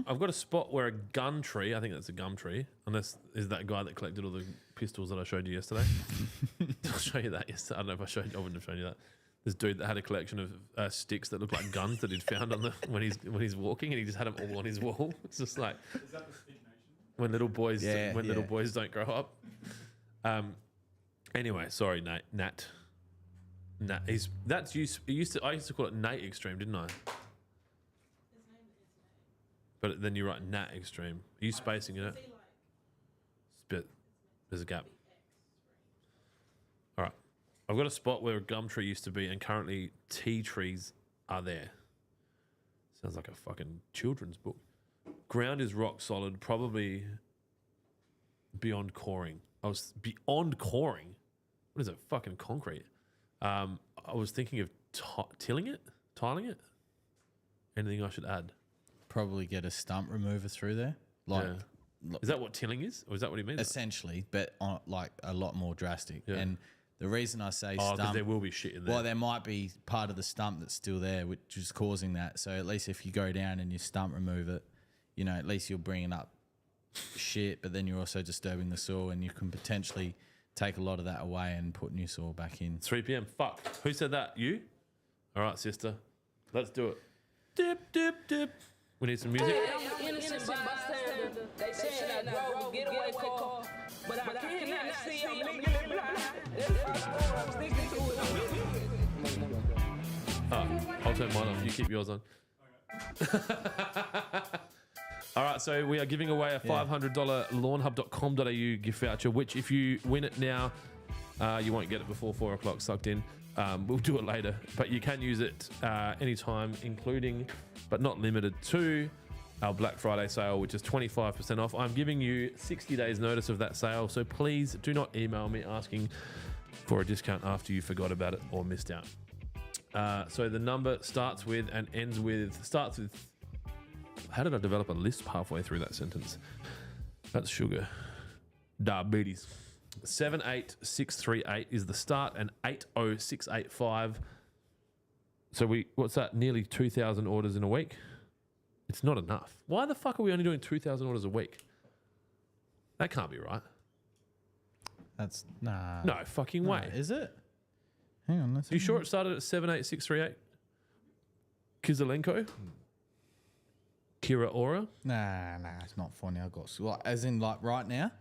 I've got a spot where a gum tree, I think that's a gum tree, unless is that guy that collected all the pistols that I showed you yesterday. I'll show you that yesterday. I don't know if I wouldn't have shown you that. This dude that had a collection of sticks that looked like guns that he'd found on the when he's walking, and he just had them all on his wall. It's just like Is that the Stick Nation? when little boys Yeah, boys don't grow up. Anyway, sorry, Nat. I used to call it Nate Extreme, didn't I? But then you write Nat Extreme. Are you spacing it out? Spit. There's a gap. All right. I've got a spot where a gum tree used to be, and currently tea trees are there. Sounds like a fucking children's book. Ground is rock solid, probably beyond coring. I was beyond coring. What is it? Fucking concrete. I was thinking of tiling it. Anything I should add? Probably get a stump remover through there. Like, Is that what tilling is? Or is that what he means? essentially, but on, like a lot more drastic. Yeah. And the reason I say Because stump, there will be shit in there. well, there might be part of the stump that's still there, which is causing that. So at least if you go down and you stump remove it, you know, at least you're bringing up shit, but then you're also disturbing the soil, and you can potentially take a lot of that away and put new soil back in. 3 p.m. Fuck. Who said that? You? All right, sister. Let's do it. Dip, dip, dip. We need some music. I'm innocent bystander. They saying I drove a getaway car, but I cannot see. I'm legally blind. That's my story. I'm sticking to it. I'll turn mine off. You keep yours on. All right, so we are giving away a $500 lawnhub.com.au gift voucher, which if you win it now, you won't get it before 4 o'clock sucked in. We'll do it later, but you can use it anytime, including but not limited to our Black Friday sale, which is 25% off. I'm giving you 60 days notice of that sale, so please do not email me asking for a discount after you forgot about it or missed out. So the number starts with and ends with, how did I develop a lisp halfway through that sentence? That's sugar. Diabetes. 78638 is the start, and 80685. So what's that? Nearly 2,000 orders in a week. It's not enough. Why the fuck are we only doing 2,000 orders a week? That can't be right. That's nah. No fucking way. Is it? Hang on. Let's You sure it started at 78638? Kizalenko? Kira Ora? Nah, it's not funny. I got as in like right now.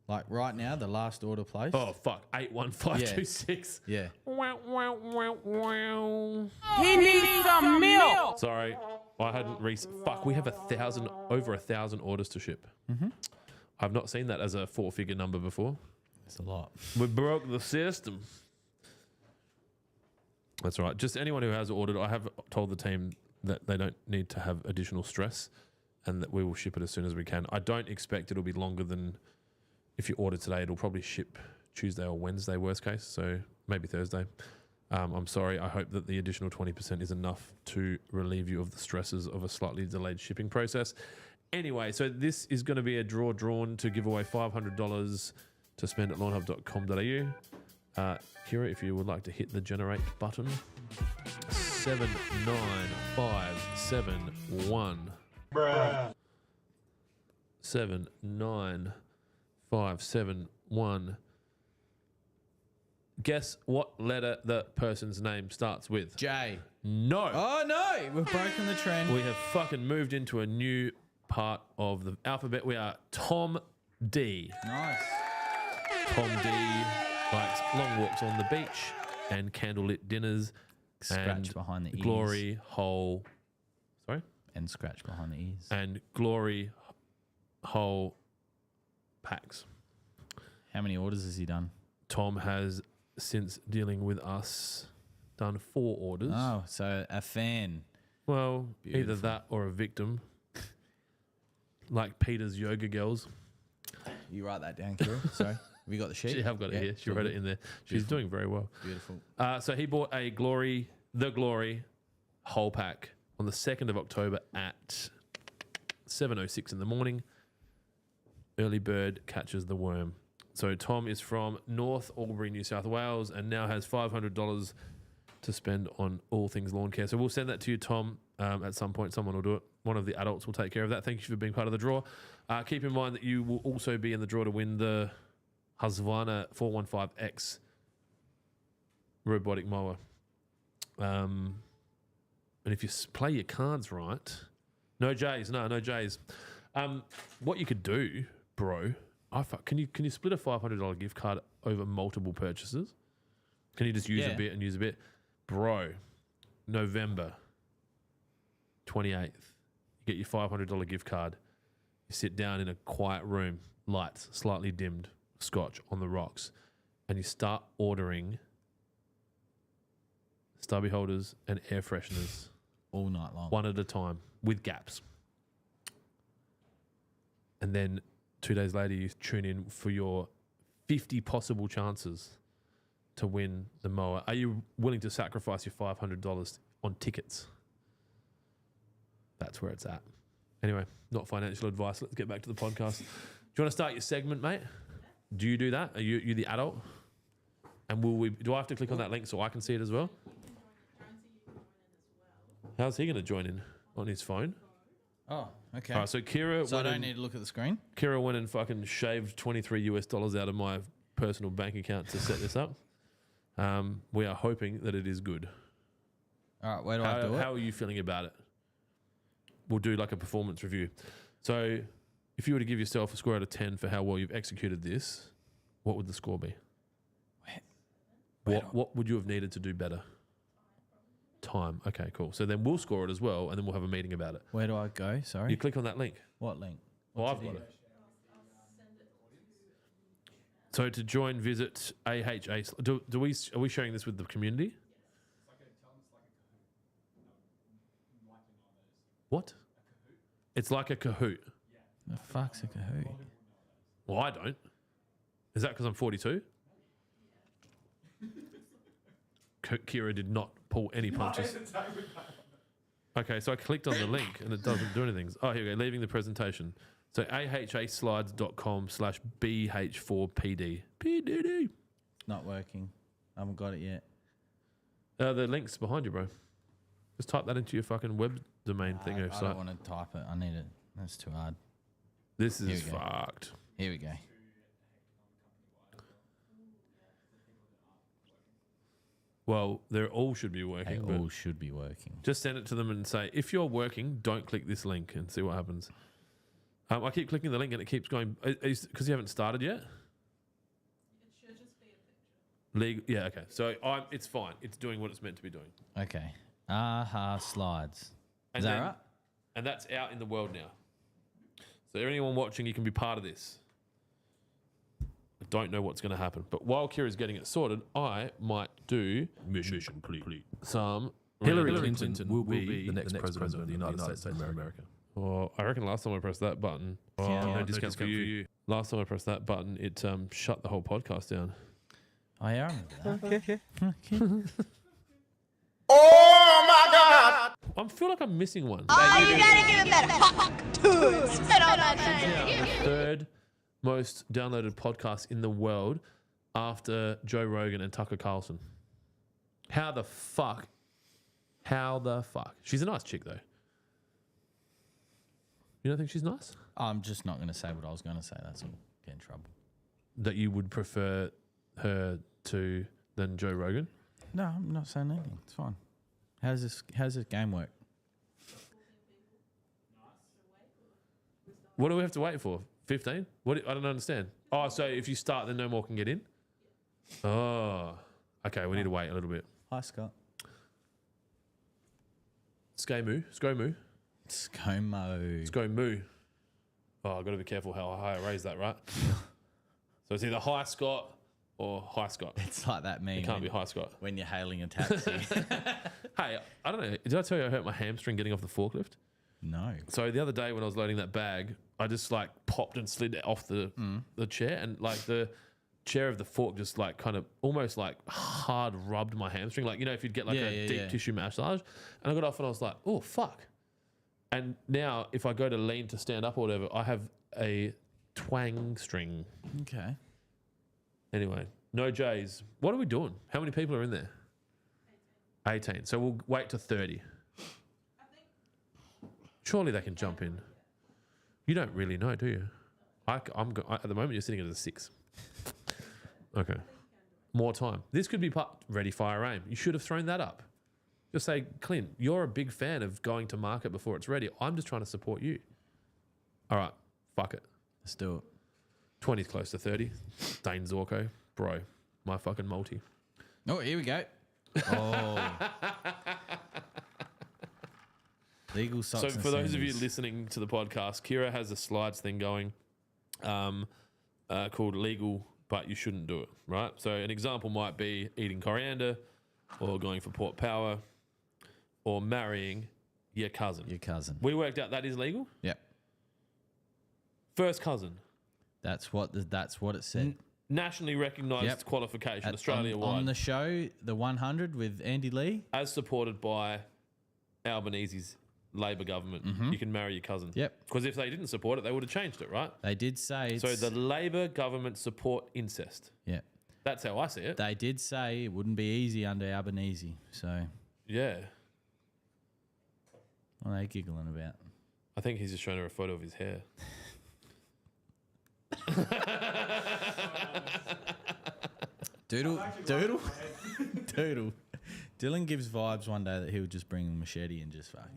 Like right now, the last order placed. Oh fuck! 81526. Yeah. He needs some milk. Sorry, I hadn't fuck. We have over 1,000 orders to ship. Mm-hmm. I've not seen that as a 4-figure number before. It's a lot. We broke the system. That's all right. Just anyone who has ordered, I have told the team that they don't need to have additional stress, and that we will ship it as soon as we can. I don't expect it'll be longer than. If you order today, it'll probably ship Tuesday or Wednesday, worst case. So maybe Thursday. I'm sorry. I hope that the additional 20% is enough to relieve you of the stresses of a slightly delayed shipping process. Anyway, so this is going to be a draw drawn to give away $500 to spend at lawnhub.com.au. Kira, if you would like to hit the generate button. 79571. 79571. Guess what letter the person's name starts with? J. No. Oh no, we've broken the trend. We have fucking moved into a new part of the alphabet. We are Tom D. Nice. Tom D likes long walks on the beach and candlelit dinners. Scratch and behind the ears. glory hole. Sorry? And scratch behind the ears. And glory hole packs. How many orders has he done? Tom has, since dealing with us, done 4 orders. Oh, so a fan. Well, either Beautiful. that or a victim. Like Peter's yoga girls. You write that down, Kira. Sorry. Have you got the sheet? She have got it here. She wrote it in there. She's Beautiful. doing very well. Beautiful. So he bought a glory whole pack on the 2nd of October at 7:06 in the morning. Early bird catches the worm. So Tom is from North Albury, New South Wales, and now has $500 to spend on all things lawn care. So we'll send that to you, Tom. At some point, someone will do it. One of the adults will take care of that. Thank you for being part of the draw. Keep in mind that you will also be in the draw to win the Husqvarna 415X robotic mower. And if you play your cards right, no J's. What you could do, bro, can you split a $500 gift card over multiple purchases? Can you just use a bit and use a bit? Bro, November 28th, you get your $500 gift card. You sit down in a quiet room, lights slightly dimmed, scotch on the rocks, and you start ordering stubby holders and air fresheners All night long. one at a time with gaps. And then 2 days later, you tune in for your 50 possible chances to win the mower. Are you willing to sacrifice your $500 on tickets? That's where it's at. Anyway, not financial advice. Let's get back to the podcast. Do you want to start your segment, mate? Do you do that? Are you the adult? And do I have to click on that link so I can see it as well? How's he going to join in on his phone? Oh, okay. All right, so Kira So I went don't and, need to look at the screen? Kira went and fucking shaved $23 out of my personal bank account to set this up. We are hoping that it is good. All right, where do I do it? How are you feeling about it? We'll do like a performance review. So if you were to give yourself a score out of 10 for how well you've executed this, what would the score be? What would you have needed to do better? Time. Okay, cool. So then we'll score it as well, and then we'll have a meeting about it. Where do I go? Sorry. You click on that link. What link? Well, I've got it. So to join, visit AHA. Are we sharing this with the community? What? It's like a Kahoot. The fuck's a Kahoot? Well, I don't. Is that because I'm 42? Kira did not pull any punches. Okay, so I clicked on the link and it doesn't do anything. Oh, here we go. Leaving the presentation. So ahaslides.com/BH4PD. PDD. Not working. I haven't got it yet. The link's behind you, bro. Just type that into your fucking web domain thing. I don't want to type it. I need it. That's too hard. This is Here we go. fucked. Here we go. Well, they all should be working. They but all should be working. just send it to them and say, if you're working, don't click this link and see what happens. I keep clicking the link and it keeps going. Because you haven't started yet? It should just be a picture. Yeah, okay. So it's fine. It's doing what it's meant to be doing. Okay. Aha slides. And Is that then- right? And that's out in the world now. So anyone watching, you can be part of this. I don't know what's going to happen. But while Kira's getting it sorted, I might do mission complete. Some Hillary Clinton will be the next president of the United States of America. Oh, I reckon last time I pressed that button, Yeah. no discount for you. Last time I pressed that button, it shut the whole podcast down. Oh, yeah, I remember that. I feel like I'm missing one. Oh, you gotta give it better. Spit on that The third most downloaded podcast in the world after Joe Rogan and Tucker Carlson. How the fuck? How the fuck? She's a nice chick, though. You don't think she's nice? I'm just not going to say what I was going to say. That's all. Get in trouble. That you would prefer her to than Joe Rogan? No, I'm not saying anything. It's fine. How's this game work? What do we have to wait for? 15? What? I don't understand. Oh, so if you start, then no more can get in? Oh. Okay, we need to wait a little bit. Hi, Scott. Skamu. ScoMo. Skomu. Oh, I've got to be careful how high I raise that, right? So it's either Hi Scott or Hi Scott. It's like that meme. It can't be Hi Scott. When you're hailing a taxi. Hey, I don't know. Did I tell you I hurt my hamstring getting off the forklift? No. So the other day when I was loading that bag, I just like popped and slid off the chair, and like the chair of the fork just like kind of almost like hard rubbed my hamstring. Like, you know, if you'd get like a deep tissue massage. And I got off and I was like, oh, fuck. And now if I go to lean to stand up or whatever, I have a twang string. Okay. Anyway, no J's. What are we doing? How many people are in there? 18. So we'll wait to 30. Surely they can jump in. You don't really know, do you? At the moment, you're sitting at a 6. Okay. More time. This could be ready, fire, aim. You should have thrown that up. Just say, Clint, you're a big fan of going to market before it's ready. I'm just trying to support you. All right. Fuck it. Let's do it. 20's close to 30. Dane Zorko. Bro. My fucking multi. Oh, here we go. Oh. Legal socks. So and for those of you sandals. listening to the podcast, Kira has a slides thing going called Legal, but you shouldn't do it, right? So an example might be eating coriander or going for port power or marrying your cousin. Your cousin. We worked out that is legal. Yep. First cousin. That's what it said. Nationally recognised Yep. qualification, Australia-wide. On the show, the 100 with Andy Lee. As supported by Albanese's Labor government. You can marry your cousin. Yep. Because if they didn't support it, they would have changed it, right? They did say So the Labor government support incest. yeah. That's how I see it. They did say it wouldn't be easy under Albanese. So Yeah. what are they giggling about? I think he's just showing her a photo of his hair. Doodle. Dylan gives vibes one day that he'll just bring a machete and just fucking.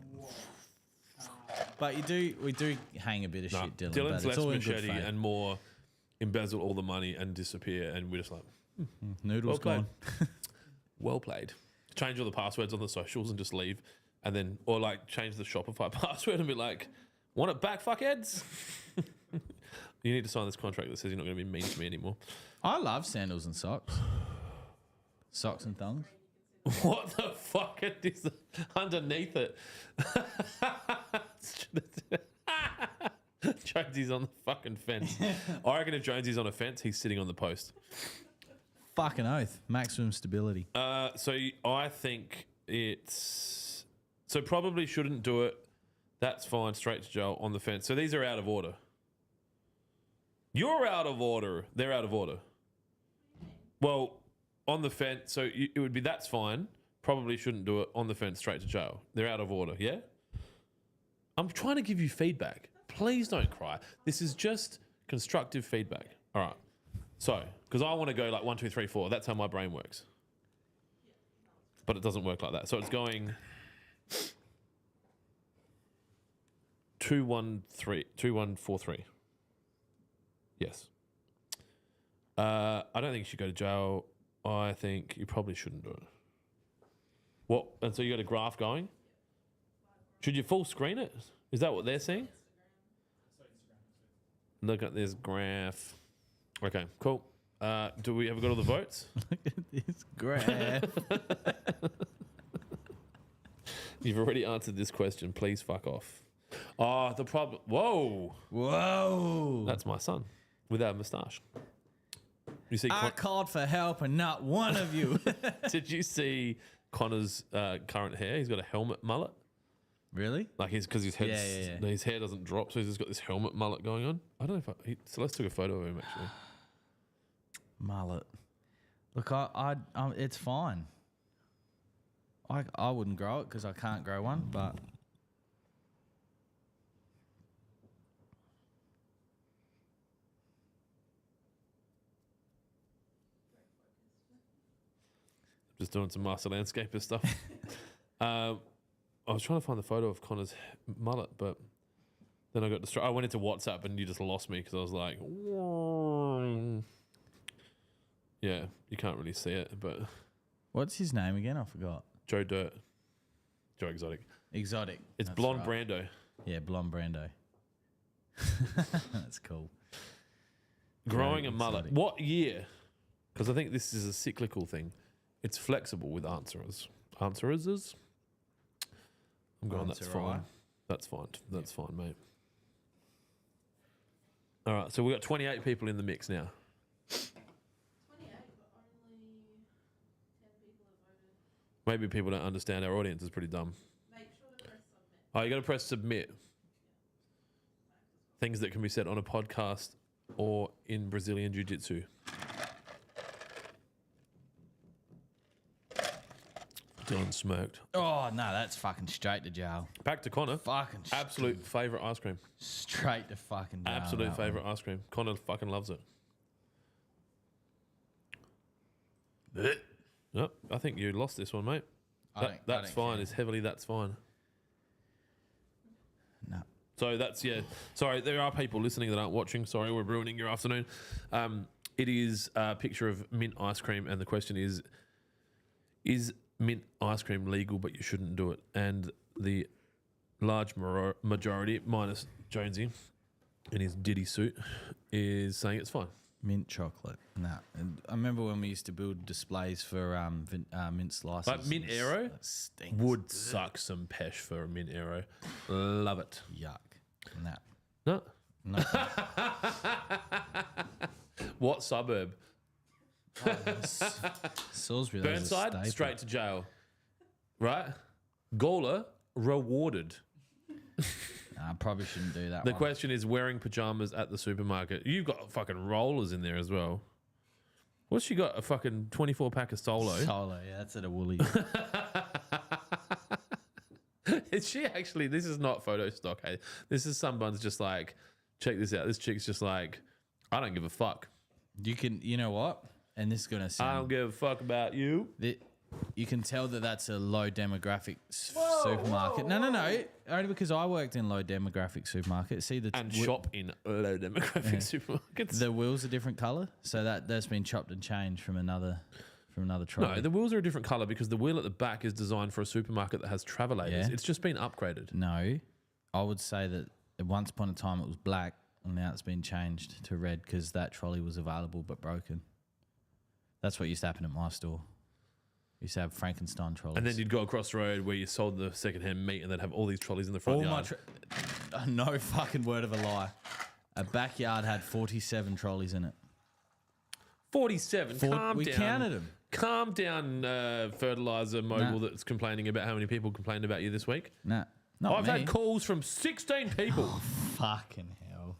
But we do hang a bit of shit, Dylan. Dylan's but less it's all in good machete faith. and more embezzle all the money and disappear, and we're just like, Noodle's well played. gone. Well played. Change all the passwords on the socials and just leave, and then or like change the Shopify password and be like, want it back, fuckheads? You need to sign this contract that says you're not going to be mean to me anymore. I love sandals and socks. Socks and thongs. What the fuck is underneath it? Jonesy's on the fucking fence. I reckon if Jonesy's on a fence, he's sitting on the post. Fucking oath. Maximum stability. I think it's... So probably shouldn't do it. That's fine. Straight to jail on the fence. So these are out of order. You're out of order. They're out of order. Well, on the fence, so it would be that's fine. Probably shouldn't do it on the fence straight to jail. They're out of order, yeah? I'm trying to give you feedback. Please don't cry. This is just constructive feedback. All right. So, because I want to go like 1, 2, 3, 4. That's how my brain works. But it doesn't work like that. So it's going 2, 1, 3, 2, 1, 4, 3. Yes. I don't think you should go to jail. I think you probably shouldn't do it. What? And so you got a graph going? Should you full screen it? Is that what they're seeing? Look at this graph. Okay, cool. Do we ever got all the votes? Look at this graph. You've already answered this question. Please fuck off. Oh, the problem. Whoa. Whoa. That's my son without a moustache. You see, I called for help and not one of you. did you see Connor's current hair? He's got a helmet mullet. Really? Like because his head, Yeah. his hair doesn't drop, so he's just got this helmet mullet going on. I don't know if Celeste took a photo of him actually. Mullet. Look, it's fine. I wouldn't grow it because I can't grow one, but Just doing some master landscaper stuff. I was trying to find the photo of Connor's mullet, but then I got distracted. I went into WhatsApp and you just lost me because I was like, yeah, you can't really see it, but what's his name again? I forgot. Joe Exotic. Exotic. It's That's Blonde right. Brando. Yeah, Blonde Brando. That's cool. Growing Joe a mullet. Exotic. What year? Because I think this is a cyclical thing. It's flexible with answerers. Answerers? I'm going, that's Answer fine. right. That's fine. That's fine, mate. All right, so we've got 28 people in the mix now. 28, but only 10 people have voted. Maybe people don't understand. Our audience is pretty dumb. Make sure to press submit. Oh, you got to press submit. Things that can be said on a podcast or in Brazilian Jiu-Jitsu. Dylan smirked. Oh no, that's fucking straight to jail. Back to Connor. Fucking Absolute favourite ice cream. straight to fucking jail. Absolute that one. favourite ice cream. Connor fucking loves it. Yep, I think you lost this one, mate. That's fine. It's heavily that's fine. No. So that's, yeah. Sorry, there are people listening that aren't watching. Sorry, we're ruining your afternoon. It is a picture of mint ice cream, and the question is mint ice cream legal, but you shouldn't do it? And the large majority, minus Jonesy in his Diddy suit, is saying it's fine. Mint chocolate. Nah. And I remember when we used to build displays for mint slices. Like mint aero That stinks. would suck some pesh for a mint aero. Love it. Yuck. Nah. No. No. What suburb? Salisbury. that was a Burnside, staple. straight to jail. Right? Gawler, rewarded. Nah, I probably shouldn't do that The one. question is wearing pajamas at the supermarket. You've got fucking rollers in there as well. What's she got? A fucking 24-pack of Solo. Solo, yeah, that's at a Woolies. Is she actually, this is not photo stock, hey? This is someone's just like, check this out. This chick's just like, I don't give a fuck. You know what? And this is going to sound... I don't give a fuck about you. You can tell that that's a low demographic supermarket. No. Only because I worked in low demographic supermarket. See And shop in low demographic supermarkets. The wheels are different color, so that's been chopped and changed from another trolley. No, the wheels are a different colour because the wheel at the back is designed for a supermarket that has travelators. Yeah. It's just been upgraded. No, I would say that at once upon a time it was black, and now it's been changed to red because that trolley was available but broken. That's what used to happen at my store. We used to have Frankenstein trolleys. And then you'd go across the road where you sold the secondhand meat and they'd have all these trolleys in the front yard. No fucking word of a lie. A backyard had 47 trolleys in it. 47. Calm we down. counted them. Calm down, fertilizer mogul that's complaining about how many people complained about you this week. Nah, not I've me. had calls from 16 people. Fucking hell.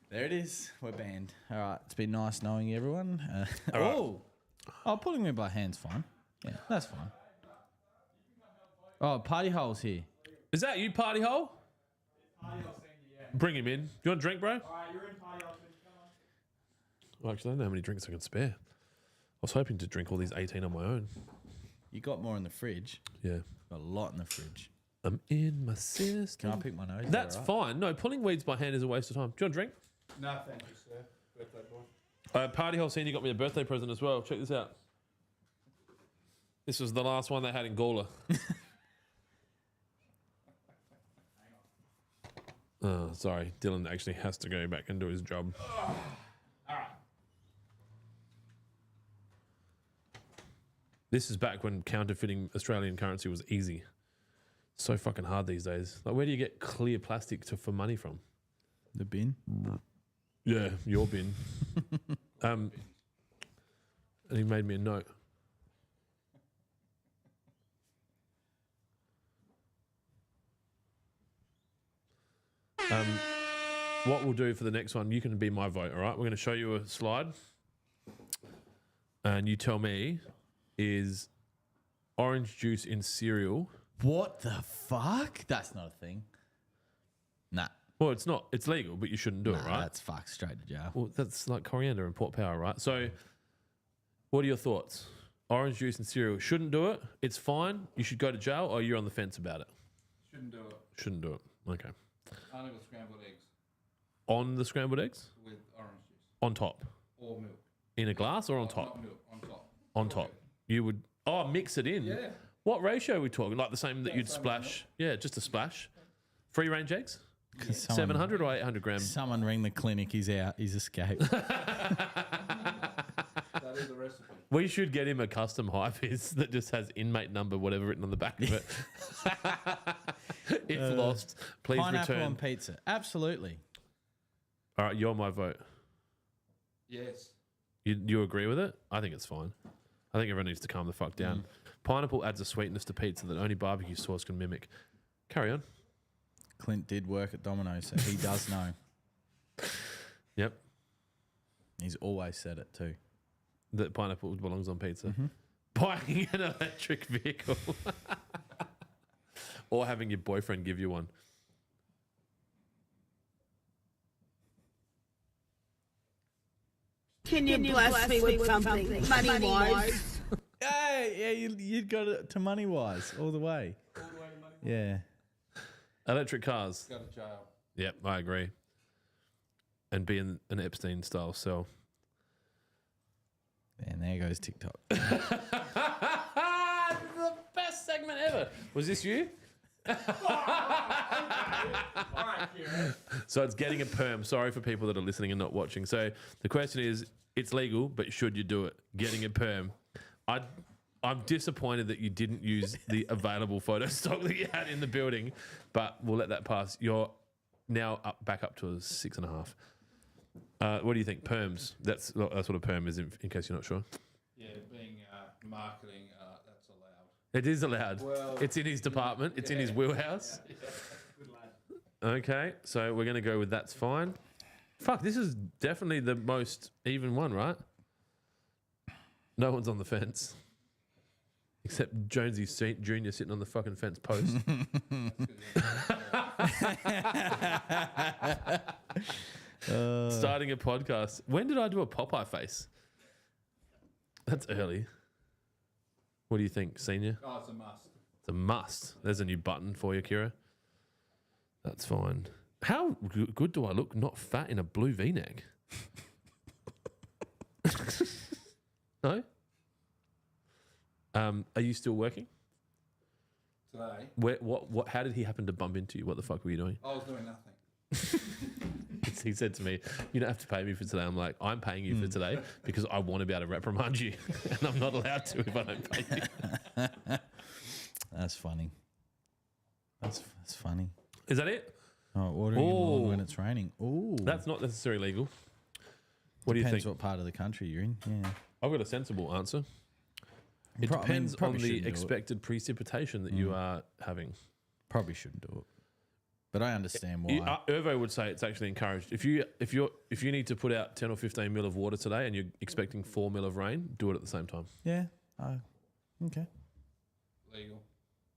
There it is. We're banned. All right. It's been nice knowing everyone. All right. Oh, pulling me by hand's fine. Yeah, that's fine. Oh, Party Hole's here. Is that you, Party Hole? Bring him in. Do you want a drink, bro? Alright, you're in party hole, come on. Well, actually, I don't know how many drinks I can spare. I was hoping to drink all these 18 on my own. You got more in the fridge. Yeah. Got a lot in the fridge. I'm in my system. Can I pick my nose? That's fine. No, pulling weeds by hand is a waste of time. Do you want a drink? No, thank you, sir. Birthday boy. Party Hole Senior got me a birthday present as well. Check this out. This was the last one they had in Gawler. Oh, sorry. Dylan actually has to go back and do his job. All right. This is back when counterfeiting Australian currency was easy. So fucking hard these days. Like, where do you get clear plastic for money from? The bin. Yeah, your bin. And he made me a note. What we'll do for the next one, you can be my vote, all right? We're going to show you a slide. And you tell me, is orange juice in cereal? What the fuck? That's not a thing. Nah. Well, it's not. It's legal, but you shouldn't do it, right? That's fuck straight to jail. Well, that's like coriander and port power, right? So what are your thoughts? Orange juice and cereal, shouldn't do it. It's fine. You should go to jail, or you're on the fence about it? Shouldn't do it. Shouldn't do it. Okay. Only with scrambled eggs On the scrambled eggs? with orange juice On top? or milk. In a glass or on Not top? milk, on top. On top. You would, mix it in. Yeah. What ratio are we talking? Like the same that you'd same splash? Yeah, just a splash. Free range eggs? Someone- 700 or 800 grams? Someone ring the clinic. He's out. He's escaped. That is a recipe. We should get him a custom high vis that just has inmate number, whatever, written on the back of it. If lost, please Pineapple return. on pizza. Absolutely. All right, you're my vote. Yes. You agree with it? I think it's fine. I think everyone needs to calm the fuck down. Pineapple adds a sweetness to pizza that only barbecue sauce can mimic. Carry on. Clint did work at Domino's, so he does know. Yep. He's always said it too. That pineapple belongs on pizza. Buying an electric vehicle. Or having your boyfriend give you one. Can you bless me with something money-wise? Hey, yeah, you'd got it to money wise all the way. Yeah. Electric cars. Go to jail. Yep, I agree. And be in an Epstein style cell. And there goes TikTok. The best segment ever. Was this you? So it's getting a perm. Sorry for people that are listening and not watching. So the question is, it's legal, but should you do it? Getting a perm. I'm disappointed that you didn't use the available photo stock that you had in the building, but we'll let that pass. You're now back up to a 6.5. What do you think? Perms. That's what a perm is, in case you're not sure. Yeah, being marketing, that's allowed. It is allowed. Well, it's in his department. It's in his wheelhouse. Good lad. Okay, so we're going to go with that's fine. Fuck, this is definitely the most even one, right? No one's on the fence. Except Jonesy Jr. sitting on the fucking fence post. Starting a podcast. When did I do a Popeye face? That's early. What do you think, senior? Oh, it's a must. It's a must. There's a new button for you, Kira. That's fine. How good do I look not fat in a blue V-neck? No? Are you still working? Today, What? How did he happen to bump into you? What the fuck were you doing? I was doing nothing. He said to me, "You don't have to pay me for today." I'm like, "I'm paying you for today because I want to be able to reprimand you, and I'm not allowed to if I don't pay you." That's funny. That's funny. Is that it? Oh, ordering your lawn when it's raining. Ooh. That's not necessarily legal. What do you Depends think? what part of the country you're in. Yeah. I've got a sensible answer. It Pro- I mean, depends on probably the shouldn't do it. expected precipitation that you are having. Probably shouldn't do it. But I understand why. Irvo would say it's actually encouraged. If you need to put out 10 or 15 mil of water today and you're expecting 4 mil of rain, do it at the same time. Yeah. Okay. Legal.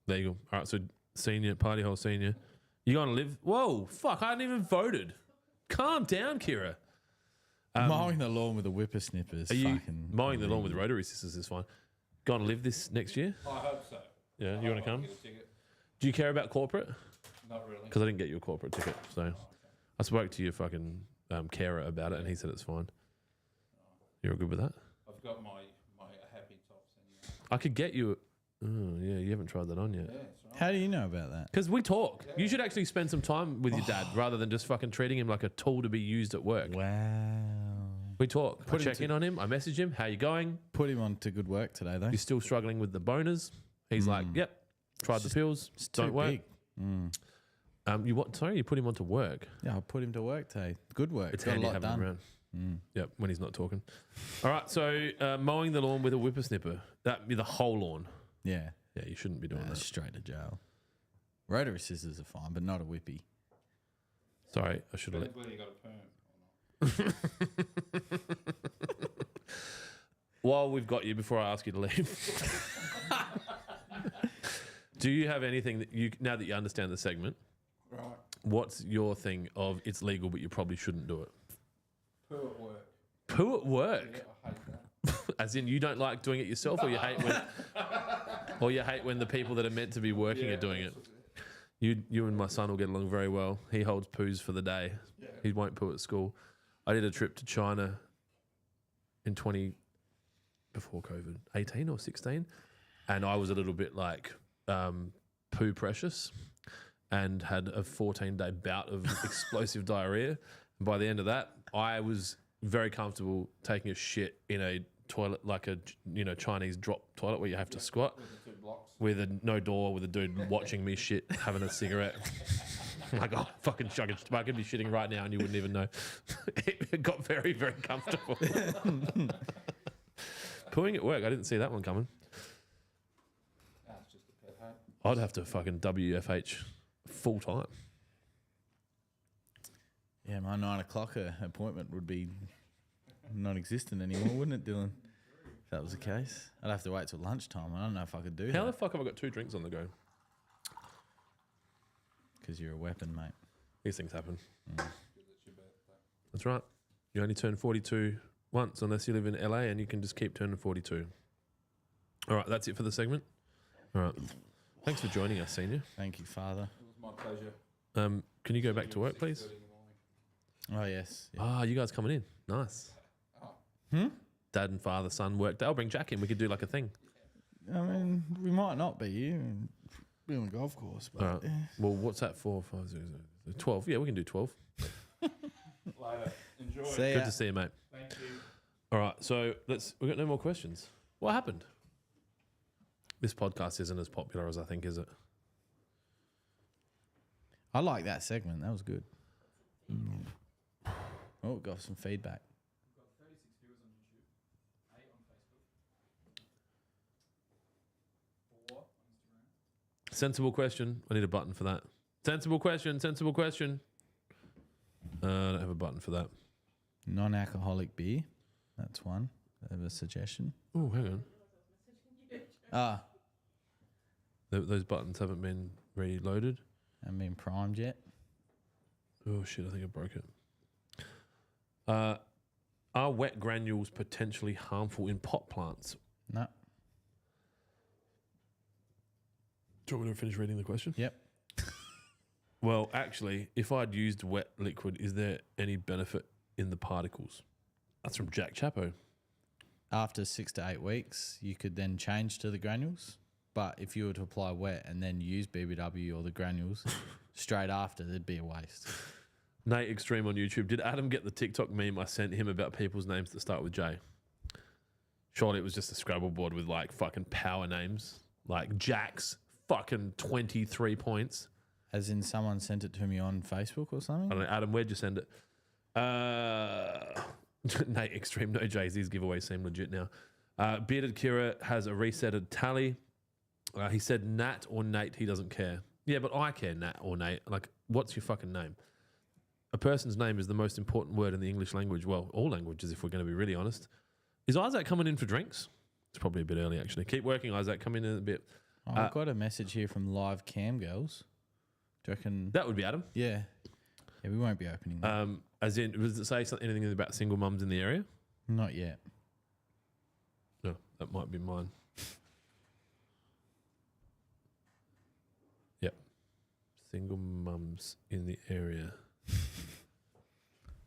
There you go. All right, so senior, party hole senior. You going to live? Whoa, fuck, I hadn't even voted. Calm down, Kira. Mowing the lawn with the whippersnippers. Are you fucking mowing the lawn with rotary scissors is fine. Going to live this next year? I hope so. Yeah, you want to come? Get a ticket. Do you care about corporate? Not really. Because I didn't get you a corporate ticket. So I spoke to your fucking carer about it and he said it's fine. You're good with that? I've got my happy tops anyway. I could get you... Oh, yeah, you haven't tried that on yet. Yeah, that's right. How do you know about that? Because we talk. You should actually spend some time with your dad rather than just fucking treating him like a tool to be used at work. Wow. We talk. I Put him check in on him. I message him. How you going? Put him on to good work today, though. You're still struggling with the boners. He's like, yep, tried the pills. It's too Don't work. big. You what? Sorry, you put him onto work. Yeah, I put him to work today. Good work. It's Got a handy lot having him done. around. Yep, when he's not talking. All right, so mowing the lawn with a whippersnipper. That'd be the whole lawn. Yeah. Yeah, you shouldn't be doing that. Straight to jail. Rotary scissors are fine, but not a whippy. Sorry, I should have let... Whether you got a perm. While we've got you, before I ask you to leave, do you have anything that you, now that you understand the segment, Right. what's your thing of it's legal but you probably shouldn't do it? Poo at work. Poo at work? Yeah, I hate that. As in you don't like doing it yourself, or you hate when the people that are meant to be working are doing it? You and my son will get along very well. He holds poos for the day. Yeah. He won't poo at school. I did a trip to China in before COVID, 18 or 16, and I was a little bit like poo precious and had a 14-day bout of explosive diarrhea. And by the end of that, I was very comfortable taking a shit in a toilet, like a Chinese drop toilet where you have to squat with no door, with a dude watching me shit, having a cigarette. I'm like, oh, fucking I could be shitting right now and you wouldn't even know. It got very, very comfortable. Pooing at work, I didn't see that one coming. That's just a pet hate. I'd have to fucking WFH full time. Yeah, my 9 o'clock appointment would be non-existent anymore, wouldn't it, Dylan? If that was the case. I'd have to wait till lunchtime. I don't know if I could do How the that. fuck have I got 2 drinks on the go? Because you're a weapon, mate. These things happen. That's right. You only turn 42 once unless you live in LA, and you can just keep turning 42. All right, that's it for the segment. All right. Thanks for joining us, Senior. Thank you, Father. It was my pleasure. Can you go back to work, please? 6:30 in the morning. Oh, yes. Yeah. Ah, you guys coming in. Nice. Dad and father, son worked. I'll bring Jack in. We could do like a thing. I mean, we might not be here. Be on a golf course, but All right. Well, what's that for? 5, 0, 0, 12. Yeah, we can do 12. Later. Enjoy. See Good ya. to see you, mate. Thank you. All right, so we've got no more questions. What happened? This podcast isn't as popular as I think, is it? I like that segment. That was good. Oh, got some feedback. We've got 36 viewers on YouTube, 8 on Facebook, 4 on Instagram. Sensible question. I need a button for that. Sensible question. Sensible question. I don't have a button for that. Non-alcoholic beer. That's one. I have a suggestion. Oh, hang on. Ah, Those buttons haven't been reloaded. haven't been primed yet. Oh, shit. I think I broke it. Are wet granules potentially harmful in pot plants? No. Do you want me to finish reading the question? Yep. Well, actually, if I'd used wet liquid, is there any benefit in the particles? That's from Jack Chapo. After 6 to 8 weeks, you could then change to the granules. But if you were to apply wet and then use BBW or the granules straight after, there'd be a waste. Nate Extreme on YouTube. Did Adam get the TikTok meme I sent him about people's names that start with J? Surely it was just a Scrabble board with like fucking power names. Like Jack's fucking 23 points. As in someone sent it to me on Facebook or something? I don't know. Adam, where'd you send it? Nate Extreme, no Jay-Z's giveaway seem legit now. Bearded Kira has a resetted tally. He said Nat or Nate, he doesn't care. Yeah, but I care, Nat or Nate. Like, what's your fucking name? A person's name is the most important word in the English language. Well, all languages, if we're going to be really honest. Is Isaac coming in for drinks? It's probably a bit early, actually. Keep working, Isaac. Come in a bit. Oh, I've got a message here from Live Cam Girls. Do you reckon? That would be Adam. Yeah. Yeah, we won't be opening that. As in, does it say anything about single mums in the area? Not yet. No, that might be mine. Yep. Single mums in the area.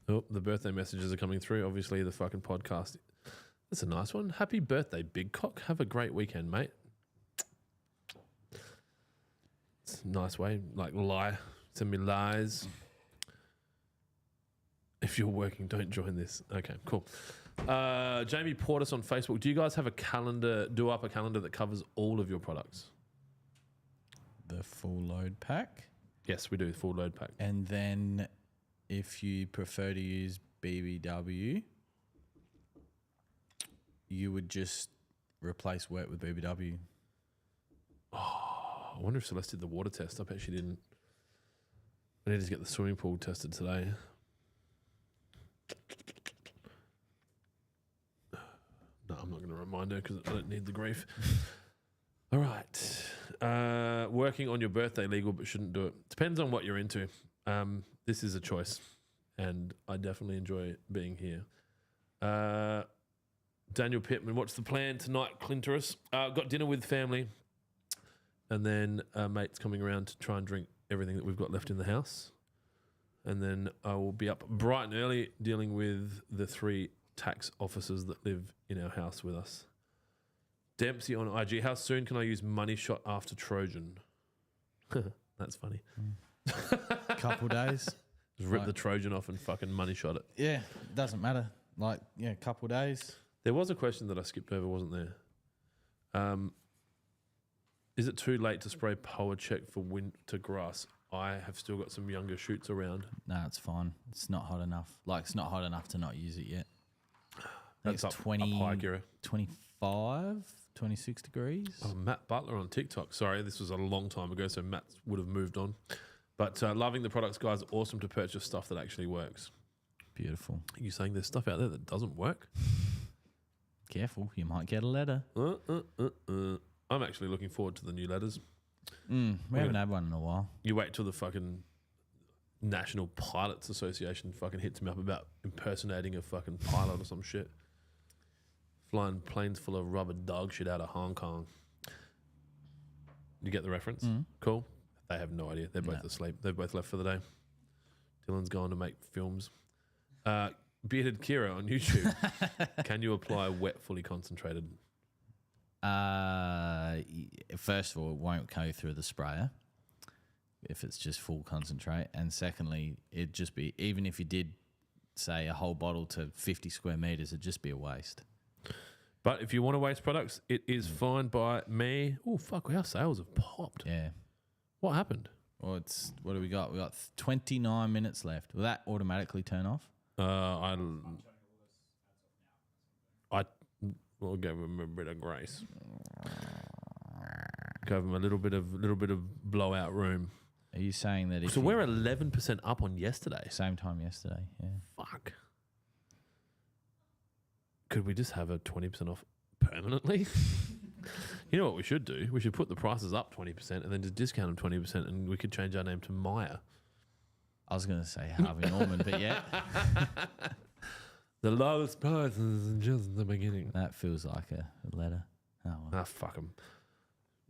Oh, the birthday messages are coming through. Obviously, the fucking podcast. That's a nice one. Happy birthday, Big Cock. Have a great weekend, mate. It's a nice way. Like, lie. Send me lies. If you're working, don't join this. Okay, cool. Jamie Portis on Facebook. Do you guys have a calendar, do up a calendar that covers all of your products? The full load pack. Yes, we do. Full load pack. And then if you prefer to use BBW, you would just replace wet with BBW. I wonder if Celeste did the water test. I bet she didn't. I need to get the swimming pool tested today. No, I'm not going to remind her because I don't need the grief. All right. Working on your birthday legal, but shouldn't do it. Depends on what you're into. This is a choice, and I definitely enjoy being here. Daniel Pittman, what's the plan tonight, CLINT'S? Got dinner with family, and then mate's coming around to try and drink everything that we've got left in the house. And then I will be up bright and early dealing with the 3 tax officers that live in our house with us. Dempsey on IG, how soon can I use money shot after Trojan? That's funny. Couple days. Just rip the Trojan off and fucking money shot it. Yeah, doesn't matter. Like, yeah, couple days. There was a question that I skipped over, wasn't there? Is it too late to spray power check for winter grass? I have still got some younger shoots around. No, it's fine. It's not hot enough. Like, it's not hot enough to not use it yet. That's it's up high, Kira. 25, 26 degrees. Oh, Matt Butler on TikTok. Sorry, this was a long time ago, so Matt would have moved on. But loving the products, guys. Awesome to purchase stuff that actually works. Beautiful. Are you saying there's stuff out there that doesn't work? Careful, you might get a letter. I'm actually looking forward to the new letters. We haven't had one in a while. You wait till the fucking National Pilots Association fucking hits me up about impersonating a fucking pilot or some shit. Flying planes full of rubber dog shit out of Hong Kong. You get the reference? Cool. They have no idea. They're both asleep. They've both left for the day. Dylan's gone to make films. Bearded Kira on YouTube. Can you apply wet, fully concentrated? First of all, it won't go through the sprayer if it's just full concentrate. And secondly, it'd just be, even if you did, say, a whole bottle to 50 square meters, it'd just be a waste. But if you want to waste products, it is fine by me. Oh, fuck, our sales have popped. Yeah. What happened? Well, what do we got? We got 29 minutes left. Will that automatically turn off? We'll give him a bit of grace. Give him a little bit of blowout room. Are you saying that? So we're 11% up on yesterday. Same time yesterday. Yeah. Fuck. Could we just have a 20% off permanently? You know what we should do? We should put the prices up 20% and then just discount them 20%, and we could change our name to Maya. I was going to say Harvey Norman, but yeah. The lowest price is just the beginning. That feels like a letter. Oh, well. Fuck them.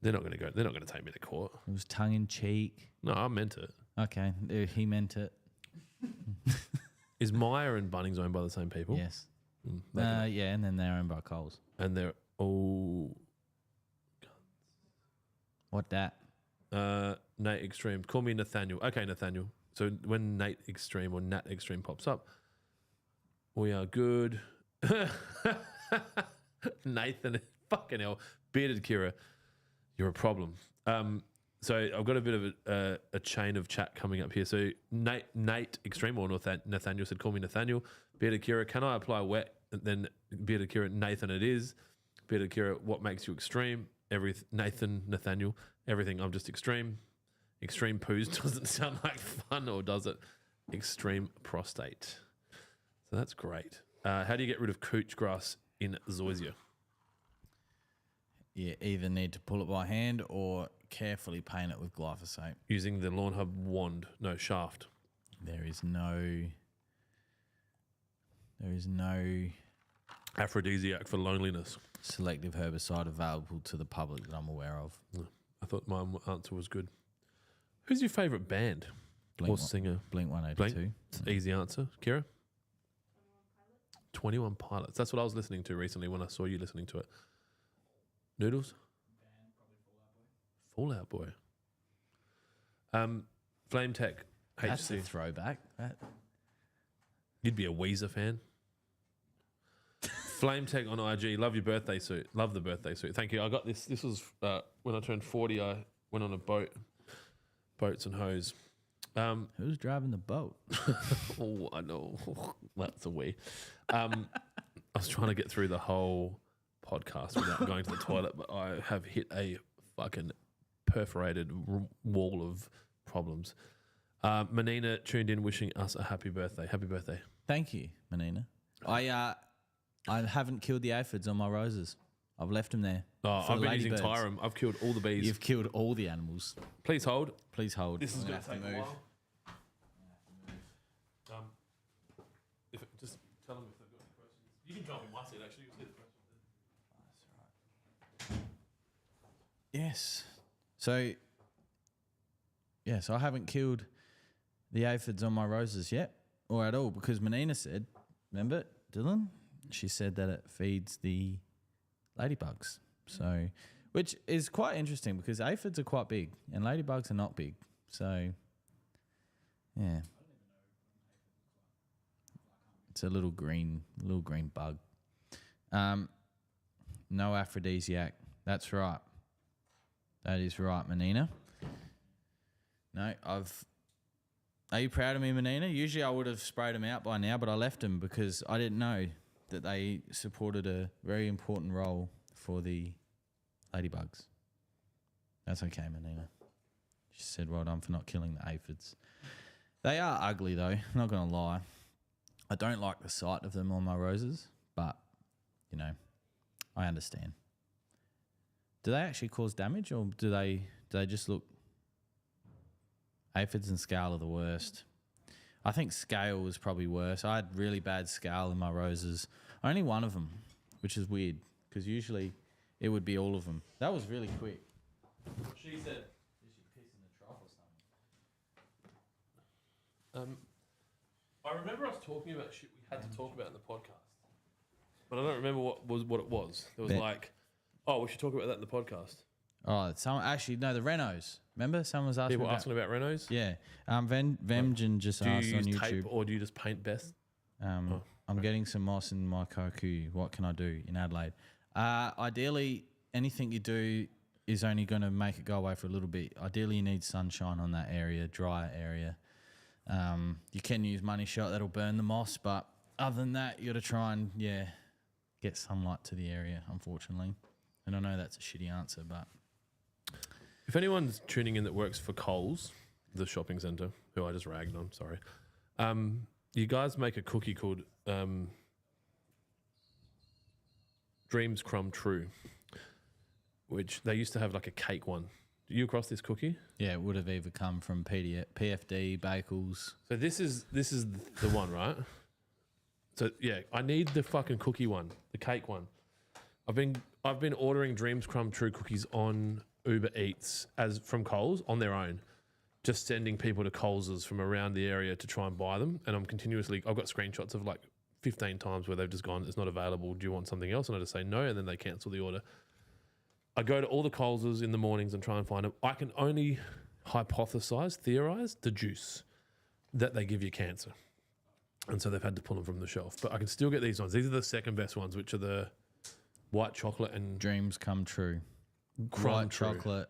They're not going to go. They're not going to take me to court. It was tongue in cheek. No, I meant it. Okay, he meant it. Is Maya and Bunnings owned by the same people? Yes. Yeah, and then they're owned by Coles. And they're all... What that? Nate Extreme. Call me Nathaniel. Okay, Nathaniel. So when Nate Extreme or Nat Extreme pops up, we are good. Nathan, fucking hell. Bearded Kira, you're a problem. So I've got a bit of a chain of chat coming up here. So Nate Extreme or Nathaniel said, call me Nathaniel. Bearded Kira, can I apply wet? And then Bearded Kira, Nathan, it is. Bearded Kira, what makes you extreme? Nathaniel, everything. I'm just extreme. Extreme poos doesn't sound like fun, or does it? Extreme prostate. So that's great. How do you get rid of cooch grass in zoysia? You either need to pull it by hand or carefully paint it with glyphosate. Using the Lawnhub shaft. There is no aphrodisiac for loneliness. Selective herbicide available to the public that I'm aware of. I thought my answer was good. Who's your favourite band or singer? Blink 182. Blink? Easy answer. Kira? 21 Pilots. That's what I was listening to recently when I saw you listening to it. Noodles? Fallout Boy. Flame Tech HC. That's a throwback. You'd be a Weezer fan. Flame Tech on IG. Love your birthday suit. Love the birthday suit. Thank you. I got this. This was when I turned 40. I went on a boat. Boats and hoes. Who's driving the boat? Oh, I know. That's a we. I was trying to get through the whole podcast without going to the toilet, but I have hit a fucking perforated wall of problems. Menina tuned in wishing us a happy birthday. Happy birthday. Thank you, Menina. I haven't killed the aphids on my roses. I've left them there. Oh, for I've the been using ladybirds. Tyrum. I've killed all the bees. You've killed all the animals. Please hold. Please hold. This is I'm going to gonna take have a move. while. Just tell them if they've got any questions. You can jump in my seat, actually. You'll see the questions. Yes. So I haven't killed the aphids on my roses yet, or at all, because Menina said, remember, Dylan? She said that it feeds the ladybugs. So, which is quite interesting because aphids are quite big and ladybugs are not big. So, yeah. It's a little green bug. No aphrodisiac. That's right. That is right, Menina. No, Are you proud of me, Menina? Usually I would have sprayed them out by now, but I left them because I didn't know that they supported a very important role for the ladybugs. That's okay, Menina. She said, well done for not killing the aphids. They are ugly, though, not going to lie. I don't like the sight of them on my roses, but, you know, I understand. Do they actually cause damage, or do they just look... Aphids and scale are the worst. I think scale was probably worse. I had really bad scale in my roses. Only one of them, which is weird, because usually it would be all of them. That was really quick. She said, "Is she pissing the trough or something?" I remember us talking about shit we had to talk about in the podcast, but I don't remember what it was. There was like, oh, we should talk about that in the podcast. Oh, the Renos. Remember, someone was asking. People asking about Renos. Yeah. Vemgen just Do you asked on use YouTube. tape or do you just paint best? I'm getting some moss in my koku. What can I do in Adelaide? Ideally, anything you do is only going to make it go away for a little bit. Ideally, you need sunshine on that area, dry area. You can use money shot, that'll burn the moss, but other than that, you got to try and get sunlight to the area, unfortunately. And I know that's a shitty answer, but if anyone's tuning in that works for Coles, the shopping centre, who I just ragged on, sorry, you guys make a cookie called Dreams Crumb True, which they used to have like a cake one. You across this cookie? yeah, it would have either come from PFD, Bakels. So this is the one, right? So yeah, I need the fucking cookie one, the cake one. I've been ordering Dreams Crumb True cookies on Uber Eats as from Coles on their own, just sending people to Coles's from around the area to try and buy them. And I've got screenshots of like 15 times where they've just gone, it's not available. Do you want something else? And I just say no, and then they cancel the order. I go to all the Coles's in the mornings and try and find them. I can only theorize the juice that they give you cancer. And so they've had to pull them from the shelf. But I can still get these ones. These are the second best ones, which are the white chocolate and Dreams Come True. Crumb True. Chocolate.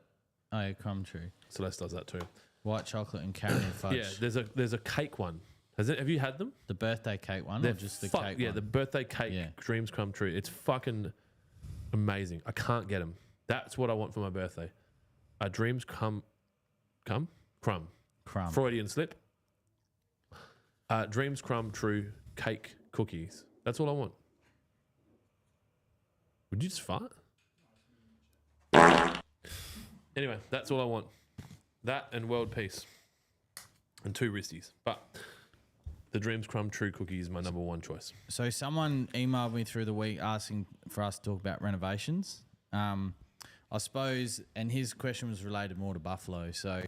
Oh, yeah, Crumb True. Celeste does that too. White chocolate and caramel fudge. Yeah, there's a cake one. Have you had them? The birthday cake one, or just the cake one? Yeah, the birthday cake Dreams Crumb True. It's fucking amazing. I can't get them. That's what I want for my birthday. Dreams Crumb. Freudian slip. Dreams Crumb True cake cookies. That's all I want. Would you just fart? Anyway, that's all I want. That and world peace. And 2 wristies. But the Dreams Crumb True cookie is my number one choice. So someone emailed me through the week asking for us to talk about renovations. I suppose, and his question was related more to Buffalo. So,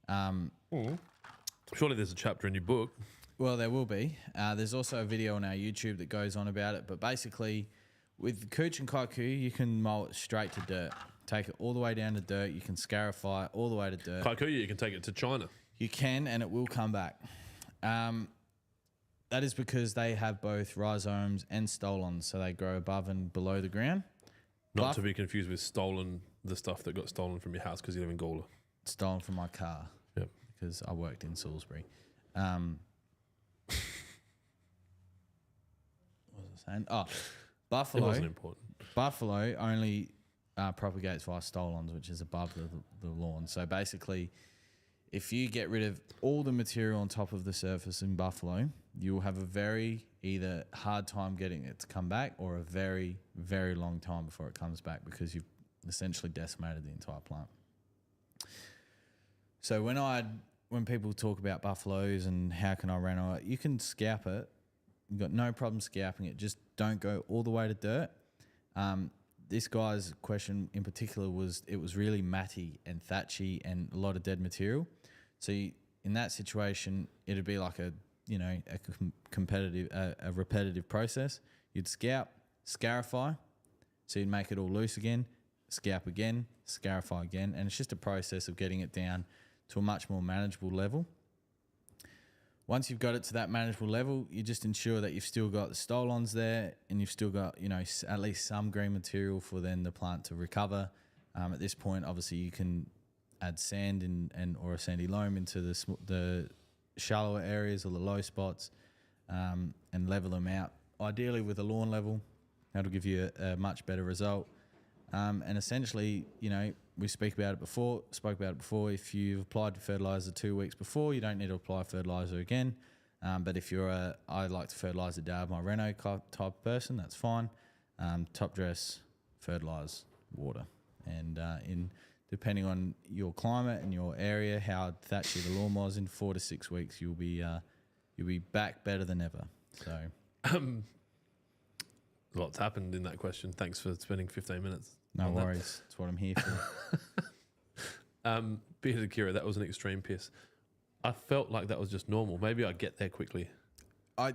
surely there's a chapter in your book. Well, there will be. There's also a video on our YouTube that goes on about it. But basically, with Cooch and Kaiku, you can mow it straight to dirt. Take it all the way down to dirt. You can scarify it all the way to dirt. Kaiku, you can take it to China. You can, and it will come back. That is because they have both rhizomes and stolons, so they grow above and below the ground. Not to be confused with the stuff that got stolen from your house because you live in Gawler. Stolen from my car. Yep. because I worked in Salisbury. What was I saying? Oh, It buffalo. wasn't important. Buffalo only propagates via stolons, which is above the lawn. So basically, if you get rid of all the material on top of the surface in buffalo, you'll have a very either hard time getting it to come back or a very, very long time before it comes back because you've essentially decimated the entire plant. So when people talk about buffaloes and how can I reno it, you can scalp it. You've got no problem scalping it. Just don't go all the way to dirt. This guy's question in particular was it was really matty and thatchy and a lot of dead material. So in that situation, it'd be like a repetitive process. You'd scalp, scarify, so you'd make it all loose again, scalp again, scarify again, and it's just a process of getting it down to a much more manageable level. Once you've got it to that manageable level, you just ensure that you've still got the stolons there and you've still got, at least some green material for then the plant to recover. At this point, obviously, you can add sand or a sandy loam into the shallower areas or the low spots and level them out. Ideally with a lawn level, that'll give you a much better result. And essentially, we spoke about it before. If you've applied fertilizer 2 weeks before, you don't need to apply fertilizer again. But if I like to fertilize the day of my reno type of person, that's fine. Top dress, fertilize, water, and depending on your climate and your area, how thatchy the lawn was, in 4 to 6 weeks, you'll be back better than ever. So, lots happened in that question. Thanks for spending 15 minutes. No worries. That's what I'm here for. Bit of Kira, that was an extreme piss. I felt like that was just normal. Maybe I'd get there quickly. I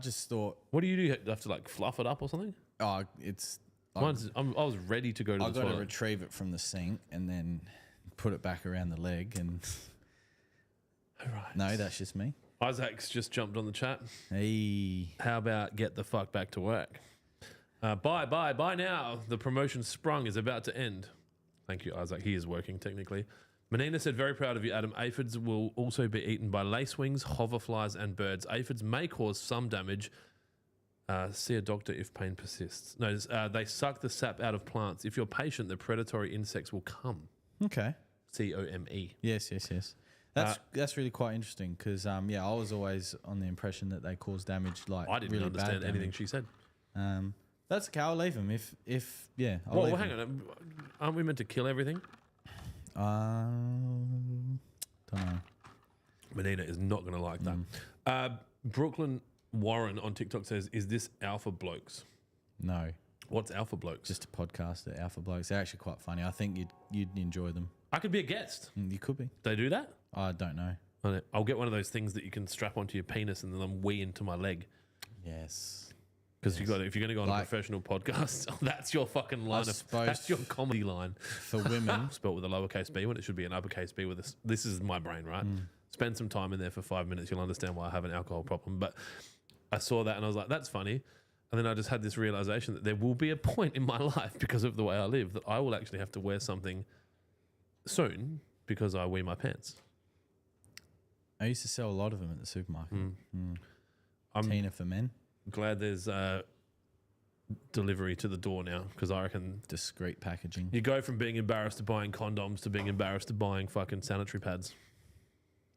just thought. What do? You have to like fluff it up or something? Oh, it's. I was ready to go to the toilet. I got to retrieve it from the sink and then put it back around the leg. And right. No, that's just me. Isaac's just jumped on the chat. Hey. How about get the fuck back to work? Bye now. The promotion sprung is about to end. Thank you, Isaac. He is working technically. Menina said, very proud of you, Adam. Aphids will also be eaten by lacewings, hoverflies, and birds. Aphids may cause some damage. See a doctor if pain persists. No, they suck the sap out of plants. If you're patient, the predatory insects will come. Okay. COME. Yes. That's really quite interesting because, I was always on the impression that they cause damage. Like I didn't really understand bad anything she said. That's okay. I'll leave them if Well, hang on. Aren't we meant to kill everything? Don't know. Menina is not going to like that. Brooklyn Warren on TikTok says, is this Alpha Blokes? No. What's Alpha Blokes? Just a podcast at Alpha Blokes. They're actually quite funny. I think you'd enjoy them. I could be a guest. You could be. They do that? I don't know. I'll get one of those things that you can strap onto your penis and then wee into my leg. Yes. Because if you're going to go on a professional podcast, that's your fucking line. That's your comedy line. For women. Spelled with a lowercase b when it should be an uppercase b with this is my brain, right? Spend some time in there for 5 minutes. You'll understand why I have an alcohol problem. But I saw that and I was like, that's funny. And then I just had this realization that there will be a point in my life because of the way I live that I will actually have to wear something soon because I wear my pants. I used to sell a lot of them at the supermarket. I'm Tina for men. glad there's delivery to the door now because I reckon discreet packaging. You go from being embarrassed to buying condoms to being embarrassed to buying fucking sanitary pads.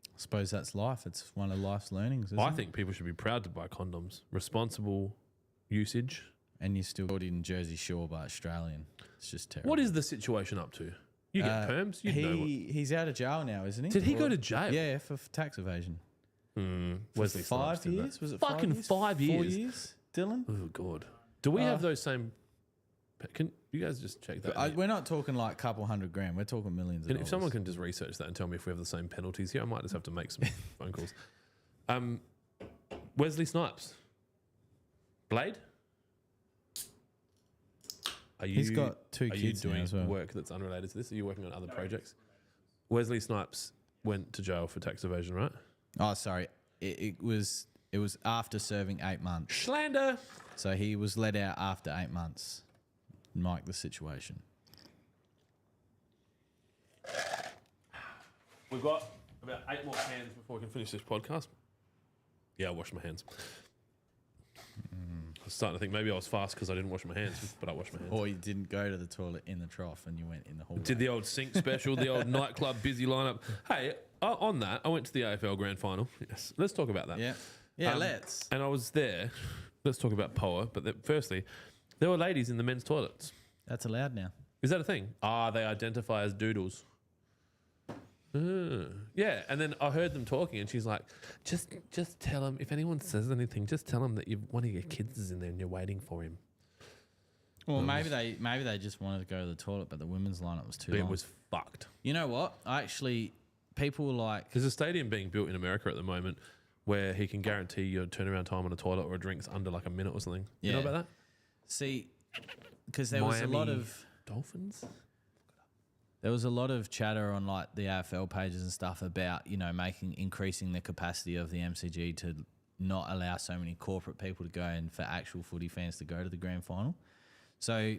I suppose that's life. It's one of life's learnings, isn't I it? think people should be proud to buy condoms. Responsible usage. And you're still in Jersey Shore by Australian. It's just terrible. What is the situation up to? You get perms? He's out of jail now, isn't he? Did he go to jail? Yeah, for tax evasion. Wesley 5 years? Was it fucking 5 years? 4 years, Dylan? Oh, God. Do we have those same... Can you guys just check that? We're not talking like a couple $100 grand. We're talking millions of dollars. If someone can just research that and tell me if we have the same penalties here, I might just have to make some phone calls. Wesley Snipes. Blade? He's got two kids Are you now as doing well. work that's unrelated to this? Are you working on other projects? Wesley Snipes went to jail for tax evasion, right? Oh, sorry. It was after serving 8 months. Schlander. So he was let out after 8 months. Like the situation. We've got About 8 more cans before we can finish this podcast. Yeah, I washed my hands. I was starting to think maybe I was fast because I didn't wash my hands, but I washed my hands. Or you didn't go to the toilet in the trough and you went in the hallway. Did the old sink special, the old nightclub busy lineup. Hey, on that, I went to the AFL Grand Final. Yes, let's talk about that. Yeah. Yeah, let's. And I was there. Let's talk about Poa. But firstly, there were ladies in the men's toilets. That's allowed now. Is that a thing? They identify as doodles. Yeah, and then I heard them talking, and she's like, "Just tell him if anyone says anything, just tell him that one of your kids is in there and you're waiting for him." Well, maybe they just wanted to go to the toilet, but the women's lineup was too long. It was fucked. You know what? People were like, there's a stadium being built in America at the moment where he can guarantee your turnaround time on a toilet or a drink's under like a minute or something. Yeah. You know about that? See, because there was a lot of Dolphins. There was a lot of chatter on like the AFL pages and stuff about, increasing the capacity of the MCG to not allow so many corporate people to go and for actual footy fans to go to the grand final. So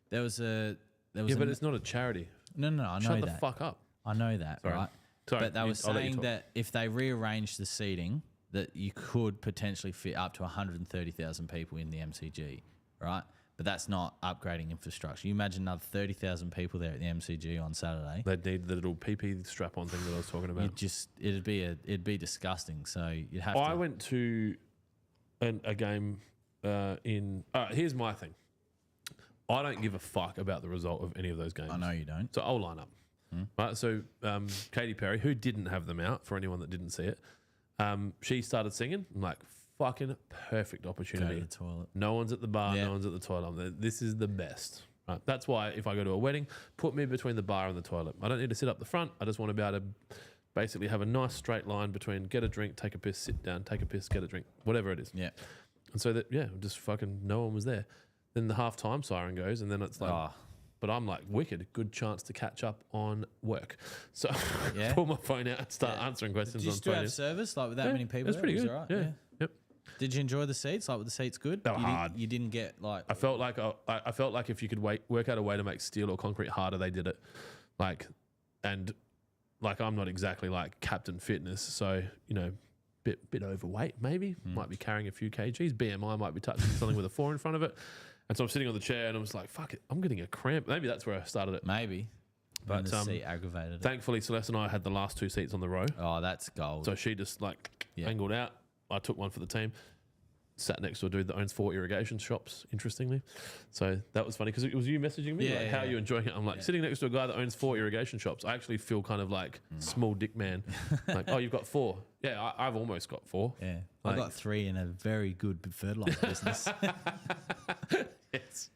there was but it's not a charity. No, I know Shut that. the fuck up. I know that, Sorry. right? Sorry, But they were I'll let you saying talk. that if they rearranged the seating, that you could potentially fit up to 130,000 people in the MCG, right? But that's not upgrading infrastructure. You imagine another 30,000 people there at the MCG on Saturday. They'd need the little PP strap-on thing that I was talking about. It'd be disgusting. So you'd have I to. went to a game in. Here's my thing. I don't give a fuck about the result of any of those games. I know you don't. So I'll line up. Right. So Katy Perry, who didn't have them out, for anyone that didn't see it, she started singing. I'm like, fucking perfect opportunity. Go to the toilet. No one's at the bar. Yeah. No one's at the toilet. I'm like, this is the best. Right. That's why if I go to a wedding, put me between the bar and the toilet. I don't need to sit up the front. I just want to be able to basically have a nice straight line between get a drink, take a piss, sit down, take a piss, get a drink, whatever it is. Yeah. And so just fucking no one was there. Then the halftime siren goes, and then it's like, but I'm like, wicked, good chance to catch up on work. So I pull my phone out and start answering questions. Did you on still phone. have service like with that many people? It was pretty good. All right? Yeah. Yep. Did you enjoy the seats? Like, were the seats good? They were hard. You didn't get like. I felt like if you could work out a way to make steel or concrete harder, they did it. I'm not exactly like Captain Fitness, so bit overweight maybe. Might be carrying a few kgs. BMI might be touching something with a 4 in front of it. And so I'm sitting on the chair and I was like, fuck it, I'm getting a cramp. Maybe that's where I started it. Maybe. But the seat aggravated it. Thankfully, Celeste and I had the last 2 seats on the row. Oh, that's gold. So she just angled out. I took one for the team. Sat next to a dude that owns 4 irrigation shops, interestingly. So that was funny because it was you messaging me, how are you enjoying it? I'm like, sitting next to a guy that owns 4 irrigation shops. I actually feel kind of like small dick man. Like, oh, you've got 4. Yeah, I've almost got 4. Yeah. I got 3 in a very good fertilizer business. Yes.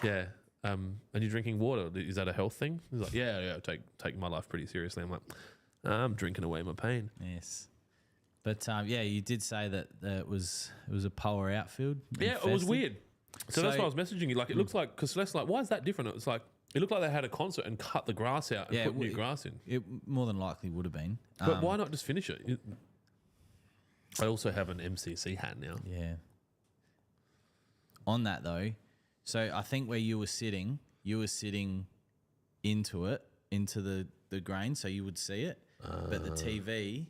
Yeah. And you're drinking water. Is that a health thing? He's like, yeah, take my life pretty seriously. I'm like, I'm drinking away my pain. Yes. But you did say that it was a polar outfield. Yeah, it was weird. So that's why I was messaging you. Like, it looks like, because Celeste's like, why is that different? It's like, it looked like they had a concert and cut the grass out and put new grass in. It more than likely would have been. But why not just finish it? I also have an MCC hat now. Yeah. On that though, so I think where you were sitting into the grain, so you would see it, but the TV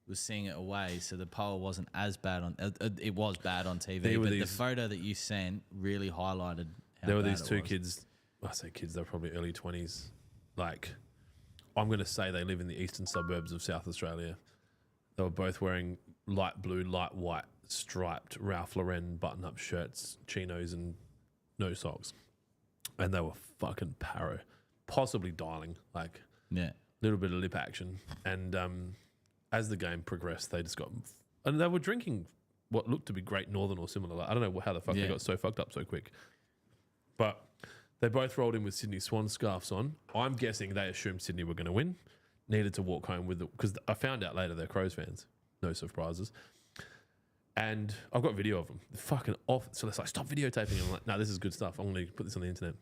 was seeing it away, so the pole wasn't as bad on. It was bad on TV, but the photo that you sent really highlighted. There were these 2 kids. I say kids; they're probably early 20s. Like, I'm going to say they live in the eastern suburbs of South Australia. They were both wearing light blue, light white, striped Ralph Lauren button-up shirts, chinos, and no socks, and they were fucking paro, possibly dialing, like little bit of lip action, and as the game progressed, they just got, and they were drinking what looked to be Great Northern or similar. Like, I don't know how the fuck they got so fucked up so quick, but they both rolled in with Sydney Swan scarves on. I'm guessing they assumed Sydney were going to win, needed to walk home with it, because I found out later they're Crows fans. No surprises. And I've got video of them. They're fucking off. So it's like, stop videotaping. I'm like, no, this is good stuff. I'm going to put this on the internet.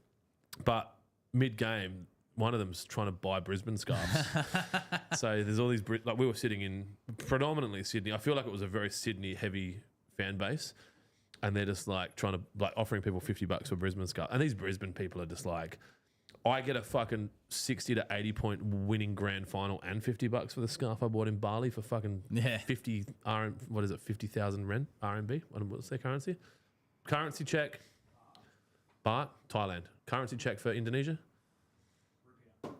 But mid-game, one of them's trying to buy Brisbane scarves. So there's all these, we were sitting in predominantly Sydney. I feel like it was a very Sydney-heavy fan base. And they're just like trying to, like, offering people $50 for Brisbane scarves. And these Brisbane people are just like, I get a fucking 60 to 80 point winning grand final and $50 for the scarf I bought in Bali for fucking 50 what is it, 50,000 RMB? What's their currency? Currency check. Baht, Thailand. Currency check for Indonesia.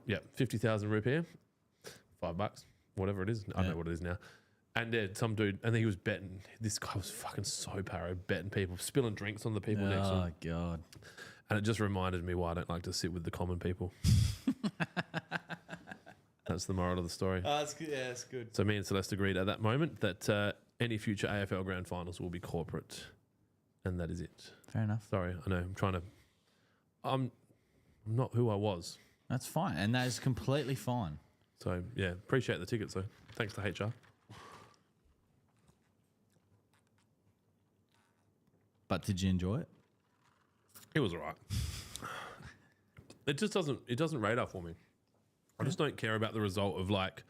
Yeah, 50,000 rupiah. $5, whatever it is. I don't know what it is now. And some dude, and he was betting. This guy was fucking so paro, betting people, spilling drinks on the people next to him. Oh, God. And it just reminded me why I don't like to sit with the common people. That's the moral of the story. Oh, that's good. Yeah, that's good. So me and Celeste agreed at that moment that any future AFL Grand Finals will be corporate. And that is it. Fair enough. Sorry, I know. I'm not who I was. That's fine. And that is completely fine. So, yeah, appreciate the ticket. So, thanks to HR. But did you enjoy it? It was all right. It just doesn't radar for me. I just don't care about the result of like,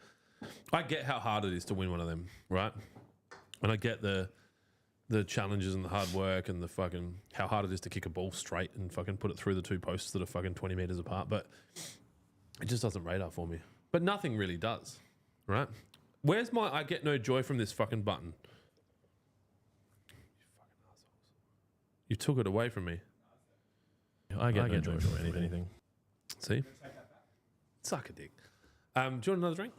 I get how hard it is to win one of them, right? And I get the challenges and the hard work and the fucking, how hard it is to kick a ball straight and fucking put it through the two posts that are fucking 20 meters apart. But it just doesn't radar for me. But nothing really does, right? Where's my I get no joy from this fucking button? You fucking assholes. You took it away from me. I get no joy from anything. See? Suck a dick. Do you want another drink?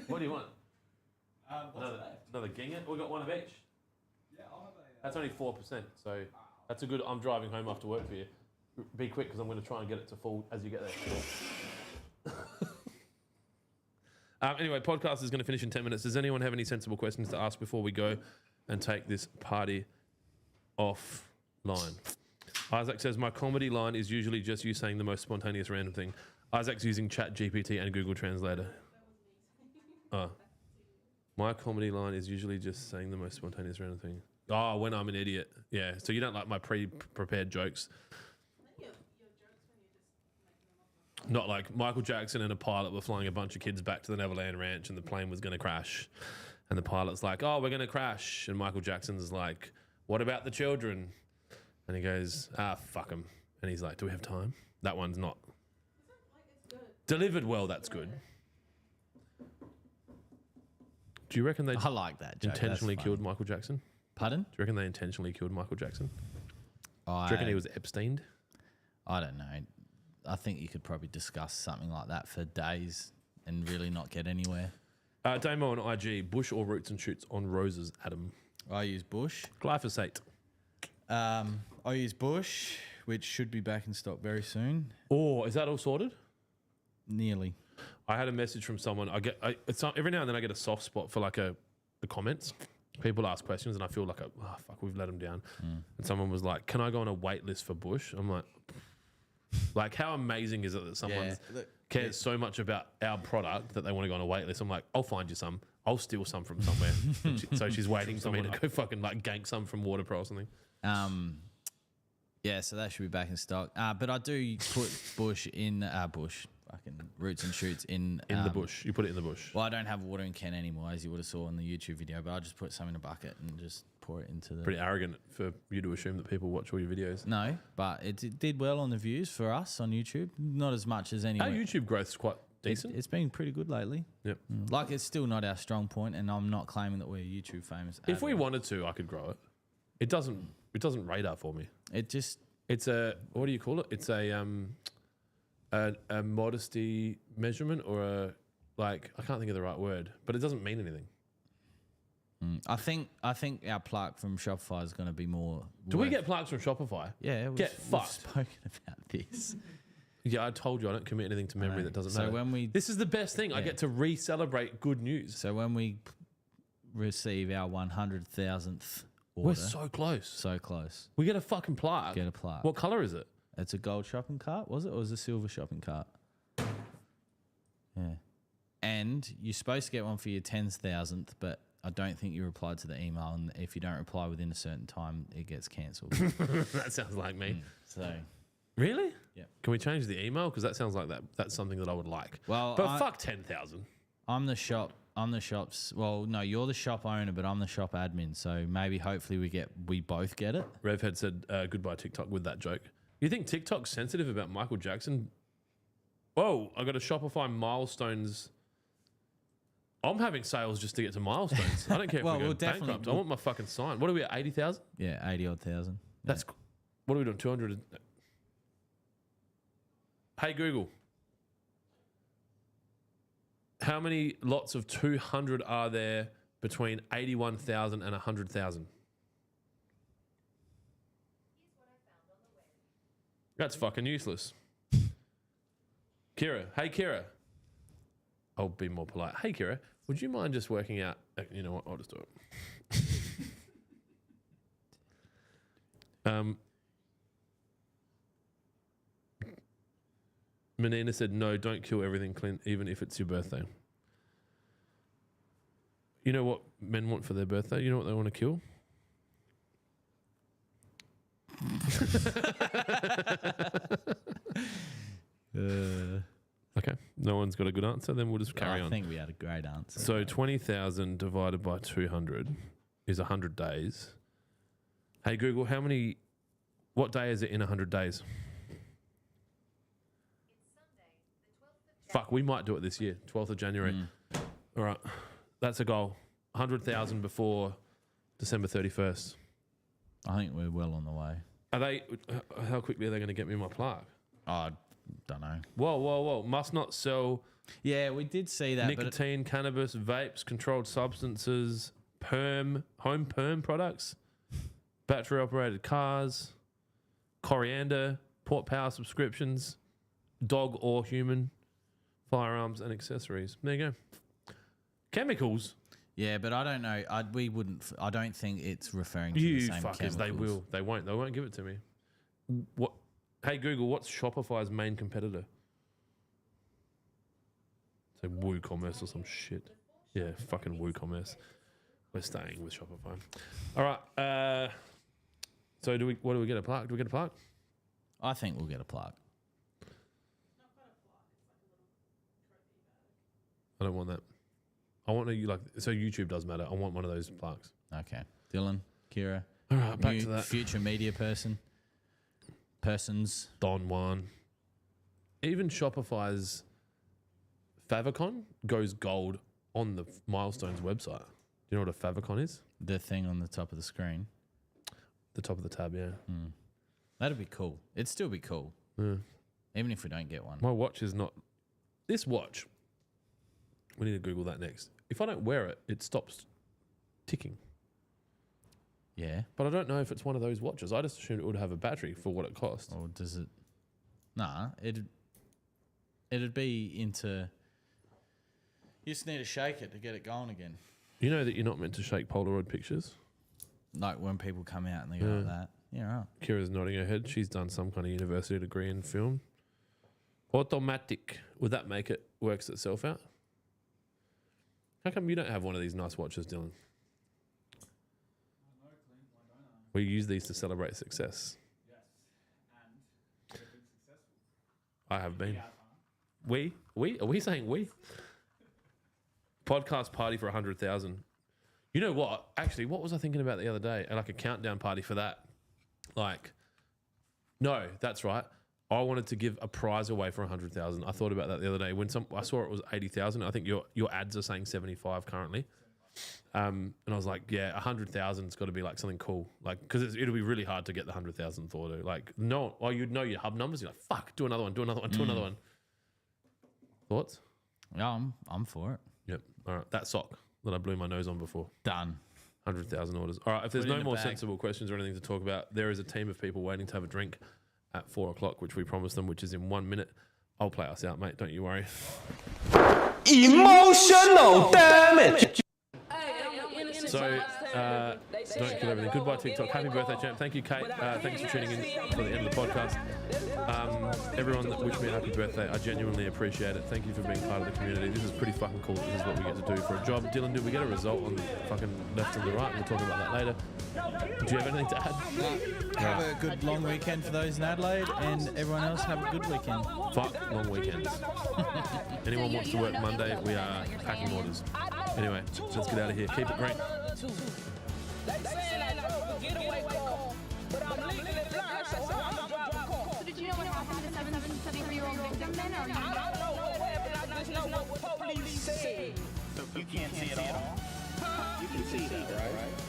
What do you want? Another ginga? We got one of each. Yeah, I'll have a. That's only 4%, so that's a good. I'm driving home after work for you. Be quick because I'm going to try and get it to full as you get there. Anyway, podcast is going to finish in 10 minutes. Does anyone have any sensible questions to ask before we go and take this party offline? Isaac says, my comedy line is usually just you saying the most spontaneous random thing. Isaac's using ChatGPT and Google Translator. Oh. My comedy line is usually just saying the most spontaneous random thing. Oh, when I'm an idiot. Yeah, so you don't like my pre-prepared jokes. Not like Michael Jackson and a pilot were flying a bunch of kids back to the Neverland Ranch and the plane was going to crash. And the pilot's like, oh, we're going to crash. And Michael Jackson's like, what about the children? And he goes, fuck them. And he's like, do we have time? That one's not. Delivered well, that's good. Do you reckon they I like that joke. intentionally That's killed funny. Michael Jackson? Pardon? Do you reckon they intentionally killed Michael Jackson? Do you reckon he was Epsteined? I don't know. I think you could probably discuss something like that for days and really not get anywhere. Damo on IG, bush or roots and shoots on roses, Adam? I use bush. Glyphosate. I use bush, which should be back in stock very soon. Oh, is that all sorted? Nearly. I had a message from someone. It's not, every now and then I get a soft spot for like the comments. People ask questions and I feel like, fuck, we've let them down. And someone was like, can I go on a wait list for bush? I'm like, how amazing is it that someone cares so much about our product that they want to go on a wait list? I'm like, I'll find you some. I'll steal some from somewhere. So she's waiting for me to go fucking like gank some from Water Pro or something. Yeah, so that should be back in stock. But I do put bush in fucking roots and shoots in the bush. You put it in the bush. Well, I don't have a watering can anymore, as you would have saw in the YouTube video. But I just put some in a bucket and just pour it into the. Pretty arrogant for you to assume that people watch all your videos. No, but it did well on the views for us on YouTube. Not as much as anyone. Our YouTube growth's quite decent. It's been pretty good lately. Yep. Like it's still not our strong point, and I'm not claiming that we're YouTube famous. If we wanted to, I could grow it. It doesn't radar for me. It's a, what do you call it? It's a modesty measurement or I can't think of the right word, but it doesn't mean anything. I think our plaque from Shopify is going to be more. Do we get plaques from Shopify? Yeah, get fucked. We've spoken about this. Yeah, I told you I don't commit anything to memory that doesn't matter. So this is the best thing. I get to re-celebrate good news. So when we receive our 100,000th order, we're so close. So close. We get a fucking plaque. Get a plaque. What color is it? It's a gold shopping cart, was it? Or was it a silver shopping cart? Yeah. And you're supposed to get one for your 10,000th, but I don't think you replied to the email. And if you don't reply within a certain time, it gets cancelled. That sounds like me. So. Really? Yeah. Can we change the email? Because that sounds like that's something that I would like. Well, but fuck 10,000. I'm the shop's. Well, no, you're the shop owner, but I'm the shop admin. So maybe, hopefully, we both get it. Rev had said goodbye TikTok with that joke. You think TikTok's sensitive about Michael Jackson? Whoa, I got a Shopify milestones. I'm having sales just to get to milestones. I don't care if Well, we go we'll definitely- bankrupt. I want my fucking sign. What are we at, 80,000? Yeah, 80-odd thousand. That's what are we doing? 200. Hey Google, how many lots of 200 are there between 81,000 and 100,000? That's fucking useless. Kira, hey Kira. I'll be more polite. Hey Kira, would you mind just working out? You know what? I'll just do it. Menina said, no, don't kill everything, Clint, even if it's your birthday. You know what men want for their birthday? You know what they want to kill? Okay, no one's got a good answer, then we'll just carry on. I think we had a great answer. So 20,000 divided by 200 is 100 days. Hey Google, what day is it in 100 days? Fuck, we might do it this year, 12th of January. All right, that's a goal. 100,000 before December 31st. I think we're well on the way. Are they? How quickly are they going to get me my plaque? I don't know. Whoa. Must not sell Yeah, we did see that. nicotine, cannabis, vapes, controlled substances, home perm products, battery-operated cars, coriander, port power subscriptions, dog or human, firearms and accessories. There you go. Chemicals. Yeah, but I don't know. I don't think it's referring to You the same fuckers, chemicals. they will. They won't. They won't give it to me. What? Hey Google, what's Shopify's main competitor? Say WooCommerce or some shit. Yeah, fucking WooCommerce. We're staying with Shopify. All right. So what do we get, a plaque? Do we get a plaque? I think we'll get a plaque. I don't want that. I want to so YouTube does matter. I want one of those plaques. Okay. Dylan, Kira. All right, back to that. Future media persons. Don Juan. Even Shopify's favicon goes gold on the Milestones website. Do you know what a favicon is? The thing on the top of the screen. The top of the tab, yeah. That'd be cool. It'd still be cool. Yeah. Even if we don't get one. My watch is not... This watch, we need to Google that next. If I don't wear it, it stops ticking. Yeah. But I don't know if it's one of those watches. I just assumed it would have a battery for what it costs. Or does it... Nah, it'd be into... You just need to shake it to get it going again. You know that you're not meant to shake Polaroid pictures? Like when people come out and they go like that. Yeah, right. Kira's nodding her head. She's done some kind of university degree in film. Automatic. Would that make it works itself out? How come you don't have one of these nice watches, Dylan? We use these to celebrate success. Yes, and they've been successful. I have been. We? Are we saying we? Podcast party for 100,000. You know what? Actually, what was I thinking about the other day? Like a countdown party for that. No, that's right. I wanted to give a prize away for 100,000. I thought about that the other day. When I saw it was 80,000. I think your ads are saying 75 currently. And I was like, yeah, 100,000's got to be like something cool. Like, because it'll be really hard to get the 100,000th order. Like, no, or you'd know your hub numbers. You're like, fuck, do another one. Thoughts? Yeah, I'm for it. Yep. All right. That sock that I blew my nose on before. Done. 100,000 orders. All right. If there's Put it in no the more bag. sensible questions or anything to talk about, there is a team of people waiting to have a drink at 4 o'clock, which we promised them, which is in 1 minute. I'll play us out, mate. Don't you worry. Emotional damage. So, don't kill everything. Goodbye, TikTok. Happy birthday, champ. Thank you, Kate. Thanks for tuning in for the end of the podcast. Everyone that wished me a happy birthday, I genuinely appreciate it. Thank you for being part of the community. This is pretty fucking cool. This is what we get to do for a job. Dylan, did we get a result on the fucking left and the right? We'll talk about that later. Do you have anything to add? Have a good long weekend for those in Adelaide, and everyone else have a good weekend. Fuck long weekends. Anyone wants to work Monday, we are packing orders. Anyway, let's get out of here. Keep it green. They saying I know, get away, but I'm legally blind, so I'm gonna drive a car. 73-year-old victim then, or I don't know what happened. I just know what the police said. So you can't see it all? You can see that, right?